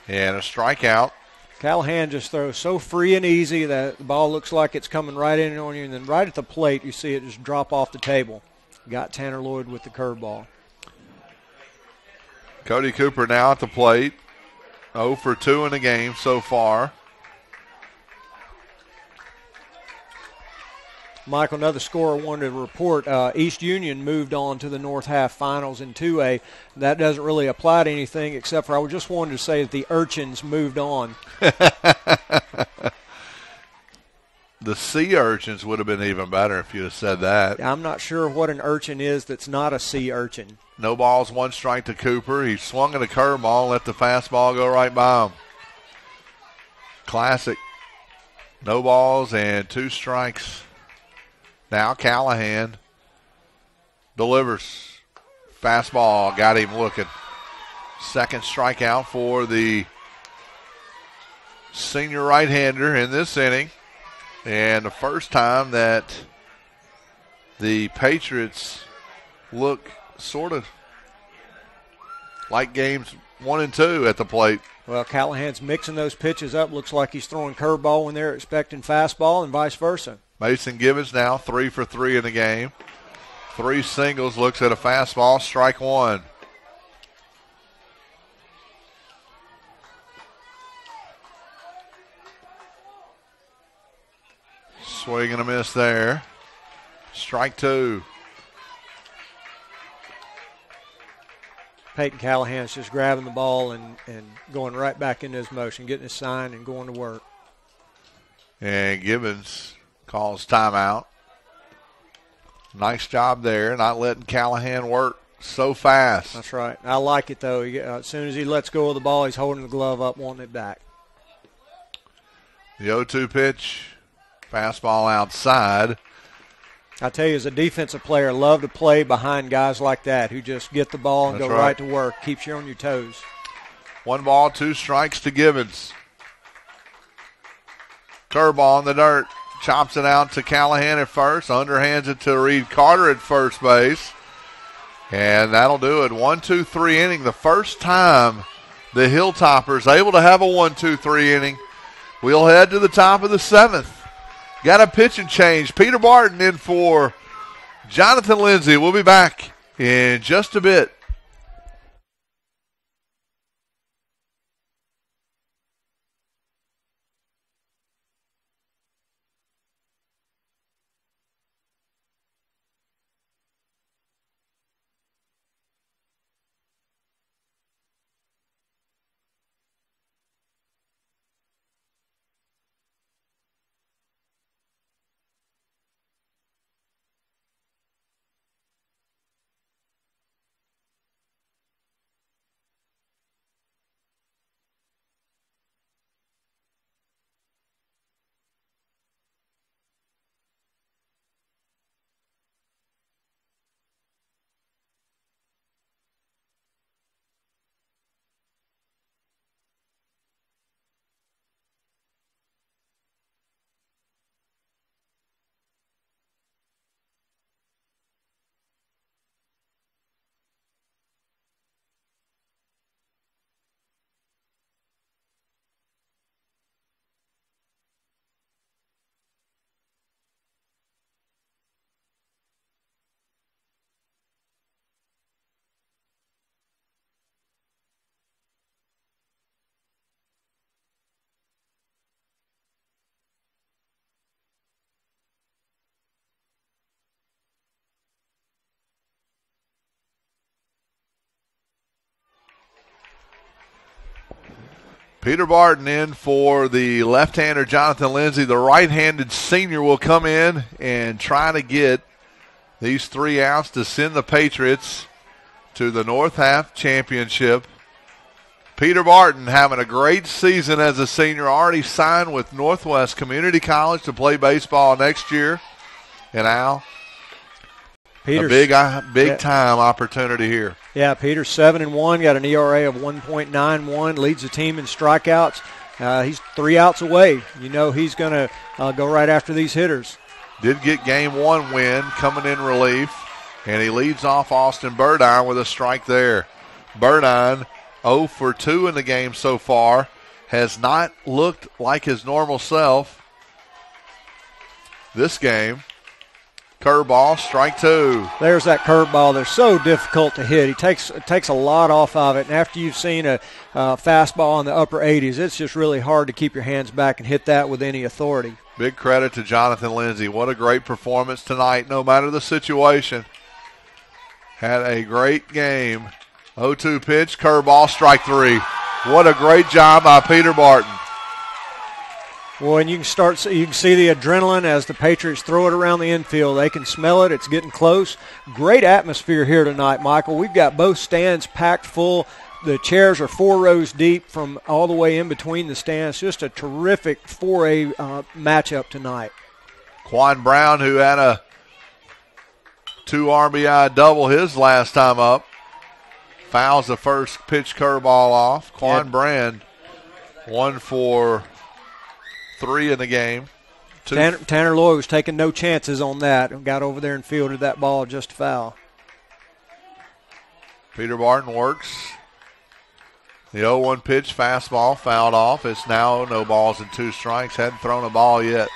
And a strikeout. Callahan just throws so free and easy that the ball looks like it's coming right in on you, and then right at the plate you see it just drop off the table. Got Tanner Lloyd with the curveball. Cody Cooper now at the plate. 0 for 2 in the game so far. Michael, another score I wanted to report. East Union moved on to the North Half Finals in 2A. That doesn't really apply to anything except for I just wanted to say that the Urchins moved on. The Sea Urchins would have been even better if you'd have said that. I'm not sure what an urchin is that's not a sea urchin. No balls, 1 strike to Cooper. He swung at a curveball and let the fastball go right by him. Classic. No balls and 2 strikes. Now Callahan delivers. Fastball, got him looking. 2nd strikeout for the senior right-hander in this inning. And the first time that the Patriots look sort of like games 1 and 2 at the plate. Well, Callahan's mixing those pitches up. Looks like he's throwing curveball when they're expecting fastball and vice versa. Mason Gibbons now 3 for 3 in the game. 3 singles, looks at a fastball, strike 1. Swing and a miss there. Strike 2. Peyton Callahan's just grabbing the ball and going right back into his motion, getting his sign and going to work. And Gibbons calls timeout. Nice job there, not letting Callahan work so fast. That's right. I like it, though. As soon as he lets go of the ball, he's holding the glove up, wanting it back. The 0-2 pitch, fastball outside. I tell you, as a defensive player, I love to play behind guys like that who just get the ball and That's go right. right to work. Keeps you on your toes. 1 ball, 2 strikes to Gibbons. Curveball in the dirt. Chops it out to Callahan at first. Underhands it to Reed Carter at first base. And that'll do it. 1-2-3 inning. The first time the Hilltoppers able to have a 1-2-3 inning. We'll head to the top of the 7th. Got a pitching change. Peter Barton in for Jonathan Lindsay. We'll be back in just a bit. Peter Barton in for the left-hander Jonathan Lindsay. The right-handed senior will come in and try to get these 3 outs to send the Patriots to the North Half Championship. Peter Barton having a great season as a senior, already signed with Northwest Community College to play baseball next year. And Al, a big time opportunity here. Yeah, Peter's 7-1, got an ERA of 1.91, leads the team in strikeouts. He's 3 outs away. You know he's going to go right after these hitters. Did get game 1 win coming in relief, and he leads off Austin Burdine with a strike there. Burdine 0 for 2 in the game so far, has not looked like his normal self this game. Curveball, strike 2. There's that curveball. They're so difficult to hit. It takes a lot off of it. And after you've seen a fastball in the upper 80s, it's just really hard to keep your hands back and hit that with any authority. Big credit to Jonathan Lindsay. What a great performance tonight, no matter the situation. Had a great game. 0-2 pitch, curveball, strike 3. What a great job by Peter Barton. Well, and you can see the adrenaline as the Patriots throw it around the infield. They can smell it. It's getting close. Great atmosphere here tonight, Michael. We've got both stands packed full. The chairs are 4 rows deep from all the way in between the stands. Just a terrific 4A matchup tonight. Quan Brown, who had a 2 RBI double his last time up, fouls the first pitch curveball off. Quan Brand 1 for 3 in the game. Tanner Lloyd was taking no chances on that and got over there and fielded that ball just foul. Peter Barton works. The 0-1 pitch, fastball, fouled off. It's now no balls and 2 strikes. Hadn't thrown a ball yet.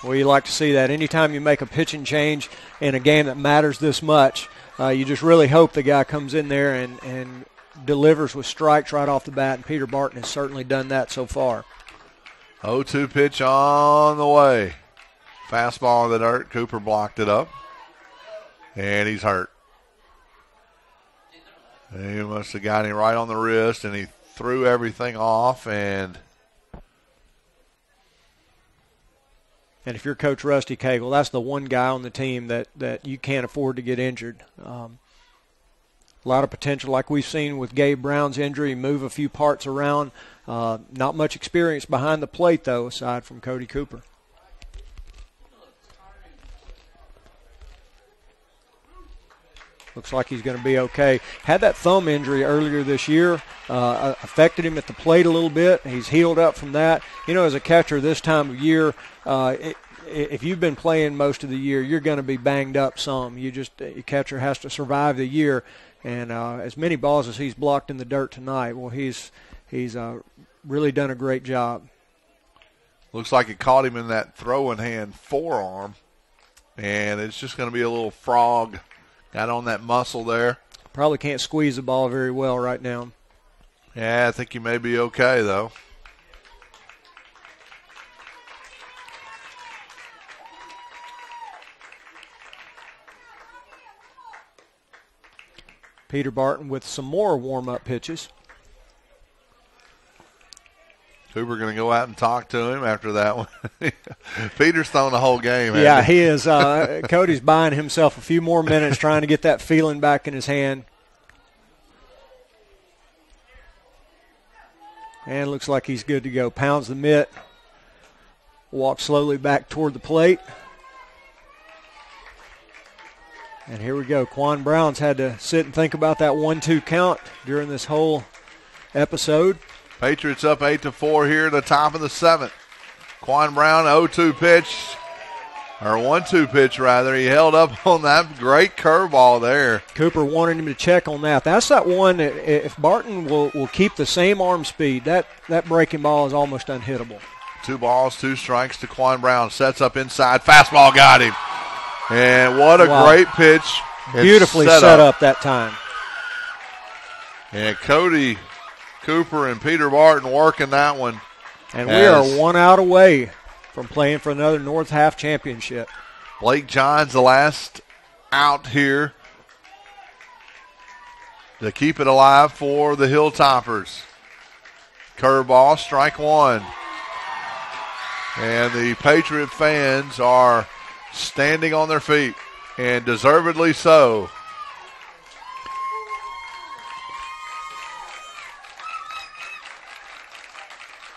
Well, you like to see that. Anytime you make a pitching change in a game that matters this much, you just really hope the guy comes in there and delivers with strikes right off the bat, and Peter Barton has certainly done that so far. 0-2 pitch on the way. Fastball in the dirt. Cooper blocked it up, and he's hurt. He must have got him right on the wrist, and he threw everything off. And if you're Coach Rusty Cagle, that's the one guy on the team that you can't afford to get injured. A lot of potential, like we've seen with Gabe Brown's injury, move a few parts around. Not much experience behind the plate, though, aside from Cody Cooper. Looks like he's going to be okay. Had that thumb injury earlier this year, affected him at the plate a little bit. He's healed up from that. You know, as a catcher this time of year, if you've been playing most of the year, you're going to be banged up some. Your catcher has to survive the year. And as many balls as he's blocked in the dirt tonight, well, he's really done a great job. Looks like it caught him in that throwing hand forearm, and it's just going to be a little frog. Got on that muscle there. Probably can't squeeze the ball very well right now. Yeah, I think he may be okay, though. Peter Barton with some more warm-up pitches. Cooper going to go out and talk to him after that one. Peter's thrown the whole game. Yeah, he is. Cody's buying himself a few more minutes trying to get that feeling back in his hand. And looks like he's good to go. Pounds the mitt. Walks slowly back toward the plate. And here we go. Quan Brown's had to sit and think about that 1-2 count during this whole episode. Patriots up 8-4 here at the top of the 7th. Quan Brown, 0-2 pitch, or 1-2 pitch rather. He held up on that great curveball there. Cooper wanted him to check on that. That's that one that if Barton will keep the same arm speed, that breaking ball is almost unhittable. 2 balls, 2 strikes to Quan Brown. Sets up inside. Fastball got him. And what a great pitch. Beautifully set up that time. And Cody Cooper and Peter Barton working that one. And we are 1 out away from playing for another North Half championship. Blake Johns, the last out here to keep it alive for the Hilltoppers. Curveball, strike one. And the Patriot fans are standing on their feet, and deservedly so.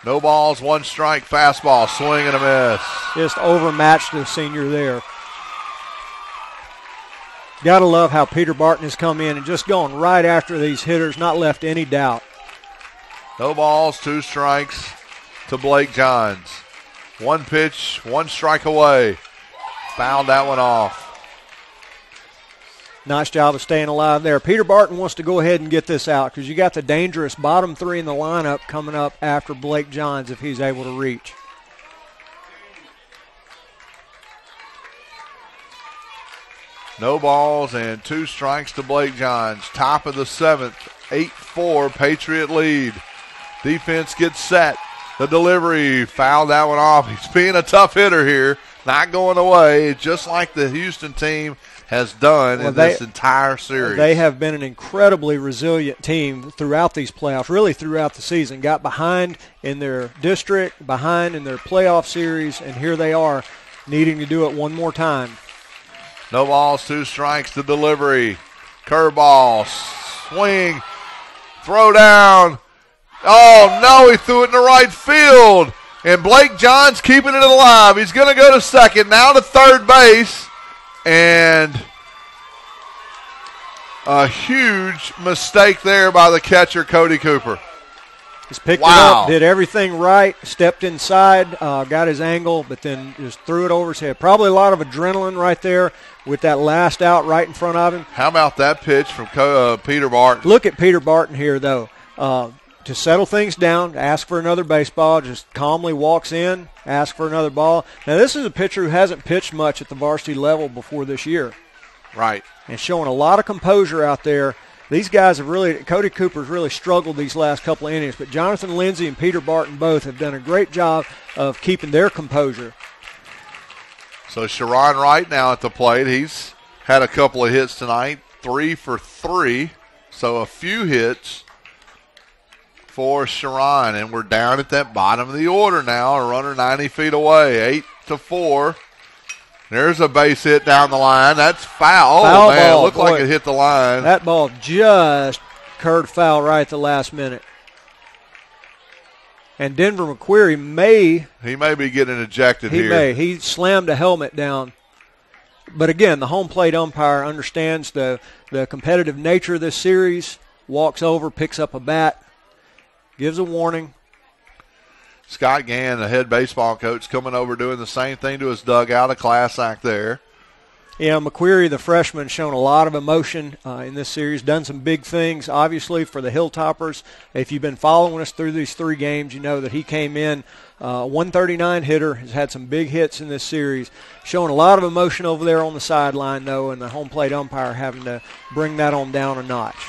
No balls, one strike, fastball, swing and a miss. Just overmatched the senior there. Got to love how Peter Barton has come in and just gone right after these hitters, not left any doubt. No balls, two strikes to Blake Johns. One pitch, one strike away. Fouled that one off. Nice job of staying alive there. Peter Barton wants to go ahead and get this out because you got the dangerous bottom three in the lineup coming up after Blake Johns if he's able to reach. No balls and two strikes to Blake Johns. Top of the seventh, 8-4 Patriot lead. Defense gets set. The delivery, fouled that one off. He's being a tough hitter here, not going away, just like the Houston team has done in this entire series. They have been an incredibly resilient team throughout these playoffs, really throughout the season. Got behind in their district, behind in their playoff series, and here they are needing to do it one more time. No balls, two strikes to delivery. Curveball, swing, throw down. Oh, no, he threw it in the right field. And Blake Johns keeping it alive. He's going to go to second, now to third base. And a huge mistake there by the catcher, Cody Cooper. Just picked it up, did everything right, stepped inside, got his angle, but then just threw it over his head. Probably a lot of adrenaline right there with that last out right in front of him. How about that pitch from Peter Barton? Look at Peter Barton here, though. To settle things down, ask for another baseball, just calmly walks in, ask for another ball. Now, this is a pitcher who hasn't pitched much at the varsity level before this year. Right. And showing a lot of composure out there. These guys have really, Cody Cooper's really struggled these last couple of innings, but Jonathan Lindsay and Peter Barton both have done a great job of keeping their composure. So Sharon Wright now at the plate. He's had a couple of hits tonight, 3 for 3, so a few hits for Sharon, and we're down at that bottom of the order now, a runner 90 feet away, 8-4. There's a base hit down the line. That's foul. Foul man, ball, it looked like it hit the line. That ball just curved foul right at the last minute. And Denver McQuarrie may be getting ejected here. He may. He slammed a helmet down. But again, the home plate umpire understands the competitive nature of this series, walks over, picks up a bat, gives a warning. Scott Gann, the head baseball coach, coming over doing the same thing to his dugout, a class act there. Yeah, McQuarrie, the freshman, shown a lot of emotion in this series, done some big things, obviously, for the Hilltoppers. If you've been following us through these 3 games, you know that he came in, 139 hitter, has had some big hits in this series, showing a lot of emotion over there on the sideline, though, and the home plate umpire having to bring that on down a notch.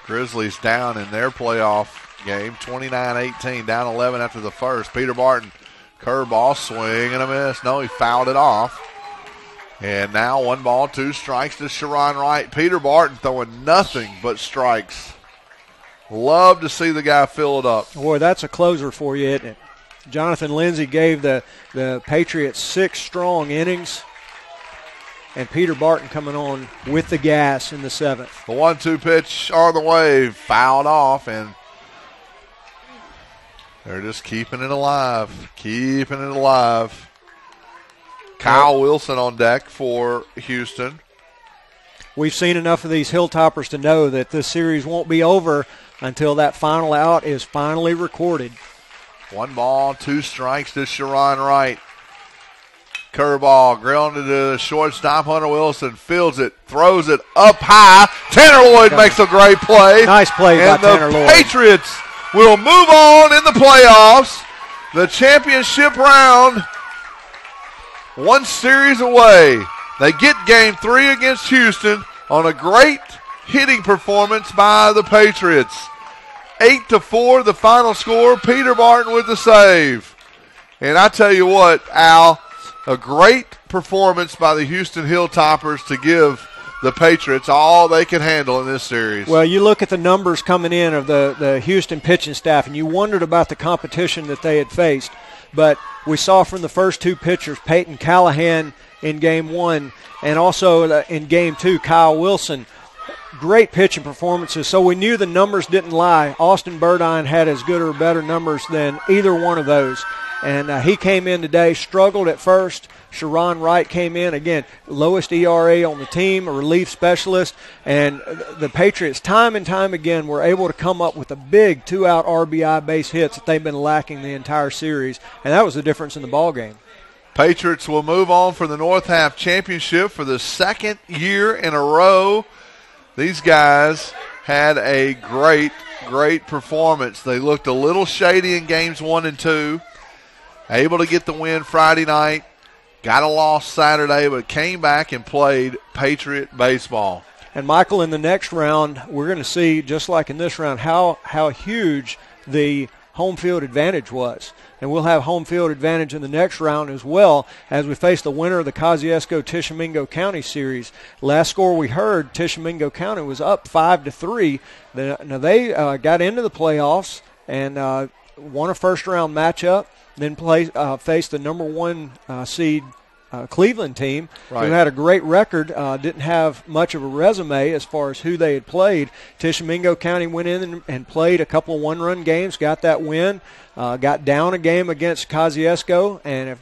Grizzlies down in their playoff game, 29-18, down 11 after the first. Peter Barton, curveball, swing and a miss. No, he fouled it off. And now 1 ball, 2 strikes to Sharon Wright. Peter Barton throwing nothing but strikes. Love to see the guy fill it up. Boy, that's a closer for you, isn't it? Jonathan Lindsay gave the Patriots 6 strong innings. And Peter Barton coming on with the gas in the 7th. The 1-2 pitch on the way, fouled off, and they're just keeping it alive. Kyle Wilson on deck for Houston. We've seen enough of these Hilltoppers to know that this series won't be over until that final out is finally recorded. 1 ball, 2 strikes to Sharon Wright. Curveball, grounded to the shortstop. Hunter Wilson fields it, throws it up high. Tanner Lloyd makes a great play. Nice play by Tanner Lloyd. And the Patriots will move on in the playoffs. The championship round, 1 series away. They get game 3 against Houston on a great hitting performance by the Patriots. 8-4, the final score. Peter Barton with the save. And I tell you what, Al, a great performance by the Houston Hilltoppers to give the Patriots all they could handle in this series. Well, you look at the numbers coming in of the Houston pitching staff, and you wondered about the competition that they had faced. But we saw from the first two pitchers, Peyton Callahan in Game 1 and also in Game 2, Kyle Wilson, great pitching performances. So we knew the numbers didn't lie. Austin Burdine had as good or better numbers than either one of those. And he came in today, struggled at first. Sharon Wright came in, again, lowest ERA on the team, a relief specialist. And the Patriots, time and time again, were able to come up with the big two-out RBI base hits that they've been lacking the entire series. And that was the difference in the ballgame. Patriots will move on for the North Half Championship for the second year in a row. These guys had a great, great performance. They looked a little shady in Games 1 and 2. Able to get the win Friday night. Got a loss Saturday, but came back and played Patriot baseball. And, Michael, in the next round, we're going to see, just like in this round, how huge the home field advantage was. And we'll have home field advantage in the next round as well as we face the winner of the Kosciuszko-Tishomingo County Series. Last score we heard, Tishomingo County was up 5-3. Now they got into the playoffs and won a first-round matchup, then faced the number 1 seed Cleveland team, right, who had a great record, didn't have much of a resume as far as who they had played. Tishomingo County went in and played a couple of one-run games, got that win, got down a game against Kosciuszko, and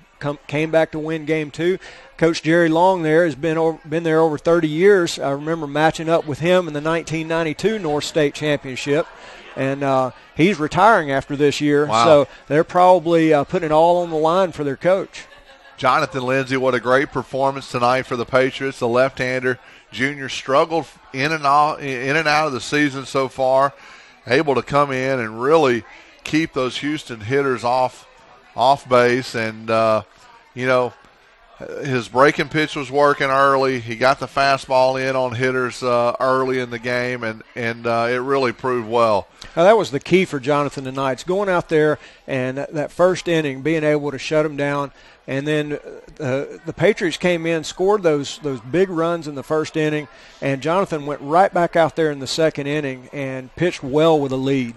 came back to win Game 2. Coach Jerry Long there has been there over 30 years. I remember matching up with him in the 1992 North State Championship. And he's retiring after this year, wow, so they're probably putting it all on the line for their coach. Jonathan Lindsay, what a great performance tonight for the Patriots. The left-hander junior struggled in and out of the season so far, able to come in and really keep those Houston hitters off base. And, his breaking pitch was working early. He got the fastball in on hitters early in the game, and it really proved well. Now, that was the key for Jonathan tonight. It's going out there and that first inning, being able to shut him down. And then the Patriots came in, scored those big runs in the first inning, and Jonathan went right back out there in the second inning and pitched well with a lead.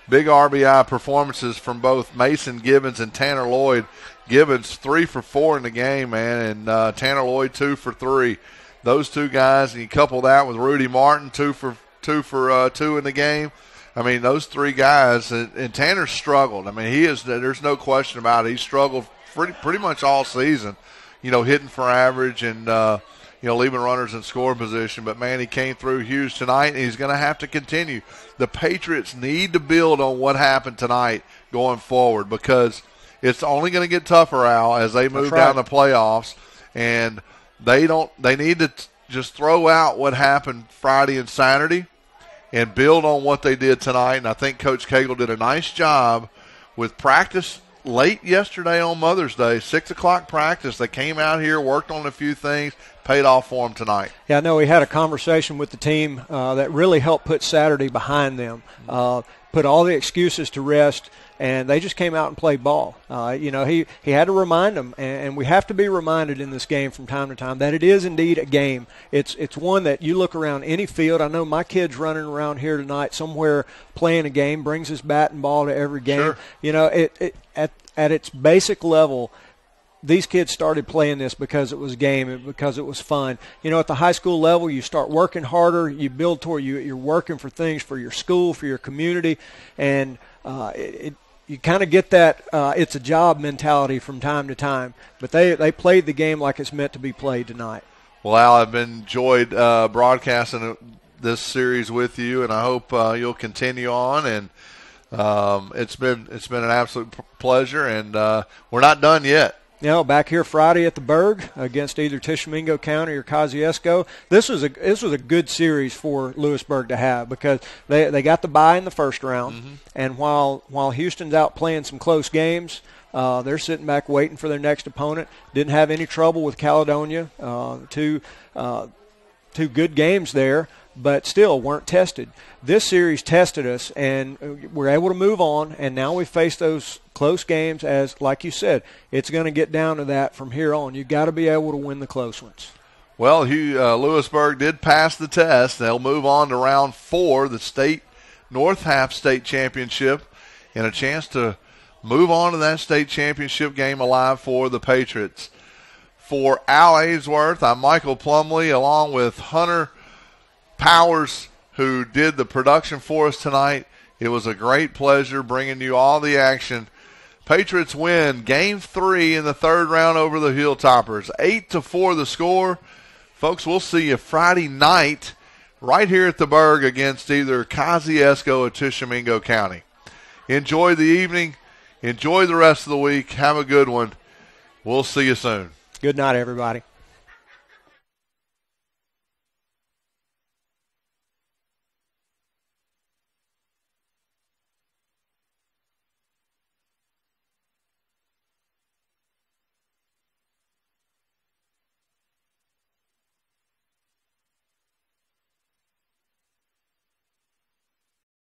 Big RBI performances from both Mason Gibbons and Tanner Lloyd. Gibbons 3 for 4 in the game, man, and Tanner Lloyd 2 for 3. Those two guys, and you couple that with Rudy Martin 2 for 2 in the game. I mean, those three guys, and Tanner struggled. I mean, there's no question about it. He struggled pretty much all season, hitting for average and, leaving runners in scoring position. But, man, he came through huge tonight, and he's going to have to continue. The Patriots need to build on what happened tonight going forward, because it's only going to get tougher, Al, as they move down the playoffs. And they need to just throw out what happened Friday and Saturday and build on what they did tonight. And I think Coach Cagle did a nice job with practice late yesterday on Mother's Day, 6 o'clock practice. They came out here, worked on a few things, paid off for them tonight. Yeah, I know we had a conversation with the team that really helped put Saturday behind them, put all the excuses to rest, and they just came out and played ball. He had to remind them, and we have to be reminded in this game from time to time that it is indeed a game. It's one that you look around any field. I know my kid's running around here tonight somewhere playing a game, brings his bat and ball to every game. Sure. At its basic level, these kids started playing this because it was a game and because it was fun. At the high school level, you start working harder. You build toward you're working for things for your school, for your community, and you kind of get that it's a job mentality from time to time. But they played the game like it's meant to be played tonight. Well, Al, I've enjoyed broadcasting this series with you, and I hope you'll continue on. And it's been an absolute pleasure, and we're not done yet. Back here Friday at the Berg against either Tishomingo County or Kosciuszko. This was a good series for Lewisburg to have because they got the bye in the first round, mm-hmm. and while Houston's out playing some close games, they're sitting back waiting for their next opponent. Didn't have any trouble with Caledonia. Two good games there, but still weren't tested. This series tested us, and we're able to move on, and now we face those close games as, like you said, it's going to get down to that from here on. You've got to be able to win the close ones. Well, Lewisburg did pass the test. They'll move on to round 4, the state North Half State Championship, and a chance to move on to that state championship game alive for the Patriots. For Al Ainsworth, I'm Michael Plumley, along with Hunter Powers, who did the production for us tonight. It was a great pleasure bringing you all the action. Patriots win Game 3 in the third round over the Hilltoppers. 8-4 the score. Folks, we'll see you Friday night right here at the Berg against either Kosciuszko or Tishomingo County. Enjoy the evening. Enjoy the rest of the week. Have a good one. We'll see you soon. Good night, everybody.